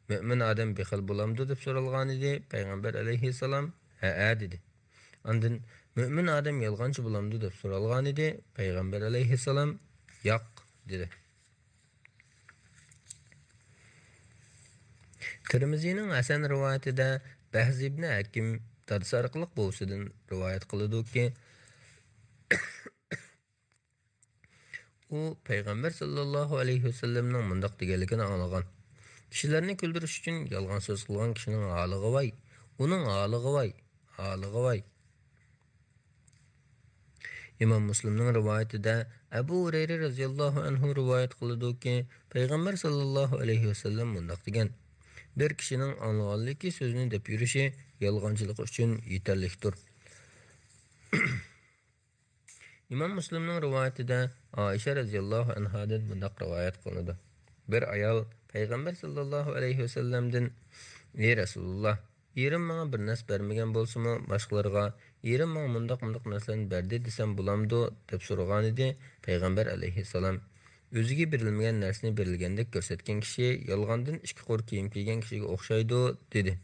Mümin adam bexil bo'lamdi deb so'ralgan edi. Payg'ambar alayhissalom a dedi. Ondan mümin adam yolg'onchi bo'lamdi deb so'ralgan edi. Payg'ambar alayhissalom yo'q dedi. Tirmizining Hasan rivoyatida Bahz ibn Hakim dadisi orqali bo'lsidan rivoyat qiladi-ki, u payg'ambar sallallohu alayhi vasallamning mundaq deganligini anglagan. Kishilarni kuldirish uchun yolg'on so'z qilgan kishining holiga voy, uning holiga voy, holiga voy. İmam Müslimning rivoyatida Abu Hurayra radhiyallohu anhu rivoyat qiladi-ki, payg'ambar sallallohu alayhi vasallam mundaq degan: bir kishining anglaganligi so'zni deb yurishi yolg'onchilik uchun yetarlidir. İmam Müslimning rivoyatida Aisha radhiyallohu anhadan mundaq rivoyat qilinadi. Bir ayol payg'ambar sallallohu alayhi vasallamdan: "Ey Rasululloh, erim menga bir nas bermagan bo'lsa-mu, boshqalarga erim menga mundaq narsalarni berdi desam bo'lamdi?" deb so'ragan edi. Payg'ambar alayhissalom: "O'ziga berilmagan narsani berilgandek ko'rsatgan kishi yolg'ondan ikki qo'r kiyim kiygan kishiga o'xshaydi", dedi.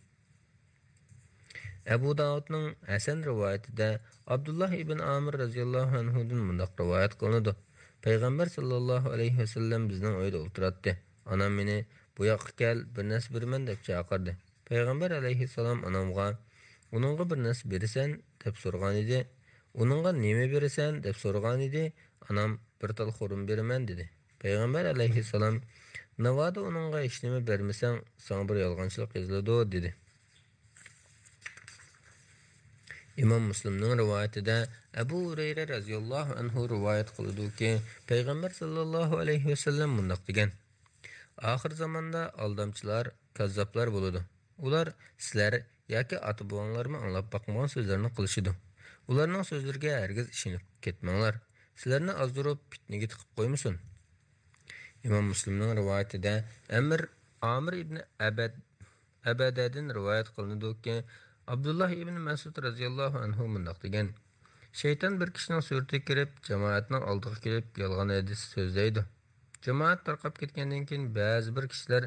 Abu Davudning Hasan rivoyatida Abdullah ibn Amir radhiyallohu anhudan mundaq rivoyat qilinadi. Payg'ambar sallallohu alayhi vasallam bizning uyda o'tiradi. Onam meni bu yoqqa kel, bir narsa berman deb chaqirdi. Payg'ambar alayhissalom onamga "Uningga bir narsa berasan?" deb so'ragan edi. "Uningga nima berasan?" deb so'ragan edi. Onam "Bir tal xo'rim beraman" dedi. Payg'ambar alayhissalom "Navoda uningga hech nima bermasang, sana bir yolg'onchilik yoziladi" dedi. İmam Müslimning rivoyatida Abu Hurayra radhiyallohu anhu rivoyat qiladi-ki, payg'ambar sallallohu alayhi vasallam mundaq degan: "Oxir zamonda aldamchilar, kazzoblar bo'ladi. Ular sizlar yoki ota-bobonglarni anglab boqmagan so'zlarni qilishidi. Ularning so'zlariga hargiz ishonib ketmanglar. Sizlarni azdirib fitnaga tiqib qo'ymasin." İmam Müslimning rivoyatida Amir ibn Abadadan rivoyat qilinadi-ki, Abdullah ibn Mas'ud radhiyallohu anhu mundaq degan: "Shayton bir kishining suratiga kirib, jamoatning oldiga kelib, yolg'on hadis so'zlaydi. Jamoat tarqab ketgandan keyin ba'zi bir kishilar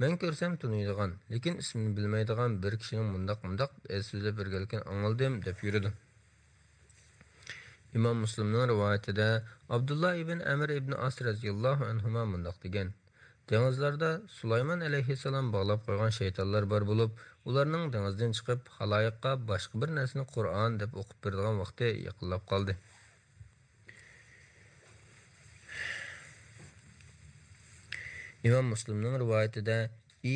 men ko'rsam tunuydigan, lekin ismini bilmaydigan bir kishining mundaq so'zlab berganligini angldim" deb yuridi. İmam Müslimning rivoyatida Abdullah ibn Amr ibn As radhiyallohu anhuma mundaq degan: "Dengizlarda Sulaymon alayhissalom bog'lab qo'ygan shaytonlar bor bo'lib, ularning dengizdan chiqib, haloyiqqa boshqa bir narsani Qur'on deb o'qib beradigan vaqti yaqinlab qoldi." İmam Müslimning rivoyatida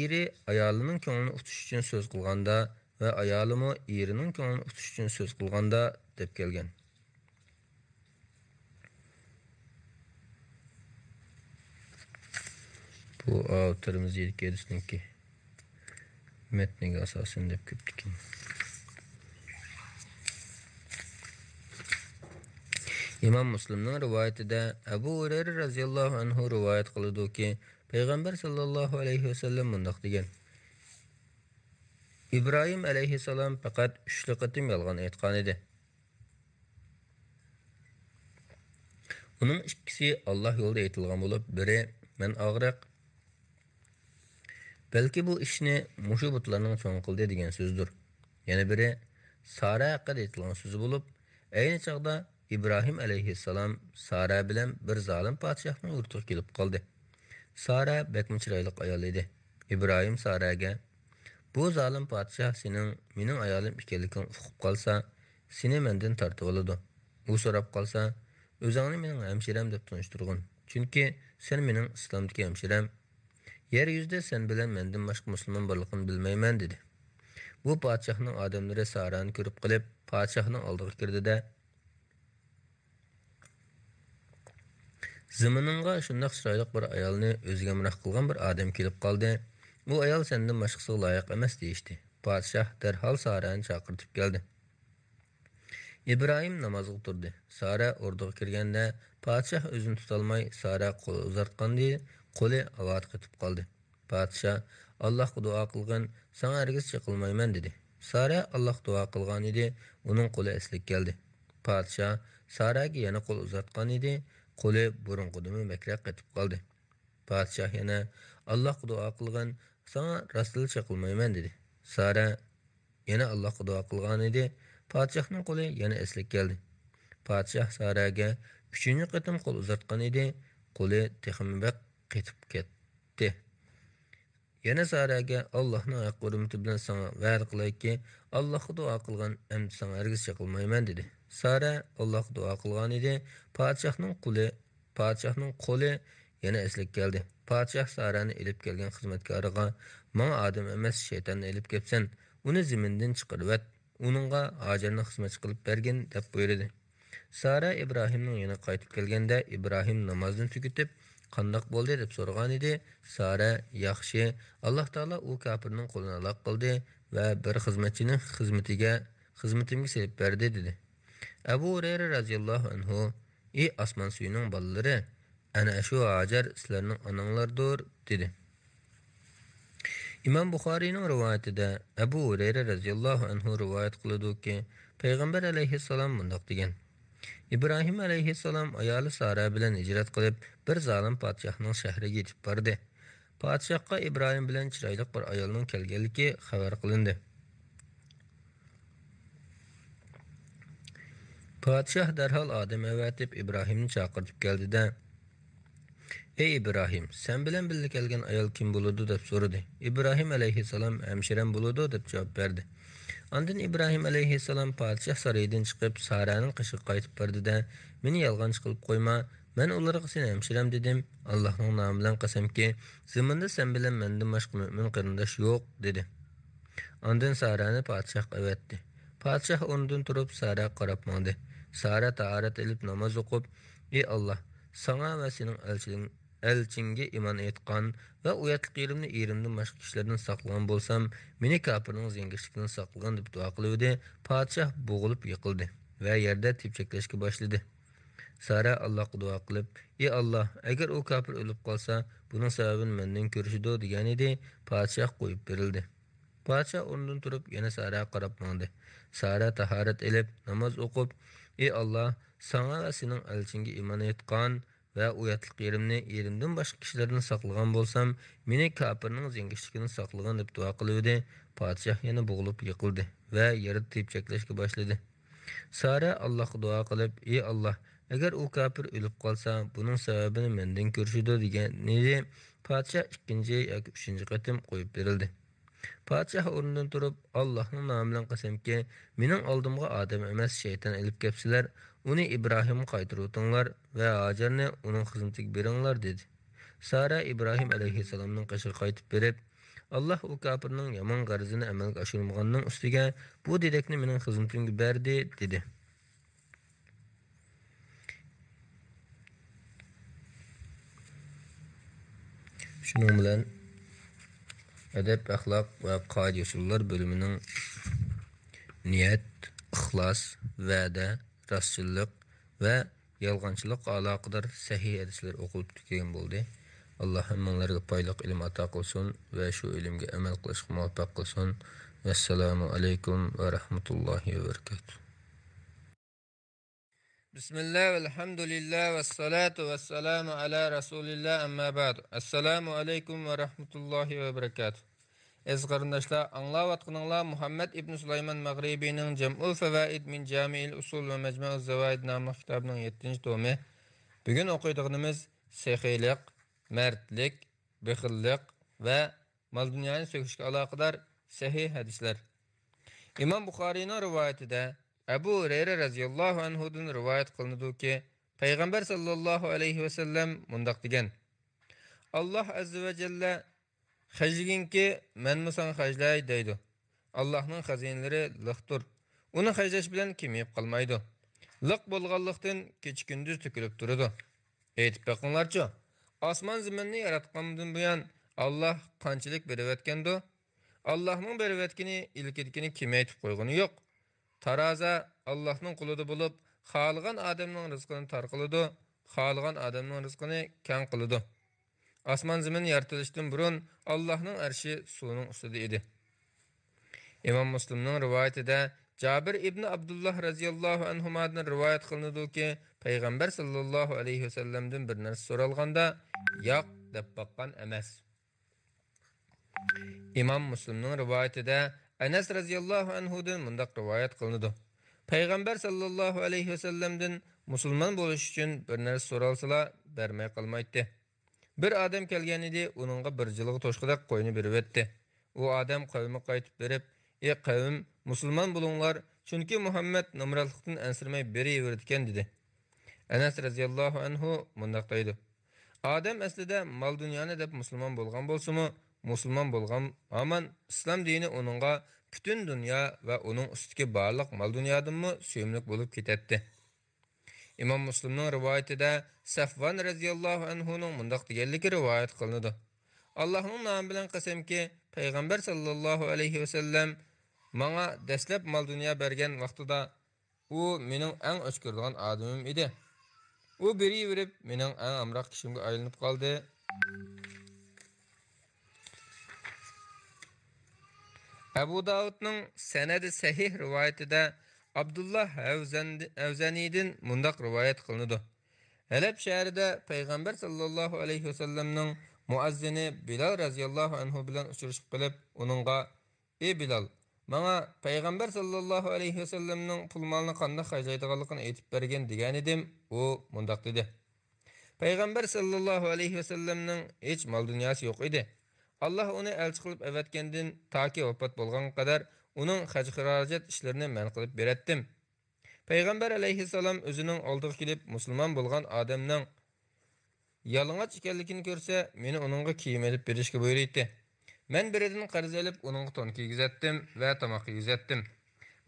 eri ayolining ko'nglini utish uchun so'z qilganda va ayolimi erining ko'nglini utish uchun so'z qilganda deb kelgan. Bu Tirmizi'deki hadisninki metniga asosan deb köptükin. İmam Müslimning rivoyatida Abu Hurayra radhiyallohu anhu rivoyat qiladi-ki, payg'ambar sallallohu alayhi vasallam mundaq degan: "İbrahim alayhissalom faqat 3 qatim yolg'on aytgan edi. Uning ikkisi Alloh yo'lida aytilgan bo'lib, biri men og'riq, balki bu ishni mushu butlarning cho'ng qildi degan so'zdir. Yana biri Sara haqida aytilgan so'zi bo'lib, ayni chaqda İbrahim alayhissalom Sara bilan bir zolim podshohning yurtiga kelib qoldi. Sara bakmi chiroyli ayol edi. İbrahim Saraga: "Bu zolim podshoh mening ayolim ekanligini uqib qolsa, seni mendan tortib oladi. U so'rab qolsa, o'zingni mening hamshiram deb tunishtirgin. Chunki sen mening islomdagi hamshiram. Yer yuzida sen bilan mendan boshqa musulmon borligini bilmayman" dedi. Bu podshohning odamlari Sarani ko'rib qilib, podshohning oldiga kirdi-da, "Zimininga shundoq chiroyli bir ayolni o'ziga murah qilgan bir odam kelib qoldi. Bu ayol senden başqasiga loyiq emas deyishdi. Podshoh darhol Sarani chaqirtib keldi. İbrahim namazga turdi. Sara o'rniga kirganda podshoh o'zini tutolmay Sara qo'l uzatganda qo'li havoga qetib qoldi. Podshoh Allohga duo qilgan, "Sana hargiz chiqilmayman" dedi. Sara Alloh duo qilgan edi, uning qo'li eslik keldi. Podshoh Saraga yana qo'l uzatgan edi, qo'li burunqidan makroq qetib qoldi. Podshoh yana Allohga duo qilgan, "Sana rostli chiqilmayman" dedi. Sara yana Allohga duo qilgan edi. Podshohning qo'li yana eslik keldi. Podshoh Saraga 3-chi qatim qo'l uzatgan edi, qo'li texmibaq qetib ketdi. Yana Saraga Allohning haq hurmati bilan sana va'da qilayki, Allohga duo qilgan, endi sana hargiz chiqilmayman dedi. Sara Allohga duo qilgan edi, podshohning qo'li yana eslik keldi. Podshoh Sarani elib kelgan xizmatkoriga, "Menga odam emas, shaytonni elib kelibsan, uni zimindan chiqarib uningga Hajarni xizmatchi qilib bergin" deb buyurdi. Sara İbrahimning yana qaytib kelganda İbrahim namozini tugatib, "Qandoq bo'ldi?" deb so'ragan edi. Sara, "Yaxshi, Alloh taolo u kafirning qo'lini aloq qildi va bir xizmatchini xizmatimga selib berdi" dedi. Abu Hurayra radhiyallohu anhu, "Ey osmon suyining bolalari, ana shu Hajar sizlarning onanglardir" dedi. İmam Buxoriyning rivoyatida Abu Hurayra radhiyallohu anhu rivoyat qiladi-ki, Payg'ambar alayhissalom bundoq degan: İbrahim alayhissalom ayoli Sara bilan hijrat qilib, bir zolim podshohning shahriga yetib bordi. Podshohga İbrahim bilan chiroyli bir ayolning kelganligi xabar qilindi. Podshoh darhol odam avatib İbrahimni chaqirib keldi-da, "Ey İbrahim, sen bilan birga kelgan ayol kim bo'ladi?" deb so'radi. İbrahim alayhissalom "Hemşirem bo'ladi" deb javob berdi. Ondan İbrahim alayhissalom podshoh saroyidan chiqib, Saraning qishiga qaytib bordi-da, "Meni yolg'onchi qilib qo'yma, men ularga seni hemşirem dedim. Allohning nomi bilan qasamki, zaminda sen bilan mendan boshqa mo'min qarindosh yo'q" dedi. Ondan Sarani podshohga avatdi. Podshoh o'rnidan turib Saraga qarab mandi. Sara tahorat ilib namoz o'qib, "Ey Alloh, sana va sening elchinga iymon etgan va uyatli yerimni erimdan boshqa kishilardan saqlagan bo'lsam, meni kafirning zengishligidan saqlagan" deb duo qildi. Podshoh bo'g'ilib yiqildi va yerda tepchaklashga boshladi. Sara Allohga duo qilib, "Ey Alloh, agar u kafir o'lib qolsa, buning sababini mendan ko'rishidi" degan edi. Podshoh qo'yib berildi. Podshoh o'rnidan turib yana Saraga qarab mandi. Sara tahorat ilib namoz o'qib, "Ey Alloh, sana va sening elchinga iymon etgan va uyatli yerimni erimdan boshqa kishilardan saqlagan bo'lsam, meni kafirning zengishligidan saqlagan" deb duo qildi. Podshoh yana bo'g'ilib yiqildi va yerda tepchaklashga boshladi. Sara Allohga duo qilib, "Ey Alloh, agar u kafir o'lib qolsa, buning sababini mendan ko'rishidi" degan edi. Podshoh 2-chi yoki 3-chi qatim qo'yib berildi. Podshoh o'rnidan turib, Allohning nomi bilan qasamki, mening oldimga odam emas, shayton elib kelibsizlar, uni İbrahimga qaytarib o'tinglar va Hajarni uning xizmatiga beringlar dedi. Sara İbrahim alayhissalomning qishiga qaytib berib, "Alloh u kafirning yomon g'arzini amalga oshirmaganning ustiga bu dedekni mening xizmatimga berdi" dedi. Shuning bilan adab, axloq va qoida usullar bölümünün niyat, ixlos, va'da, rostchilik va yolg'onchilik aloqador sahih hadislar o'qilib tugagan bo'ldi. Alloh hammalarga foydali ilm ato qilsin va shu ilmga amal qilishga muvaffaq qilsin. Assalomu alaykum va rahmatullohi va barakatuh. Bismillah, elhamdülillah ve salatu ve selamu ala Resulillah amma ba'd. Assalamu alaykum ve rahmatullahi ve barakatuh. Ez qarindoshlar, anglayotganinglar Muhammad ibn Sulayman Maghribining Jam'ul Fawaid min Jami'il Usul ve Majmu'uz Zawaid nomli kitobining 7-chi tomi. Bugun o'qiydiganimiz sahiylik, mardlik, bexillik va mol dunyoni so'kishga aloqador sahih hadislar. İmam Buxoriyning rivoyatida Abu Hurayra radhiyallohu anhudan rivoyat qilinadi-ki, Payg'ambar sallallohu alayhi va sallam mundaq degan: Alloh azza va jalla xajliginki menmi san xajlay deydi. Allohning xazinalari liqdir. Uni xajlash bilan kemiyib qolmaydi. Liq bo'lganlikdan kecha kunduz to'kilib turadi. Aytib baqinglarchi, osmon zaminni yaratgandan buyon Allah qanchalik berib o'tgandi? Allohning berib o'tgani ilkidikini kim aytib qo'ygani yo'q. Taroza Allohning qo'lida bo'lib, xohlagan odamning rizqini tor qiladi, xohlagan odamning rizqini kang qiladi. Osmon zamin yaratilishdan burun Allohning arshi suvning ustida edi. İmam Müslimning rivoyatida Jabir ibn Abdullah radhiyallohu anhudan rivoyat qilinadi-ki, payg'ambar sallallohu alayhi vasallamdan bir narsa so'ralganda, yo'q deb boqqan emas. İmam Müslimning rivoyatida Anas radhiyallohu anhudan mundaq rivoyat qilinadi. Payg'ambar sallallohu alayhi vasallamdan musulmon bo'lish uchun bir narsa so'ralsalar, bermay qolmaydi. Bir odam kelgan edi, uningga bir jilg'i to'shqidaq qo'yni berib o'tdi. U odam qavmiga qaytib berib, "Ey qavm, musulmon bo'linglar, chunki Muhammad nomrallikdan ansirmay beraveradigan" dedi. Anas radhiyallohu anhu mundaq deydi: "Odam aslida mol dunyoni deb musulmon bo'lgan bo'lsa-mu, musulmon bo'lgan, aman islom dini uningga butun dunyo va uning ustidagi barliq mol dunyodanmi suyumlik bo'lib ketadi." İmam Müslimning rivoyatida Safvan radhiyallohu anhuning mundaq deganligi rivoyat qilinadi. Allohning nomi bilan qasamki, payg'ambar sallallohu alayhi vasallam menga dastlab mol dunyo bergan vaqtida u mening eng o'chkirdigan odamim edi. U beraverib mening eng amroq kishimga aylanib qoldi. Abu Davudning sanadi sahih rivoyatida Abdullah Avzaniydan mundaq rivoyat qilinadi. Halab shahrida payg'ambar sallallohu alayhi vasallamning muazzini Bilal radhiyallohu anhu bilan uchrashib qilib, uningga: "Ey Bilal, menga payg'ambar sallallohu alayhi vasallamning pul molni qanday xarjlaydiganligini aytib bergan" degan edim. U mundaq dedi: "Payg'ambar sallallohu alayhi vasallamning hech mol dunyosi yo'q edi. Allah uni elchi qilib avatgandan toki vafot bo'lgan qadar uning haj-xarajat ishlarini men qilib beratdim. Payg'ambar alayhissalom o'zining oldiga kelib musulmon bo'lgan odamning yalang'och ekanligini ko'rsa, meni uningga kiyim olib berishga buyurdi. Men biridan qarz olib uningga to'n kiygizatdim va tomoq kiygizatdim.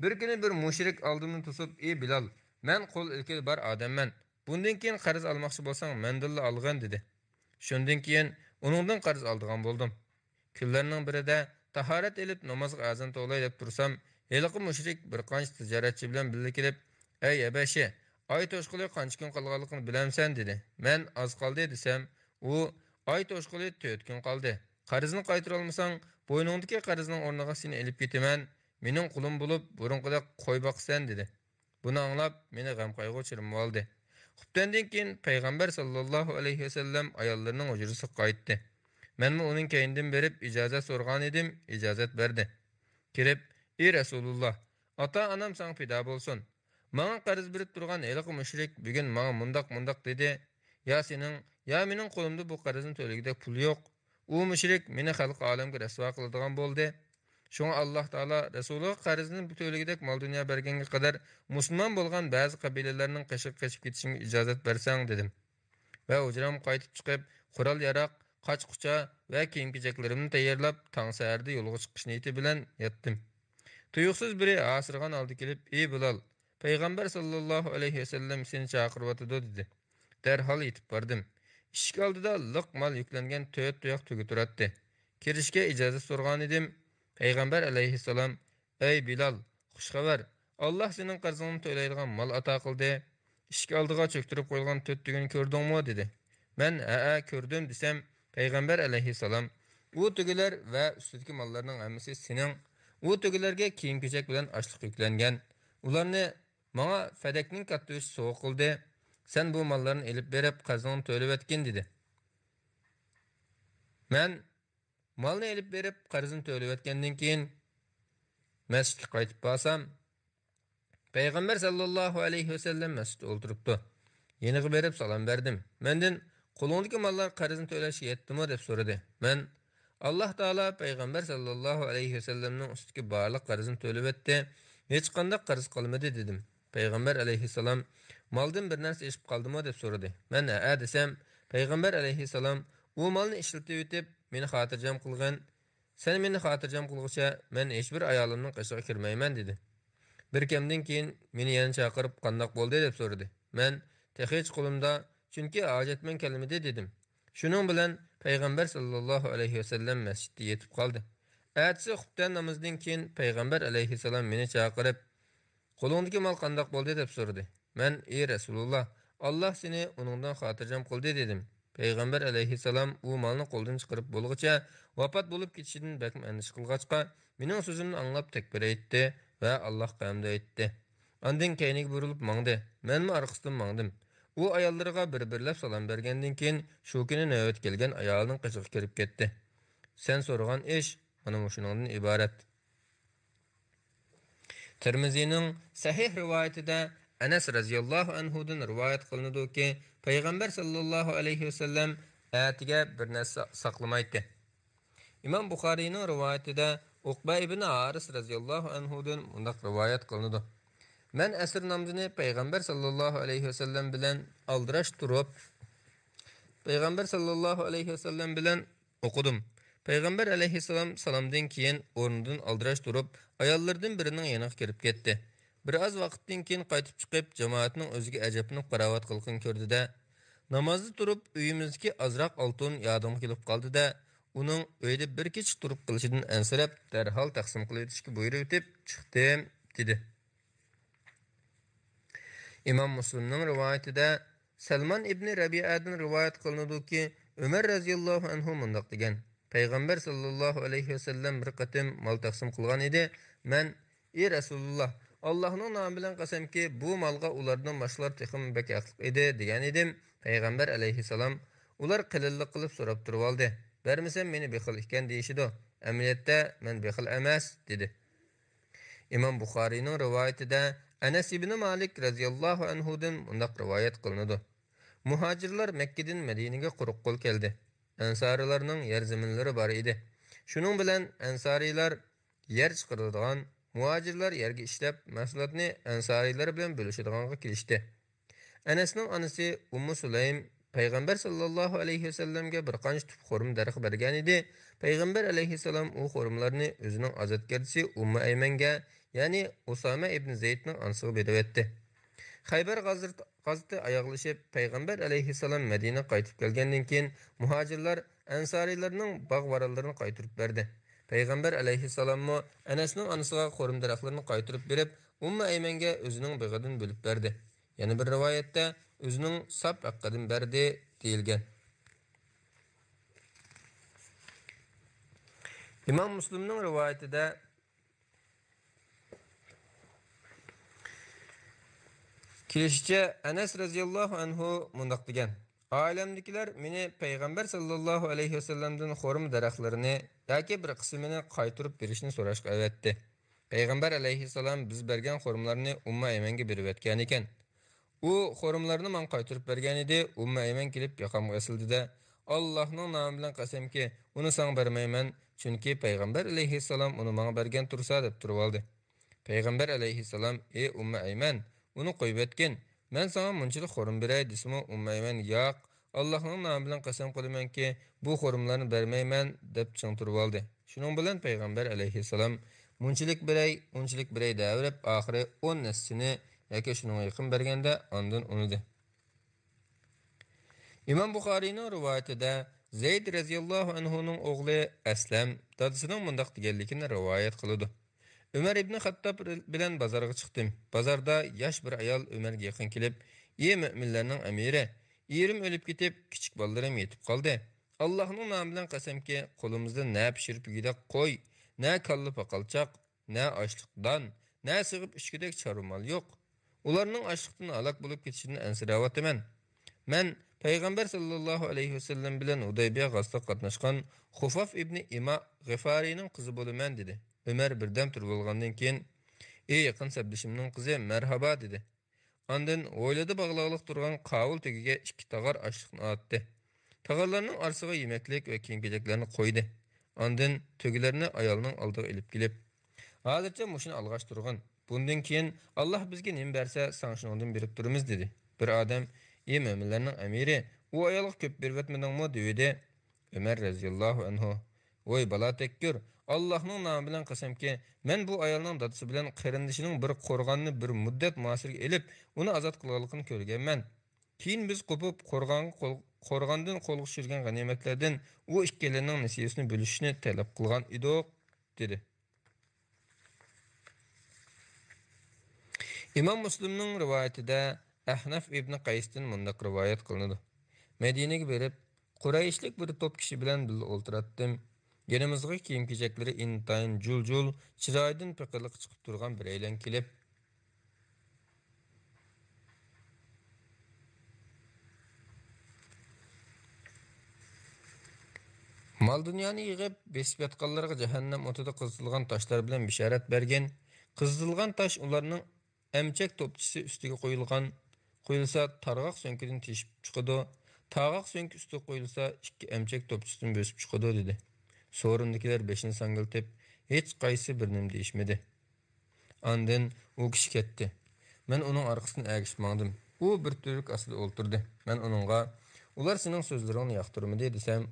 Bir kuni bir mushrik oldimni to'sib: "Ey Bilal, men qo'l ilki bor odamman. Bundan keyin qarz olmoqchi bo'lsang, mendilla olg'in" dedi. Shundan keyin uningdan qarz oldigan bo'ldim. Kunlarning birida tahorat elib namozga azon to'lay deb tursam, heliqi mushrik bir qancha tijoratchi bilan birga kelib: "Ey Abashi, oy to'shqili qancha kun qolganligini bilamsan" dedi. Men oz qoldi desam, u oy to'shqili 4 kun qoldi. Qarzni qaytara olmasang, bo'yningdagi qarzning o'rniga seni elib ketaman. Mening qulim bo'lib, burunqida qo'y boqsan dedi. Buni anglab, meni g'am qayg'u oldi. Xubtandan keyin payg'ambar sallallohu alayhi vasallam ayollarining hujrasiga qaytdi. Men uning keyindan berib ijozat so'rgan edim, ijozat berdi. Kirib: "Ey Rasululloh, ota-onam sana fido bo'lsin. Menga qarz berib turgan heliqi mushrik bugun menga mundaq dedi. Ya sening, ya mening qo'limda bu qarzni to'lagidek pul yo'q. U mushrik meni xalq olamga rasvo qiladigan bo'ldi. Shunga Alloh taolo Rasuliga qarzni to'lagidek mol dunyo berganga qadar musulmon bo'lgan ba'zi qabilalarning qashib ketishimga ijozat bersang" dedim. Va hujram qaytib chiqib, qurol-yaroq, qoch-qucha va kiyim-kechaklarimni tayyorlab, tong saharda yo'lga chiqish niyati bilan yotdim. Tuyuqsiz biri asirgan oldi kelib: "Ey Bilal, payg'ambar sallallohu alayhi vasallam seni chaqiryotdi" dedi. Darhol yetib bordim. Eshik oldida liq mol yuklangan 4 tuyoq tugi turibdi. Kirishga ijozat so'rgan edim. Payg'ambar alayhissalom: "Ey Bilal, xush xabar. Alloh sening qarzingni to'laydigan mol ato qildi. Eshik oldiga cho'ktirib qo'yilgan 4 tugini ko'rdingmi?" dedi. Men "Ha, ko'rdim" desam, payg'ambar alayhissalom: "U tugilar va ustidagi mollarning hammasi sening. U tugilarga kiyim-kechak bilan ochliq yuklangan. Ularni menga Fadakning katta o'zi sovg'a qildi. Sen bu mollarni elib berib, qarzingni to'lab etgin" dedi. Men molni elib berib, qarzini to'lab etgandan keyin masjidga qaytib borsam, payg'ambar sallallohu alayhi vasallam masjidda o'ltiribdi. Yeniga berib salom berdim. Mendan "Qo'lingdagi mollar qarzni to'lashga yetdimi?" deb so'radi. Men Alloh taolo payg'ambar sallallohu alayhi vasallamning ustiga barliq qarzni to'lab etdi. Hech qanday qarz qolmadi dedim. Payg'ambar alayhissalom: "Moldan bir narsa eshib qoldimi?" deb so'radi. Men "Ha" desam, payg'ambar alayhissalom: "U molni ishlatib o'tib, meni xotirjam qilgan. Sen meni xotirjam qilguncha, men hech bir ayolimning qishig'iga kirmayman" dedi. Bir kamdan keyin meni yana chaqirib, "Qandoq bo'ldi?" deb so'radi. Men "Texich qo'limda, chunki hojatman kelmadi" dedim. Shuning bilan Payg'ambar sallallohu alayhi vasallam masjidga yetib qoldi. Ertasi xuftan namozdan keyin Payg'ambar alayhissalom meni chaqirib, "Qo'lingdagi mol qandoq bo'ldi?" deb so'radi. Men, "Ey Rasululloh, Alloh seni uningdan xotirjam qildi" dedim. Payg'ambar alayhissalom u molni qo'ldan chiqarib bo'lguncha vafot bo'lib ketishidan bakm andish qilg'achqa, mening so'zimni anglab takbir aytdi va Allohga hamd aytdi. Ondan keyiniga burilib mangdi. Menmi orqasidan mangdim. U ayollarga bir-birlab salom bergandan keyin shu kuni navbat kelgan ayolning qishig'iga kirib ketdi. Sen so'ragan ish mana shuningdan iborat. Tirmizining sahih rivoyatida Anas radhiyallohu anhudan rivoyat qilinadiki, Payg'ambar sallallohu alayhi vasallam atiga bir narsa saqlamaydi. Imom Buxoriyning rivoyatida Uqba ibn Haris radhiyallohu anhudan bunday rivoyat qilinadi. Men asr namozini Payg'ambar sallallohu alayhi vasallam bilan aldirash turib, Payg'ambar sallallohu alayhi vasallam bilan o'qidim. Payg'ambar alayhissalom salomdan keyin o'rnidan aldirash turib, ayollardan birining yoniga kirib ketdi. Biroz vaqtdan keyin qaytib chiqib, jamoatning o'ziga ajablanib qarovat qilgan ko'rdida, namozda turib uyimizdagi azroq oltin yodimga kelib qoldi-da, uning uyda bir kech turib qilishidan ansirab, darhol taqsim qilib etishga buyruq etib chiqdim, dedi. İmam Müslimning rivoyatida Salman ibn Rabi'adan rivoyat qilinadiki, Umar radhiyallohu anhu mundaq degan: Payg'ambar sallallohu alayhi vasallam bir qatim mol taqsim qilgan edi. Men, "Ey Rasululloh, Allohning nomi bilan qasamki, bu molga ularning boshlar texim bakaqliq edi" degan edim. Payg'ambar alayhissalom ular qilillik qilib so'rab turib oldi. "Bermasam meni bexil ekan deyishidi. Amaliyotda men bexil emas" dedi. İmam Buxoriyning rivoyatida Anas ibn Malik radhiyallohu anhudan mundaq rivoyat qilinadi. Muhojirlar Makkadan Madinaga quruq qo'l keldi. Ansarilarning yer zaminlari bor edi. Shuning bilan ansariylar yer chiqaradigan, muhojirlar yerga ishlab, mahsulotni ansariylar bilan bo'lishadiganga kelishdi. Anasning onasi Ummu Sulaym Payg'ambar sallallohu alayhi vasallamga bir qancha tup xo'rim darx bergan edi. Payg'ambar alayhissalom u xo'rimlarni o'zining ozodgarchisi Ummu Aymanga, ya'ni Usama ibn Zaydning onasiga berib etdi. Xaybar g'azoti oyoqlashib, Payg'ambar alayhissalom Madinaga qaytib kelgandan keyin muhojirlar ansariylarning bog' varalarini qaytirib berdi. Payg'ambar alayhissalommo Anasning onasiga xo'rim darxlarini qaytirib berib, Ummu Aymanga o'zining big'idan bo'lib berdi. Yana bir rivoyatda o'zining sap haqqidan berdi deyilgan. İmam Müslimning rivoyatida kelishicha Anas radhiyallohu anhu mundaq degan: "Oilamdagilar meni Payg'ambar sallallohu alayhi vasallamdan xo'rim daraxtlarini yoki bir qismini qaytirib berishni so'rashga avatdi. Payg'ambar alayhissalom biz bergan xo'rimlarni Ummu Aymanga berib etgan ekan. U xo'rimlarni men qaytirib bergan edi. Ummu Ayman kelib yoqamga asildida, Allohning nomi bilan qasamki, uni senga bermayman, chunki Payg'ambar alayhissalom uni menga bergan tursa deb turib oldi. Payg'ambar alayhissalom: "Ey Ummu Ayman, uni qo'yib etgin. Men senga munchilik xo'rim beray" desimi, Ummu Ayman: "Yo'q, Allohning nomi bilan qasam qilamanki, bu xo'rimlarni bermayman" deb ching turib oldi. Shuning bilan Payg'ambar alayhissalom munchilik beray davrab, oxiri 10 nassini yoki shuning yaqin berganda ondan unidi. İmam Buxoriyning rivoyatida Zayd radhiyallohu anhuning o'g'li Aslam dadasining mundaq deganligini rivoyat qiladi. Umar ibn Xattob bilan bozorga chiqdim. Bozorda yosh bir ayol Umarga yaqin kelib, "Ey mu'minlarning amiri, erim o'lib ketib, kichik bolalarim yetib qoldi. Allohning nomi bilan qasamki, qo'limizda na pishirib yegida qo'y, na kalla paqalchoq, na ochliqdan, na sig'ib ichkidak charmal yo'q. Ularning ochliqdan halok bo'lib ketishidan ansirayapman. Men Payg'ambar sallallohu alayhi vasallam bilan Hudaybiya g'azotida qatnashgan Xufaf ibn Ima G'ifarining qizi bo'laman" dedi. Umar birdan turib olgandan keyin, "Ey yaqin sabdishimning qizi, marhaba" dedi. Ondan o'yladi bog'liqlik turgan qavul tegiga 2 tag'ar ochliqni atdi. Tag'arlarning orasiga yemeklik va kiyim-kechaklarni qo'ydi. Ondan to'gilarni ayolning oldiga ilib kelib, "Hozircha mushuni alg'ash turgan. Bundan keyin Alloh bizga nima bersa, sen shundan berib turamiz" dedi. Bir odam, "Ey mo'minlarning amiri, u ayolga ko'p berib etmadingmi?" dedi. Umar radhiyallohu anhu: "Voy bala tekkur, Allohning nomi bilan qasamki, men bu ayolning dadasi bilan qarindishining bir qo'rg'onni bir muddat muasirga elib, uni azod qilganligini ko'rganman. Keyin biz qo'pib qo'rg'ondan qo'lga tushirgan g'animatlardan u ikkilarining nasibasini bo'lishni talab qilgan edik, dedi. İmam Müslimning rivoyatida Ahnaf ibn Qaysdan mundaq rivoyat qilinadi. Madinaga berib, Qurayshlik bir to'p kishi bilan birga o'ltiratdim. Yanimizga kiyim-kechaklari intayin jul-jul, chiroydan piqiliq chiqib turgan bir aylan kelib, mal dunyoni yig'ib, besib yotganlarga jahannam o'tida qizilgan toshlar bilan bishorat bergan. Qizilgan tosh ularning emchak to'pchisi ustiga qo'yilsa targ'oq so'nkidan teshib chiqadi. Targ'oq so'nki ustiga qo'yilsa ikki emchak to'pchisidan bo'sib chiqadi, dedi. So'rindikilar beshini sangiltib, hech qaysi bir nim deyishmadi. Andin u kishi ketdi. Men uning orqasidan ergishib mangdim. U bir turk ostida o'ltirdi. Men uningga, "Ular sening so'zlaringni yoqtirmadi" desam,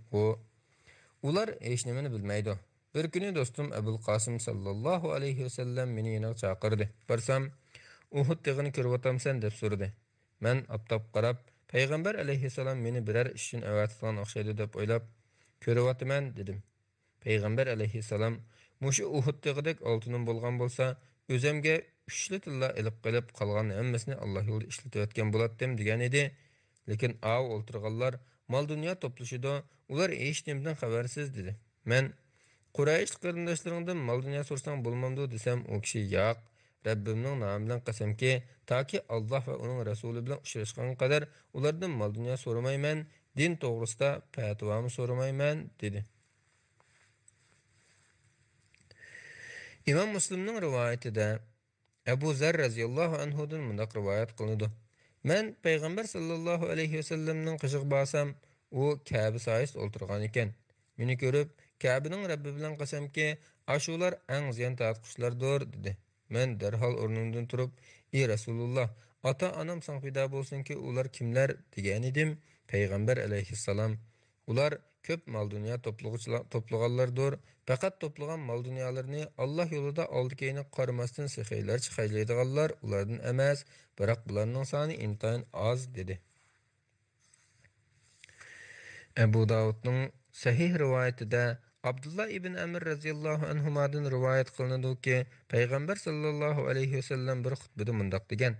ular hech nimani bilmaydi. Bir kuni do'stim Abul Qosim sallallohu alayhi vasallam meni yana chaqirdi. Barsam, Uhud tig'ini ko'ryotamsan deb so'radi. Men aptab qarab, payg'ambar alayhissalom meni biror ish uchun avatgan o'xshaydi deb o'ylab, ko'ryotaman dedim. Payg'ambar alayhissalom, "Mushu Uhud tig'idek oltinim bo'lgan bo'lsa, o'zimga 3 tilla ilib qilib qolgan hammasini Alloh yo'lida ishlatayotgan bo'lardim" degan edi. Lekin av o'ltirganlar mal dunyo to'plashida, ular hech nimdan xabarsiz, dedi. Men Quraysh qarindoshlaringdan mal dunyo so'rsang bo'lmamdi desam, u kishi yo'q. Rabbimning nomi bilan qasamki, toki Alloh va uning rasuli bilan uchrashgan qadar ulardan mal dunyo so'ramayman, din to'g'risida fatvomi so'ramayman, dedi. İmam Müslimning rivoyatida Abu Zar radhiyallohu anhudan mundaq rivoyat qilinadi. Men payg'ambar sallallohu alayhi vasallamning qishiq basam, u Ka'ba soyasida o'ltirgan ekan. Meni ko'rib, Ka'baning Rabbi bilan qasamki, ashular eng ziyon tortqushlardir, dedi. Men darhol o'rnimdan turib, "Ey Rasululloh, ota-onam san fido bo'lsinki, ular kimlar?" degan edim. Payg'ambar alayhissalom, "Ular ko'p mal dunyo to'plaganlardir. Faqat to'plagan mal dunyolarni Alloh yo'lida oldi-keyni qaramasdan sexiylarcha xaylaydiganlar ulardan emas, biroq bularning soni intayin oz", dedi. Abu Davudning sahih rivoyatida Abdullah ibn Amr radhiyallohu anhumadan rivoyat qilinadiki, payg'ambar sallallohu alayhi vasallam bir xutbada mundaq degan: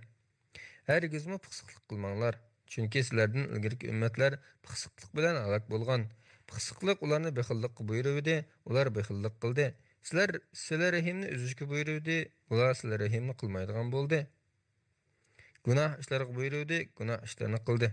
"Hargizmi piqsiqlik qilmanglar, chunki sizlardan ilgirki ummatlar piqsiqlik bilan halok bo'lgan. Piqsiqlik ularni bexillikqa buyuruvdi, ular bexillik qildi. Sizlar rahimni uzishga buyuruvdi, ular sizlar rahimni qilmaydigan bo'ldi. Gunoh ishlarga buyuruvdi, gunoh ishlarni qildi."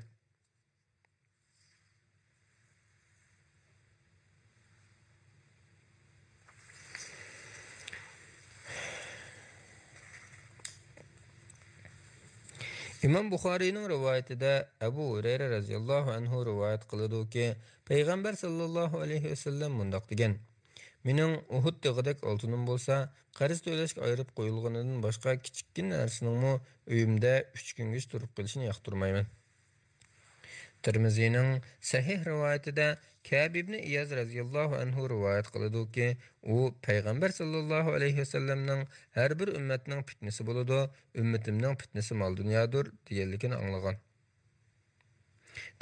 İmam Buxoriyning rivoyatida Abu Hurayra radhiyallohu anhu rivoyat qiladi-ki, payg'ambar sallallohu alayhi vasallam mundaq degan: "Mening Uhud tig'idek oltinim bo'lsa, qarz to'lashga ayirib qo'yilganidan boshqa kichikkin narsaningmi uyimda 3 kungacha turib qolishini yoqtirmayman." Tirmiziyning sahih rivoyatida Ka'b ibn Iyaz radhiyallohu anhu rivoyat qiladi-ki, u payg'ambar sallallohu alayhi vasallamning har bir ummatning fitnasi bo'ladi, ummatimning fitnasi mol dunyodir deganligini anglagan.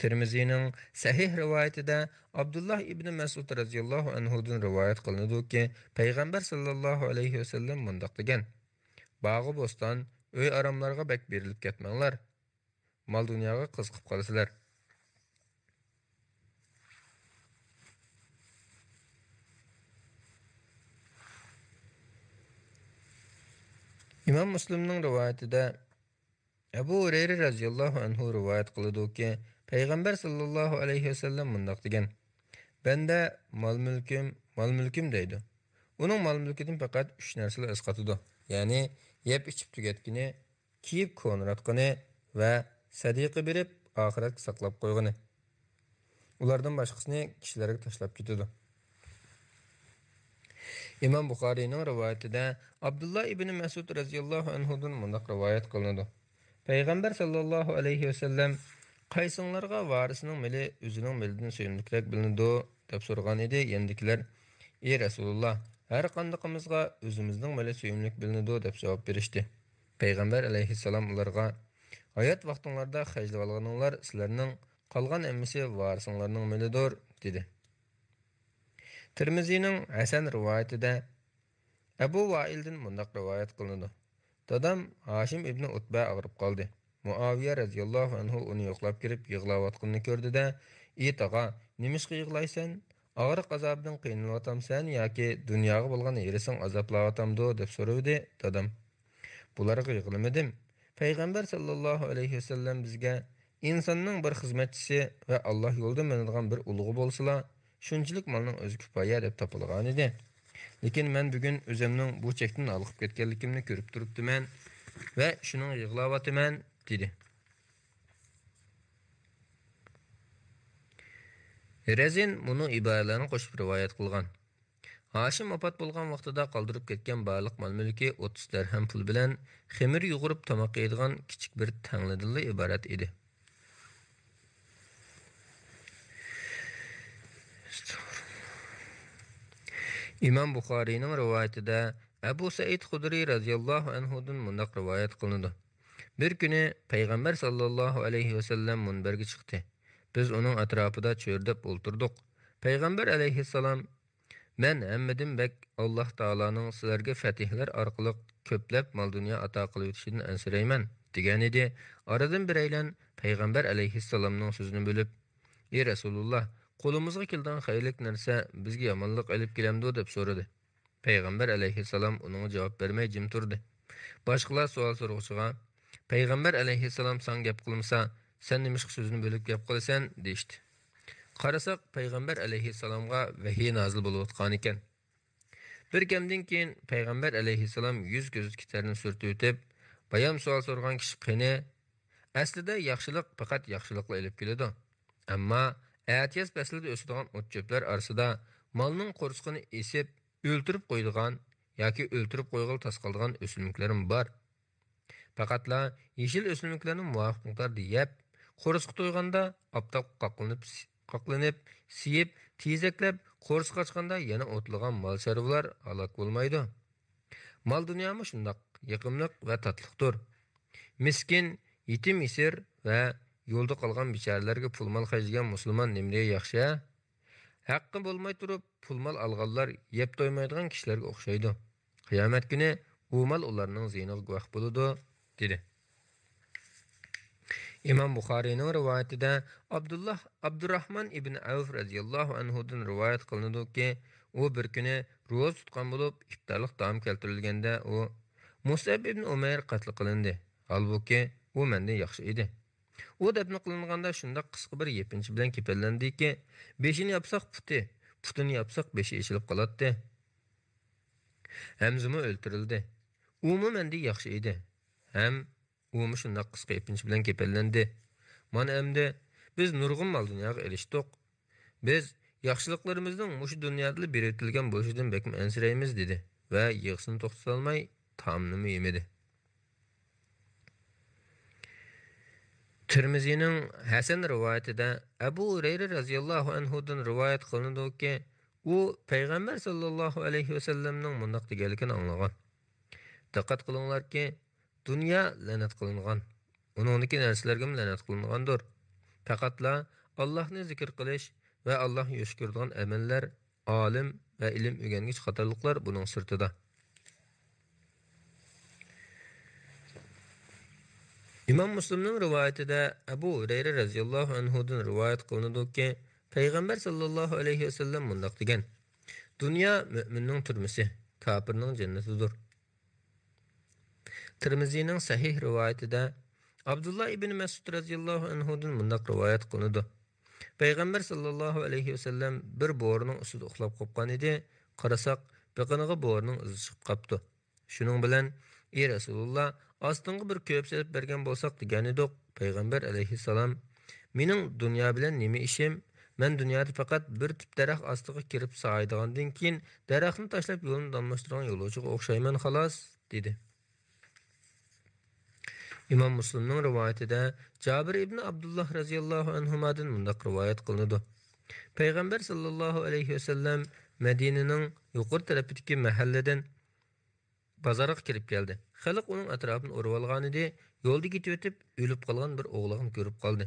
Tirmiziyning sahih rivoyatida Abdullah ibn Mas'ud radhiyallohu anhudan rivoyat qilinadi-ki, payg'ambar sallallohu alayhi vasallam mundaq degan: "Bog'i bo'ston, uy aromlarga bek berilib ketmanglar. Mol dunyoga qiziqib qolasizlar." İmam Müslimning rivoyatida Abu Hurayra radhiyallohu anhu rivoyat qiladi-ki, payg'ambar sallallohu alayhi vasallam mundaq degan: "Banda mol-mulkim deydi. Uning mol-mulkidan faqat 3 narsalar asqatadi. Ya'ni yeb ichib tugatgani, kiyib ko'nratgani va sadiqa berib oxiratga saqlab qo'ygani. Ulardan boshqasini kishilarga tashlab ketadi." İmam Buxoriyning rivoyatida Abdullah ibn Mas'ud radhiyallohu anhudan mundaq rivoyat qilinadi. Payg'ambar sallallohu alayhi vasallam qaysinglarga varisining mili o'zining milidan suyimlikroq bilinadi deb so'ragan edi. Yendikilar: "Ey Rasululloh, har qandoqimizga o'zimizning mili suyimlik bilinadi" deb javob berishdi. Payg'ambar alayhissalom ularga: Hayat vaqtinglarda xərclib alğanыңlar sizlərning qolgan əmmisi varisinglarning milidir, dedi. Tirmizining Hasan rivoyatida Abu Vaildan mundaq rivoyat qilinadi. Dadam Hashim ibn Utba og'rib qoldi. Muaviya radhiyallohu anhu uni yo'qlab kirib yig'layotganini ko'rdida, "Ey tog'a, nimishqa yig'laysan? Og'riq azobidan qiynalyapsan yoki dunyoga bo'lgan hirising azoblayapamdi?" deb so'radi dadam. Bularga yig'lamadim. Payg'ambar sallallohu alayhi vasallam bizga insonning bir xizmatchisi va Alloh yo'lida minadigan bir ulug'i bo'lsa, shunchalik molning o'zi kifoya deb topilgan edi. Lekin men bugun o'zimning bu chekdan olib ketganligimni ko'rib turibdiman va shuning yig'layapman, dedi. Rezin buni iboralarni qo'shib rivoyat qilgan. Hashim vafot bo'lgan vaqtida qoldirib ketgan barliq mol-mulki 30 dirham pul bilan xemir yug'urib tomoq yeydigan kichik bir tanglidan iborat edi. İmam Buxariyning rivoyatida Abu Said Xudri radhiyallohu anhudan mundaq rivoyat qilinadi. Bir kuni payg'ambar sallallohu alayhi vasallam munbarga chiqdi. Biz uning atrofida cho'rdab o'ltirdik. Payg'ambar alayhissalom "Men hammadan bak Alloh taolaning sizlarga fatihlar orqali ko'plab mol-dunyo ato qilib o'tishidan ansirayman" degan edi. Oradan bir aylan payg'ambar alayhissalomning so'zini bo'lib, "Ey Rasululloh, qo'limizga kelgan xayrlik narsa bizga yomonlik olib kelamdi" deb so'radi. Payg'ambar alayhissalom uning javob bermay jim turdi. Boshqalar savol so'rag'uchiga "Payg'ambar alayhissalom sen gap qilmasa, sen nimishqa so'zni bo'lib gap qilasan?" deydi. Qarasak payg'ambar alayhissalomga vahiy nozil bo'layotgan ekan. Bir kamdan keyin payg'ambar alayhissalom yuz ko'zidagi tarni surtib o'tib, bayam savol so'ragan kishi qani? Aslida yaxshilik faqat yaxshilikla olib keladi. Ammo atiyaz faslida o'sadigan o't cho'plar orasida molning qo'rsqini esib o'ltirib qo'ydigan yoki o'ltirib qo'yg'il tasqaldigan o'simliklarim bor. Faqatla yeşil o'simliklarni muvofiq miqdorda yeb, qo'rsqa to'yganda optoq qoqlanib, siyib, tezaklab, qo'rs qochganda yana o'tlagan mol sharvlar halok bo'lmaydi. Mol dunyomi shundoq yiqimliq va tatliqdir. Miskin, yetim yesir va yo'lda qolgan bechoralarga pul mol xajlagan musulmon nimga yaxshi? Haqqi bo'lmay turib, pul mol olganlar yeb to'ymaydigan kishilarga o'xshaydi. Qiyomat kuni u mol ularning ziyniga guvoh bo'ladi, dedi. İmam Buxariyning rivoyatida Abdurrahman ibn Avf radhiyallohu anhudan rivoyat qilinadiki, u bir kuni ro'za tutgan bo'lib, iftorlik taom keltirilganda u Musab ibn Umayr qatl qilindi. Halbuki u mendan yaxshi edi. U dafn qilinganda shunday qisqa bir yepinchi bilan kepallandiki, beshini yapsaq puti, putini yapsaq beshi eshilib qoladi. Hamzimi o'ltirildi. Umi mendan yaxshi edi. Ham umi shunday qisqa yepinchi bilan kepallandi. Mana endi biz nurg'un mol dunyoga erishdik. Biz yaxshiliklarımızın mushu dunyoda beritilgan bo'lishidan bekim ansiraymiz, dedi va yig'sini to'xtata olmay taomni yemadi. Tirmizining Hasan rivoyatida Abu Hurayra radhiyallohu anhudan rivoyat qilinadiki, u payg'ambar sallallohu alayhi vasallamning mundaq deganligini anglagan. Diqqat qilinglarki, dunyo la'nat qilingan. Uningdagi narsalarga la'nat qilingandir. Faqatla Allohni zikr qilish va Alloh yoshkurdigan amallar, olim va ilm o'rgangich qatorliqlar buning sirtida. İmam Müslimning rivoyatida Abu Hurayra radhiyallohu anhudan rivoyat qilinadiki, payg'ambar sallallohu alayhi vasallam mundaq degan: "Dunyo mu'minning turmusi, kofirning jannatidir." Tirmizining sahih rivoyatida Abdullah ibn Mas'ud radhiyallohu anhudan mundaq rivoyat qilinadi. Payg'ambar sallallohu alayhi vasallam bir bo'rining ustida uxlab qolgan edi. Qarasak, biqiniga bo'rining izi chiqib qopti. Shuning bilan, "Ey Rasululloh, ostinga bir ko'p selib bergan bo'lsak" degan edik. Payg'ambar alayhissalom: "Mening dunyo bilan nima ishim? Men dunyoda faqat bir tip daraxt ostiga kirib sa'ydigandan keyin daraxtni tashlab yo'lni damlashtirgan yo'lovchiga o'xshayman xolos", dedi. İmam Müslimning rivoyatida Jabir ibn Abdullah radhiyallohu anhumadan mundaq rivoyat qilinadi. Payg'ambar sallallohu alayhi vasallam Madinaning yuqori tarafidagi mahalladan bozorga kirib keldi. Xalq uning atrofini o'rib olgan edi. Yo'lda ketib o'tib, o'lib qolgan bir o'g'loqni ko'rib qoldi.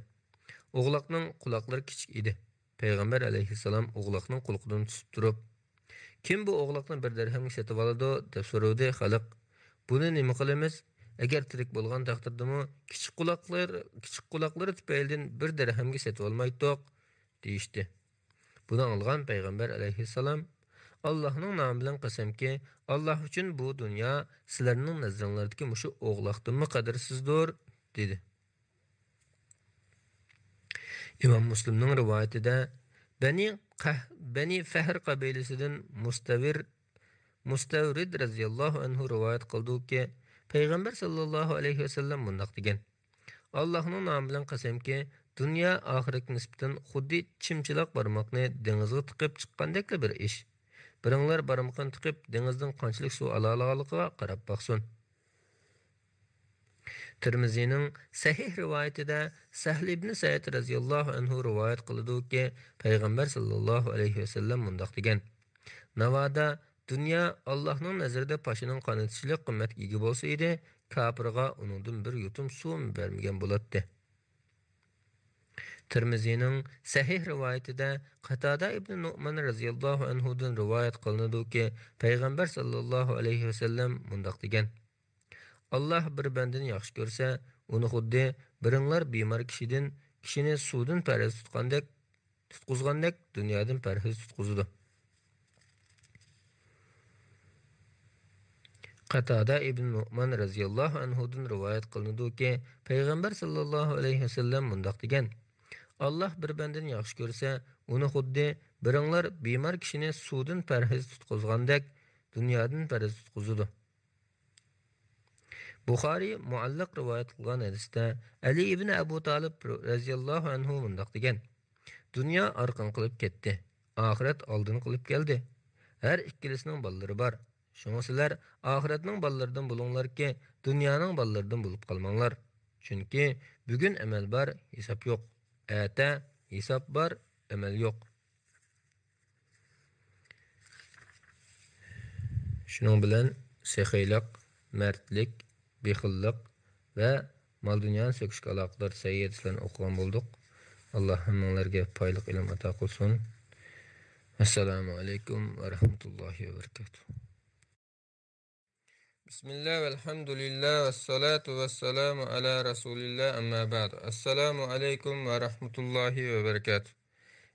O'g'loqning quloqlari kichik edi. Payg'ambar alayhissalom o'g'loqning qulqidan tutib turib, "Kim bu o'g'loqni bir dirhamga sotib oladi?" deb so'radi. Xalq, "Buni nima qilamiz? Agar tirik bo'lgan taqdirdami, kichik quloqlari tufaylidan bir dirhamga sotib olmaydiq" deyishdi. Buni anglagan payg'ambar alayhissalom, Allohning nomi bilan qasamki, Alloh uchun bu dunyo sizlarning nazringlardagi mushu o'g'loqdanmi qadrsizdir, dedi. İmam Müslim'nin rivayetinde Bani Fehr kabilesinden Mustavrid radıyallahu anhu rivayet kıldı ki Peygamber sallallahu aleyhi ve sellem bundak degen. Allah'ın namı bilen qasam ki dünya ahiret nisbeten xuddi chimchilaq barmoqni dengizga tiqib chiqqandekli bir ish. Biringlar barmoqni tiqib dengizdan qanchalik suv olaligiga qarab baqsin. Tirmizining sahih rivoyatida Sahl ibn Sa'id radhiyallohu anhu rivoyat qiladi-ki, payg'ambar sallallohu alayhi vasallam mundaq degan: "Navoda dunyo Allohning nazarida pashining qanotchilik qimmatga ega bo'lsa edi, kafirga uningdan bir yutum suv bermagan bo'ladi." Tirmizining sahih rivoyatida Qatada ibn Nu'man radhiyallohu anhudan rivoyat qilinadi-ki, payg'ambar sallallohu alayhi vasallam mundaq degan: Allah bir bandini yaxshi ko'rsa, uni xuddi biringlar bemor kishini suvdan parhez tutqizgandek dunyodan parhez tutqizadi. Qatada ibn Nu'man radhiyallohu anhudan rivoyat qilinadi-ki, payg'ambar sallallohu alayhi vasallam mundaq degan: Allah bir bandini yaxshi ko'rsa, uni xuddi biringlar bemor kishini suvdan parhez tutqizgandek dunyodan parhez tutqizadi. Buxoriy muallaq rivoyat qilgan hadisda Ali ibn Abu Talib radhiyallohu anhu mundaq degan: Dunyo orqan qilib ketdi, oxirat oldin qilib keldi. Har ikkilisining bolalari bor. Shunga sizlar oxiratning bolalaridan bo'linglarki, dunyoning bolalaridan bo'lib qolmanglar. Chunki bugun amal bor, hisob yo'q. Ata hisob bor, amal yo'q. Shuning bilan sehiylik, mardlik, bexillik ve mal dünyanın söküşük alaqlar sayyidislerini okuğan bulduk. Allah hammalarga paylık ilim ata qilsin. Assalamu alaikum ve rahmetullahi ve berekatuhu. Bismillah ve elhamdülillah ve salatu ve selamu ala Resulillah amma ba'd. Assalamu alaikum ve rahmetullahi ve berekatuhu.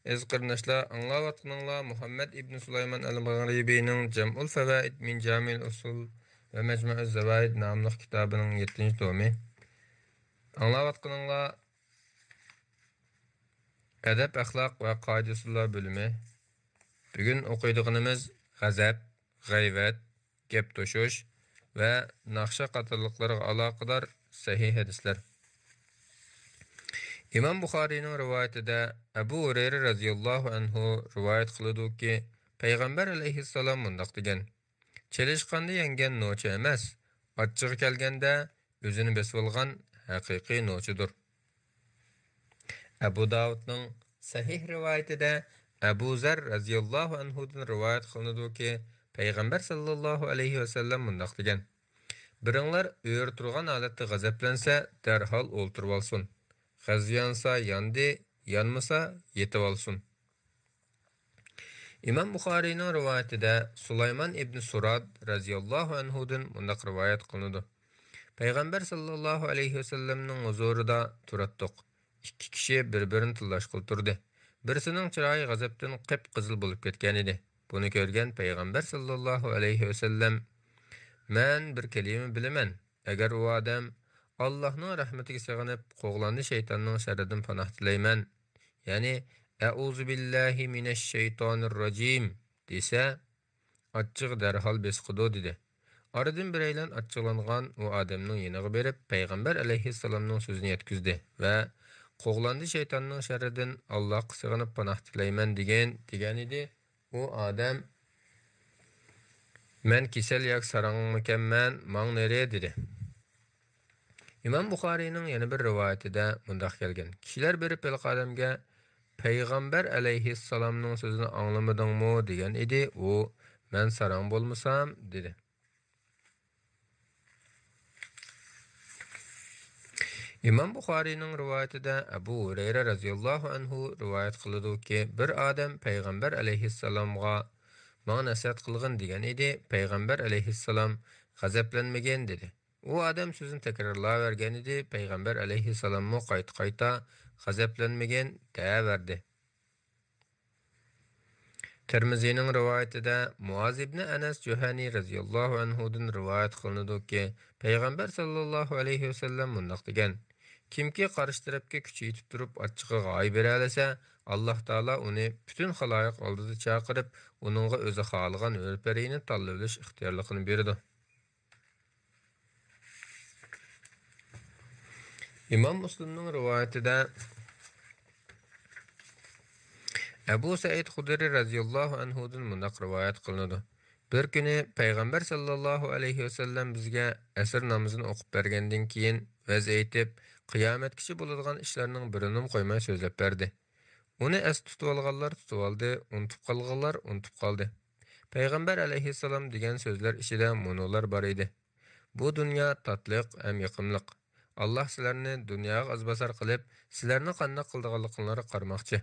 Ezqirnashlar anlavatqınınla Muhammed ibn Süleyman el-Maghribi'nin Cem'ul Fevaid min Camil Usul ve Mecmu'uz Zavaid namlı kitabının 7. tomu. Anlavatqınınla Edep, Əxlaq ve Qaidusullah bölümü. Bugün okuyduğunumuz gazap, gayvet, gep toşuş ve nakşa qatırlıqları alaqadar sahih hadisler. İmam Buxari'nin rivayetinde Ebu Hureyre radhiyallahu anhu rivayet kılıdı ki Peygamber aleyhisselam mundaq degan: Çelişqanda yengen noçu emas, açığı kelgende özünü besip olgan haqiqiy noçudur. Ebu Davud'ның sahih rivayetinde Ebu Zer radhiyallahu anhudan rivayet kılıdı ki Peygamber sallallahu aleyhi ve sellem mundaq degan: Biringlar öğür turgan alatda gazaplansa derhal olturib olsun. Gaz yansa yandı, yanmasa yetib olsun. İmam Buxari'nin rivayetinde Süleyman ibn Surad radhiyallahu anhudan mundaq rivayet kılıdı. Peygamber sallallahu aleyhi ve sellem'nin huzurida turattık. İki kişi birbirini tillaş qilturdi. Birisinin çırayı gazapdan qip-qizil bo'lib ketgan edi. Bunu görgen Peygamber sallallahu aleyhi ve sellem: "Men bir kelime bilemen. Agar o adam Allah'ın rahmetiga sığınıp qoğlandı şeytanның şerrinden panah tilayman. Yani Euzu billahi mineşşeytanirracim dese açık derhal besqidu dedi. Aradan bireylen açıqlanğan o adamның yanına berip Peygamber aleyhisselamның sözünü yetkizdi ve qoğlandı şeytanның şerrinden Allah'a sığınıp panah tilayman degan idi. O adam "Men kisel yak sarağımken men maň nereye?" dedi. İmam Buxari'nin yeni bir rivayetinde mundaq kelgen: Kişiler berip pelq adamga Peygamber aleyhisselamның sözünü anlamadыңmı degan idi. O "Men saraň bolmasam" dedi. İmam Buxariyning rivoyatida Abu Hurayra radhiyallohu anhu rivoyat qiladi-ki, bir odam payg'ambar alayhissalomga "Menga nasihat qilgin" degan edi. Payg'ambar alayhissalom g'azablanmagan dedi. U odam so'zini takrorlayvergan edi. Payg'ambar alayhissalommo qayta-qayta g'azablanmagan deyaverdi. Tirmiziyning rivoyatida Muaz ibn Anas Juhani radhiyallohu anhudan rivoyat qilinadi-ki, payg'ambar sallallohu alayhi vasallam mundaq degan: Kimki qarshi tarafga kuch yetib turib achchig'iga g'oy bera olsa, Alloh taolo uni butun xaloyiq oldida chaqirib, uningga o'zi xohlagan o'rparini tanlab olish ixtiyorligini beradi. Imom Muslimning rivoyatida Abu Said Xudri radhiyallohu anhudan mundaq rivoyat qilinadi. Bir kuni payg'ambar sallallohu alayhi vasallam bizga asr namozini o'qib bergandan keyin vaz aytib, qiyomatgacha bo'ladigan ishlarning birini qo'ymay so'zlab berdi. Uni as tutib olganlar tutib oldi, unutib qolganlar unutib qoldi. Payg'ambar alayhissalom degan so'zlar ichida munolar bor edi. Bu dunyo tatliq ham yoqimliq. Alloh sizlarni dunyoga azbasar qilib, sizlarni qanday qildiganliklarini qarmoqchi.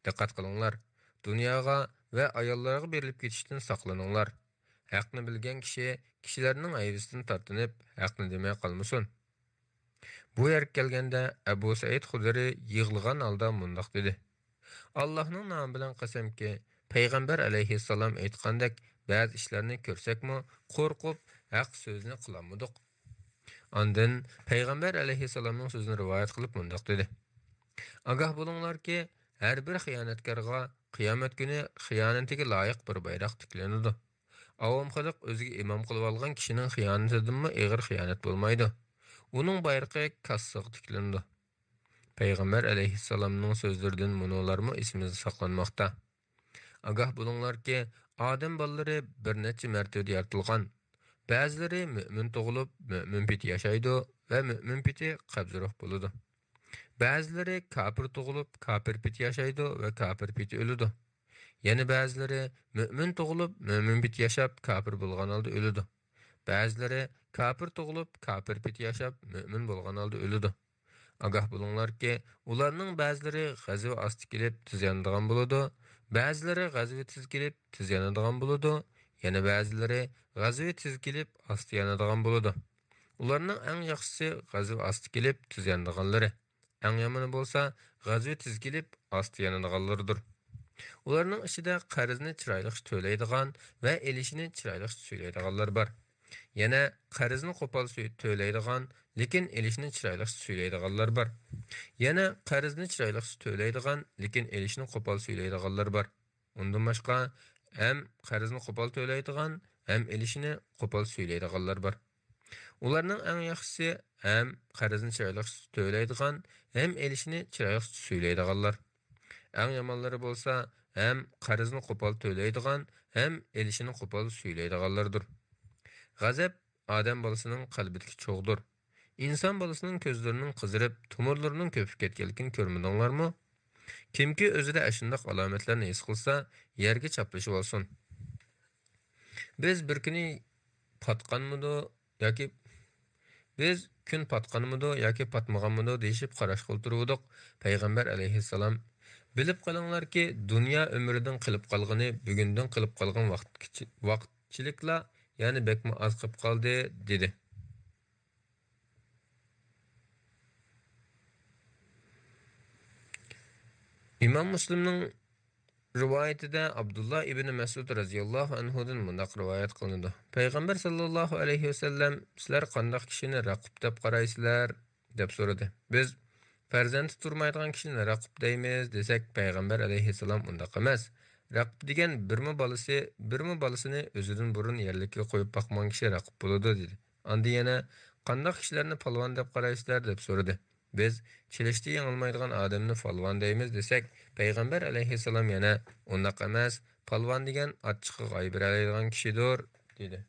Diqqat qilinglar. Dunyoga va ayollarga berilib ketishdan saqlaninglar. Haqni bilgan kishi kishilarning aybidan tortinib, haqni demay qolmasin. Bu yer kelganda Abu Said Xudri yig'ilgan holda mundaq dedi: Allohning nomi bilan qasamki, payg'ambar alayhissalom aytgandek, ba'zi ishlarni ko'rsakmi, qo'rqib, haq so'zni qilamidik. Ondan payg'ambar alayhissalomning so'zini rivoyat qilib mundaq dedi: Agah bo'linglarki, har bir xiyonatkorga qiyomat kuni xiyonatiga loyiq bir bayroq tiklanadi. Avom xalq o'ziga imom qilib olgan kishining xiyonatidanmi og'ir xiyonat bo'lmaydi. Uning bayrog'i kassiga tiklanadi. Payg'ambar alayhissalomning so'zlaridan munolarmi esimizda saqlanmoqda. Agah bo'linglarki, odam bolalari bir necha marta yaratilgan. Ba'zilari mo'min tug'ilib, mo'min piti yashaydi va mo'min piti qabzroq bo'ladi. Ba'zilari kafir tug'ilib, kafir piti yashaydi va kafir piti o'ladi. Yana ba'zilari mo'min tug'ilib, mo'min piti yashab, kafir bo'lgan holda o'ladi. Ba'zilari kafir tug'ilib, kafir piti yashab, mo'min bo'lgan holda o'ladi. Agah bo'linglarki, ularning ba'zilari g'azva osti kelib tiz yanadigan bo'ladi, ba'zilari g'azva tiz kelib tiz yanadigan bo'ladi, yana ba'zilari g'azva tiz kelib osti yanadigan bo'ladi. Ularning eng yaxshisi g'azva osti kelib tiz yanadiganlari. Eng yomoni bo'lsa, g'azva tiz kelib osti yanadiganlardir. Ularning ichida qarzni chiroyli to'laydigan va elishini chiroyli so'ylaydiganlar bor. Yana qarzni qo'pol to'laydigan, lekin elishni chiroyli so'ylaydiganlar bor. Yana qarzni chiroyli to'laydigan, lekin elishni qo'pol so'ylaydiganlar bor. Undan boshqa ham qarzni qo'pol to'laydigan, ham elishini qo'pol so'ylaydiganlar bor. Ularning eng yaxshisi ham qarzni chiroyli to'laydigan, ham elishini chiroyli so'ylaydiganlar. Eng yomonlari bo'lsa, ham qarzni qo'pol to'laydigan, ham elishini qo'pol so'ylaydiganlardir. G'azab odam bolasining qalbidagi cho'g'dir. İnson bolasining ko'zlarining qizirib, tomirlarining ko'pib ketganligini ko'rmadinglarmi? Kimki o'zida ashundoq alomatlarni his qilsa, yerga chaplashib olsin. Biz bir kuni patqanmidi yoki biz kun patqanmidi yoki patmaganmidi deyishib qarash qiltiruvdik. Payg'ambar alayhissalom bilib qolinglarki, dunyo umridan qilib qolgani bugundan qilib qolgan vaqtchilikla, ya'ni bekmi az qilib qoldi dedi. İmam Müslimning rivoyatida Abdullah ibn Mas'ud radhiyallohu anhudan mundaq rivoyat qilinadi. Payg'ambar sallallohu alayhi vasallam sizlar qanday kishini raqib deb qaraysizlar deb so'radi. Biz farzandi turmaydigan kishini raqib deymiz desak, payg'ambar alayhissalom undaq emas. Raqib degan birmi bolasini o'zidan burun yerlikka qo'yib boqmagan kishi raqib bo'ladi dedi. Anda yana qanday kishilarni polvon deb qaraysizlar deb so'radi. Biz chilishda yengilmaydigan odamni polvon deymiz desak, payg'ambar alayhissalom yana undaq emas, polvon degan achchiqqa g'oyib beradigan kishidir dedi.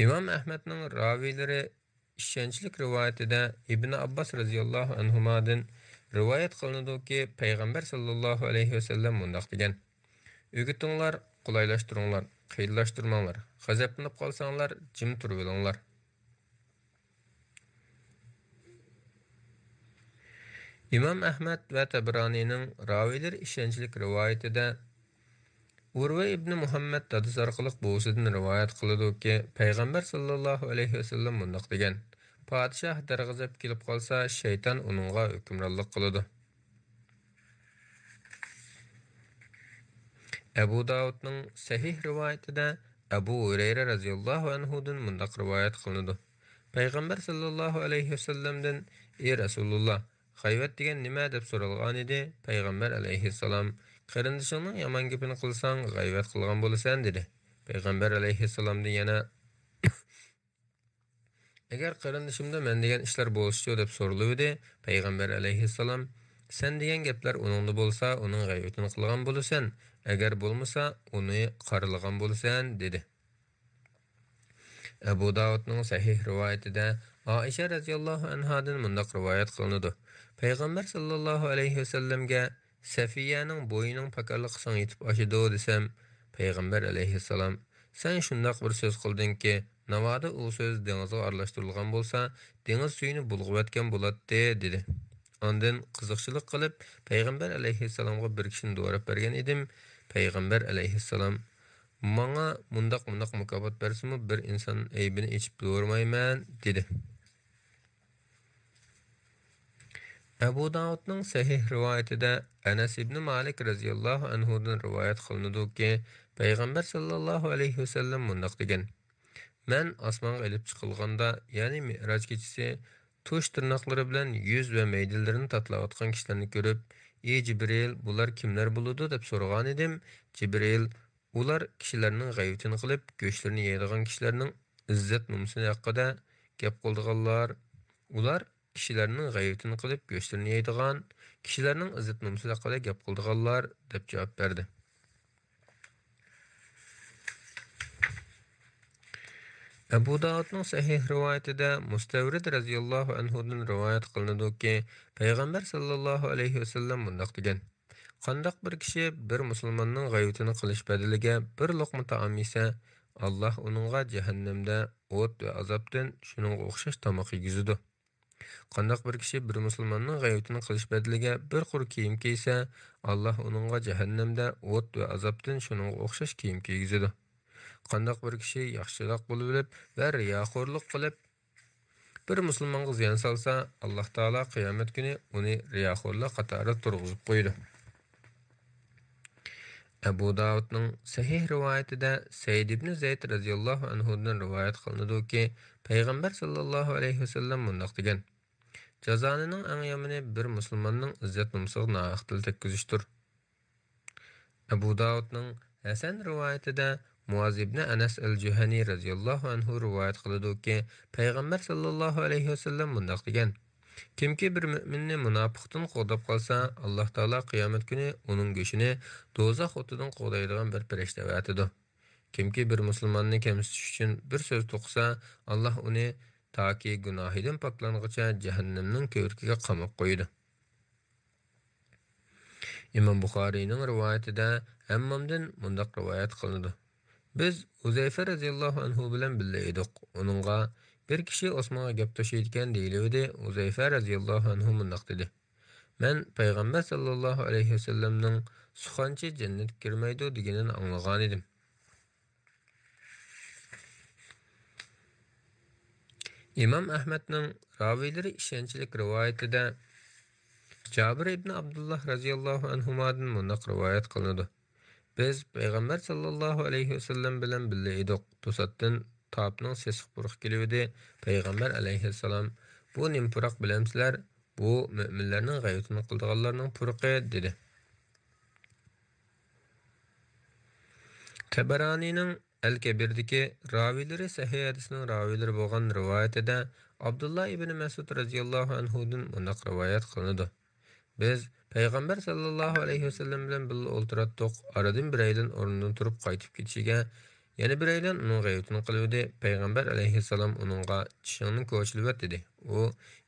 İmam Ahmedning raviylari ishonchlik rivoyatida Ibn Abbas radhiyallohu anhumadan rivoyat qilinadiki, payg'ambar sallallohu alayhi vasallam mundaq degan: O'gitinglar, qulaylaştırыңlar, qiyinlashtirmanglar. G'azablanib qolsanglar, jim turib olinglar. İmam Ahmad ve Tabrani'nin raviyler ishonchli rivoyatida Urva ibn Muhammad dadis orqali bo'sidan rivoyat qiladi-ki, payg'ambar sallallohu alayhi vasallam bundoq degan: Podshoh darg'azab kelib qolsa, shayton uningga hukmronlik qiladi. Abu Davudning sahih rivoyatida Abu Hurayra radhiyallohu anhudan bundoq rivoyat qilinadi. Payg'ambar sallallohu alayhi vasallamdan: "Ey Rasululloh, g'ayvat degan nima?" deb so'ralgan edi. Payg'ambar alayhissalom: "Qarindishingning yomon gapini qilsang, g'ayvat qilgan bo'lasan" dedi. Payg'ambar alayhissalomdan yana: "Agar qarindishimda men degan ishlar bo'lsa deb so'raldi." Payg'ambar alayhissalom: "Sen degan gaplar uningda bo'lsa, uning g'ayvatini qilgan bo'lasan. Agar bo'lmasa, uni qarilagan bo'lasan" dedi. Abu Davudning sahih rivoyatida Aisha radhiyallohu anhadan mundaq rivoyat qilinadi. Payg'ambar sallallohu alayhi vasallamga Safiyaning bo'yining pakarligi so'ng yetib oshidi desam, Payg'ambar alayhissalom: "Sen shundoq bir so'z qildingki, navoda u so'z dengizga aralashtirilgan bo'lsa, dengiz suyini bulg'ayotgan bo'ladi" dedi. Ondan qiziqchilik qilib, Payg'ambar alayhissalomga bir kishini do'rab bergan edim. Payg'ambar alayhissalom: "Manga mundaq mukofot bersimi, bir inson aybini ichib do'rmayman" dedi. Abu Davudning sahih rivoyatida Anas ibn Malik radhiyallohu anhudan rivoyat qilinadi-ki, Payg'ambar sallallohu alayhi vasallam mundaq degan: "Men osmonga ilib chiqilganda, ya'ni Mi'raj kechasi, tush tirnoqlari bilan yuz va maydillarini tatlayotgan kishilarni ko'rib, "Ey Jibril, bular kimlar bo'ladi?" deb so'ragan edim. Jibril: "Ular kishilarning g'ayvatini qilib, go'shtlarini yeydigan kishilarning izzat nomusini haqida gap qildiganlar. Ular kishilarning g'ayvatini qilib, go'shtlarini yeydigan, kishilarning izzat nomusi haqida gap qildiganlar" deb javob berdi. Abu Davudning sahih rivoyatida Mustavrid radhiyallohu anhudan rivoyat qilinadi-ki, Payg'ambar sallallohu alayhi vasallam bundoq degan: "Qandoq bir kishi bir musulmonning g'ayvatini qilish badaliga bir luqma taom yesa, Alloh uningga jahannamda o't va azobdan shuningga o'xshash tomoq yegizadi. Qandoq bir kishi bir musulmonning g'ayvatini qilish badaliga bir qur kiyim kiysa, Alloh uningga jahannamda o't va azobdan shuningga o'xshash kiyim kiygizadi. Qandoq bir kishi yaxshilik bo'lib va riyoxo'rlik qilib bir musulmonga ziyon solsa, Alloh taolo qiyomat kuni uni riyoxo'rlik qatorida turg'izib qo'ydi." Abu Davudning sahih rivoyatida Said ibn Zayd radhiyallohu anhudan rivoyat qilinadi-ki, Payg'ambar sallallohu alayhi vasallam bundoq degan: "Jazonining eng yomoni bir musulmonning izzat nomusiga nohaqlik tekkizishdir." Abu Davudning Hasan rivoyatida Muaz ibn Anas al-Juhani radhiyallohu anhu rivoyat qiladi-ki, Payg'ambar sallallohu alayhi vasallam bundoq degan: "Kimki bir mu'minni munofiqdan qo'dab qolsa, Alloh taolo qiyomat kuni uning go'shini do'zax o'tidan qo'daydigan bir farishta vatidi. Kimki bir musulmonni kamsitish uchun bir so'z to'qisa, Alloh uni toki gunohidan poklang'icha jahannamning ko'rkiga qamab qo'ydi." Imom Buxoriyning rivoyatida Hammomdan mundaq rivoyat qilinadi: "Biz Uzayfa radhiyallohu anhu bilan birga edik. Uningga bir kishi osmonga gap tashiydigan deyiladi. Uzayfa radhiyallohu anhu mundaq dedi: "Men payg'ambar sallallohu alayhi vasallamning suxanchi jannatga kirmaydi deganini anglagan edim." Imom Ahmadning raviylari ishonchli rivoyatida Jabir ibn Abdullah radhiyallohu anhudan mundaq rivoyat qilinadi: "Biz payg'ambar sallallohu alayhi vasallam bilan birga edik. To'satdan topning sesiq puruq kelibdi. Payg'ambar alayhissalom: 'Bu nim puruq bilamsizlar? Bu mu'minlarning g'ayvatini qildiganlarning puruqi' dedi." Tabaranining Al-Kabirdagi raviylari sahih hadisning raviylari bo'lgan rivoyatida Abdullah ibn Mas'ud radhiyallohu anhudan mundaq rivoyat qilinadi: "Biz payg'ambar sallallohu alayhi vasallam bilan birga o'ltiratdik. Aradan bir aydan o'rnidan turib qaytib ketishiga yana bir aydan uning g'ayvatini qildi. Payg'ambar alayhissalom uningga tishingni ko'chilvat dedi. U: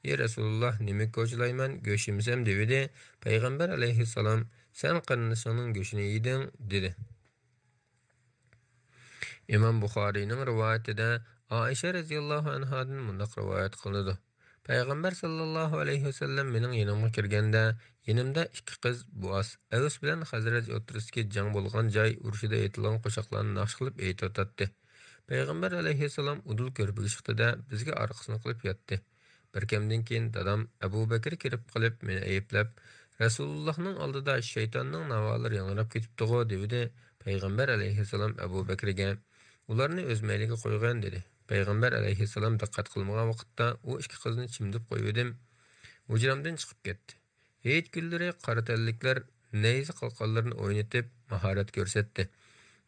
'Ey Rasululloh, nima ko'chilayman, go'sht yemsam?' dedi. Payg'ambar alayhissalom: 'Sen qarindishingning go'shtini yeding' dedi. İmam Buxariyning rivoyatida Aisha radhiyallohu anhadan mundaq rivoyat qilinadi. Payg'ambar sallallohu alayhi vasallam mening yonimga kirganda, yonimda ikki qiz Buas, Avs bilan Xazraj o'tirisidagi jang bo'lgan joy urushida aytilgan qo'shiqlarni naqsh qilib aytotdi. Payg'ambar alayhissalom udul ko'rpiga chiqdida bizga orqasini qilib yotdi. Bir kamdan keyin dadam Abu Bakr kirib qilib meni ayblab, Rasulullohning oldida shaytonning navolari yangrab ketibdi-go dedi. Payg'ambar alayhissalom Abu Bakrga ularni o'z mayliga qo'ygan dedi. Payg'ambar alayhissalom diqqat qilmagan vaqtda u ikki qizni chimdib qo'ydim. Hujramdan chiqib ketdi. Hech kunlari qora tanliklar nayza qalqonlarini o'ynatib mahorat ko'rsatdi.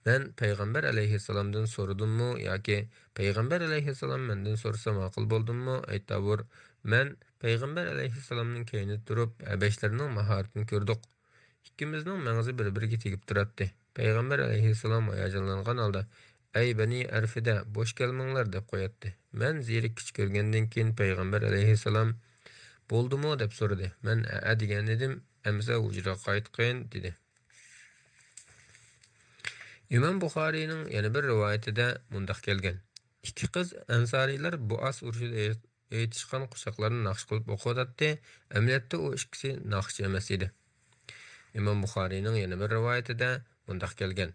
Men Payg'ambar alayhissalomdan so'radimmi yoki Payg'ambar alayhissalom mendan so'rasa ma'qul bo'ldimmi? Aytavur, men Payg'ambar alayhissalomning keyinida turib, abashlarning mahoratini ko'rdik. İkimizning mağzi bir-biriga tegib turadi. Payg'ambar alayhissalom hayajonlangan holda, "Ey bani Arfida, bo'sh kelmanglar" deb qo'yatdi. Men zirik kuch ko'rgandan keyin Payg'ambar alayhissalom "Bo'ldimi?" deb so'radi. Men "A" degan edim, "Amsa hujraga qaytqin" dedi. İmam Buxariyning yana bir rivoyatida mundaq kelgan. İkki qiz ansariylar Buas urushida aytishgan qo'shiqlarni naqsh qilib o'qiyotdi. Amaliyotda u ikkisi naqshchi emas edi. İmam Buxariyning yana bir rivoyatida mundaq kelgan.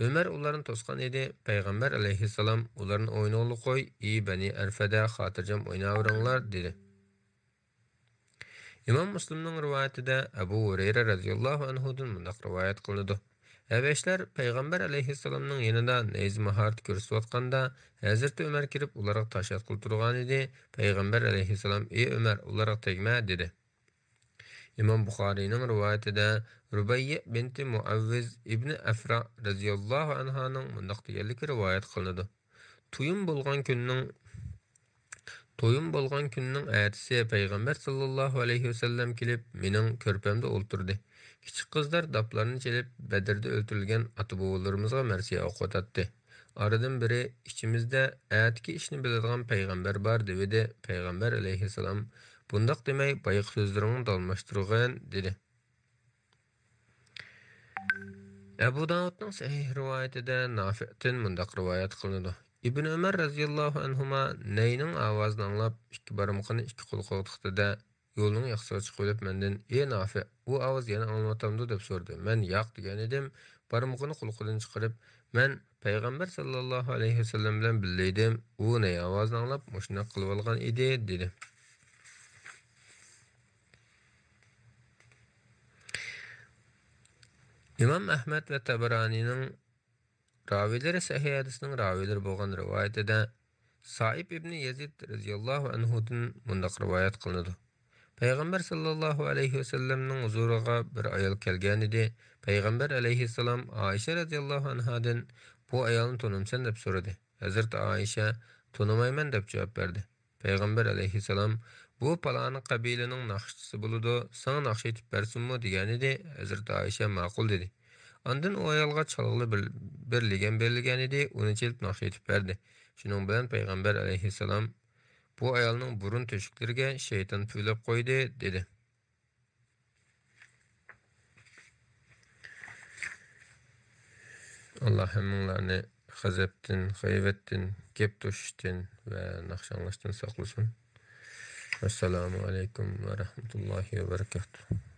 Ömer ularni to'sgan edi. Payg'ambar alayhissalom ularni o'ynoqli qo'y, "Ey bani Arfada, xotirjam o'ynavringlar" dedi. İmam Müslimning rivoyatida Abu Hurayra radhiyallohu anhudan mundaq rivoyat qilinadi. Habeşler Payg'ambar alayhissalomning yanında neyz mahorat ko'rsatayotganda Hazreti Ömer kirib ularga tashat qilib turgan edi. Payg'ambar alayhissalom "Ey Ömer, ularga tegma" dedi. İmam Buxariyning rivoyatida Rubayya binti Muavviz ibn Afra radhiyallohu anhaning mundaq deganligi rivoyat qilinadi. To'yim bo'lgan kunning ertasi Payg'ambar sallallohu alayhi vasallam kelib mening ko'rpamda o'ltirdi. Kichik qizlar daplarni chelib Badrda o'ltirilgan ota-bobolarimizga marsiya o'qitdi. Aradan biri ichimizda ayatki ishni biladigan payg'ambar bor dedi. Payg'ambar alayhissalom bundaq demay bayıq so'zlaringni dalmashtirgan dedi. Abu Davudning sahih rivoyatida Nafi'dan mundaq rivoyat qilinadi. İbn Ömer radhiyallohu anhuma neyning ovozini anglab ikki barmoqini ikki qo'lga tiqdi-da yo'lning yaxshiga chiqib mendan "Ey Nafi, bu ovoz yana anglatamdi" deb so'radi. Men "Yo'q" degan edim. Barmoqini qo'lqadan chiqarib, "Men payg'ambar sallallohu alayhi vasallam bilan birga edim. U ne ovozni anglab mushuna qilib olgan edi" dedi. İmam Ahmad ve Tabaranining ravileri sahih hadisning ravileri bo'lgan rivoyatida Saib ibn Yazid radhiyallohu anhudan mundaq rivoyat qilinadi. Payg'ambar sallallohu alayhi vasallamning huzuriga bir ayol kelgan edi. Payg'ambar alayhissalom Aisha radhiyallohu anhadan "Bu ayolni tanimsan" deb so'radi. Hazrat Aisha "Tanimayman" deb javob berdi. Payg'ambar alayhissalom "Bu palani qabilaning naqshchisi bo'ladi, sana naqsh etib bersinmi" degan edi. Hazrat Aisha "Ma'qul" dedi. Ondan o ayolga çalgılı berilgan edi, uni chelib naqsh etib berdi. Shuning bilan Payg'ambar alayhissalom "Bu ayolning burun to'shiklariga shayton puylab qo'ydi" dedi. Allah hammalarni g'azabdan, g'ayvatdan, gap to'shishdan va naqsh anglashdan saqlasin. Assalomu alaykum va rahmatullohi va barakatuh.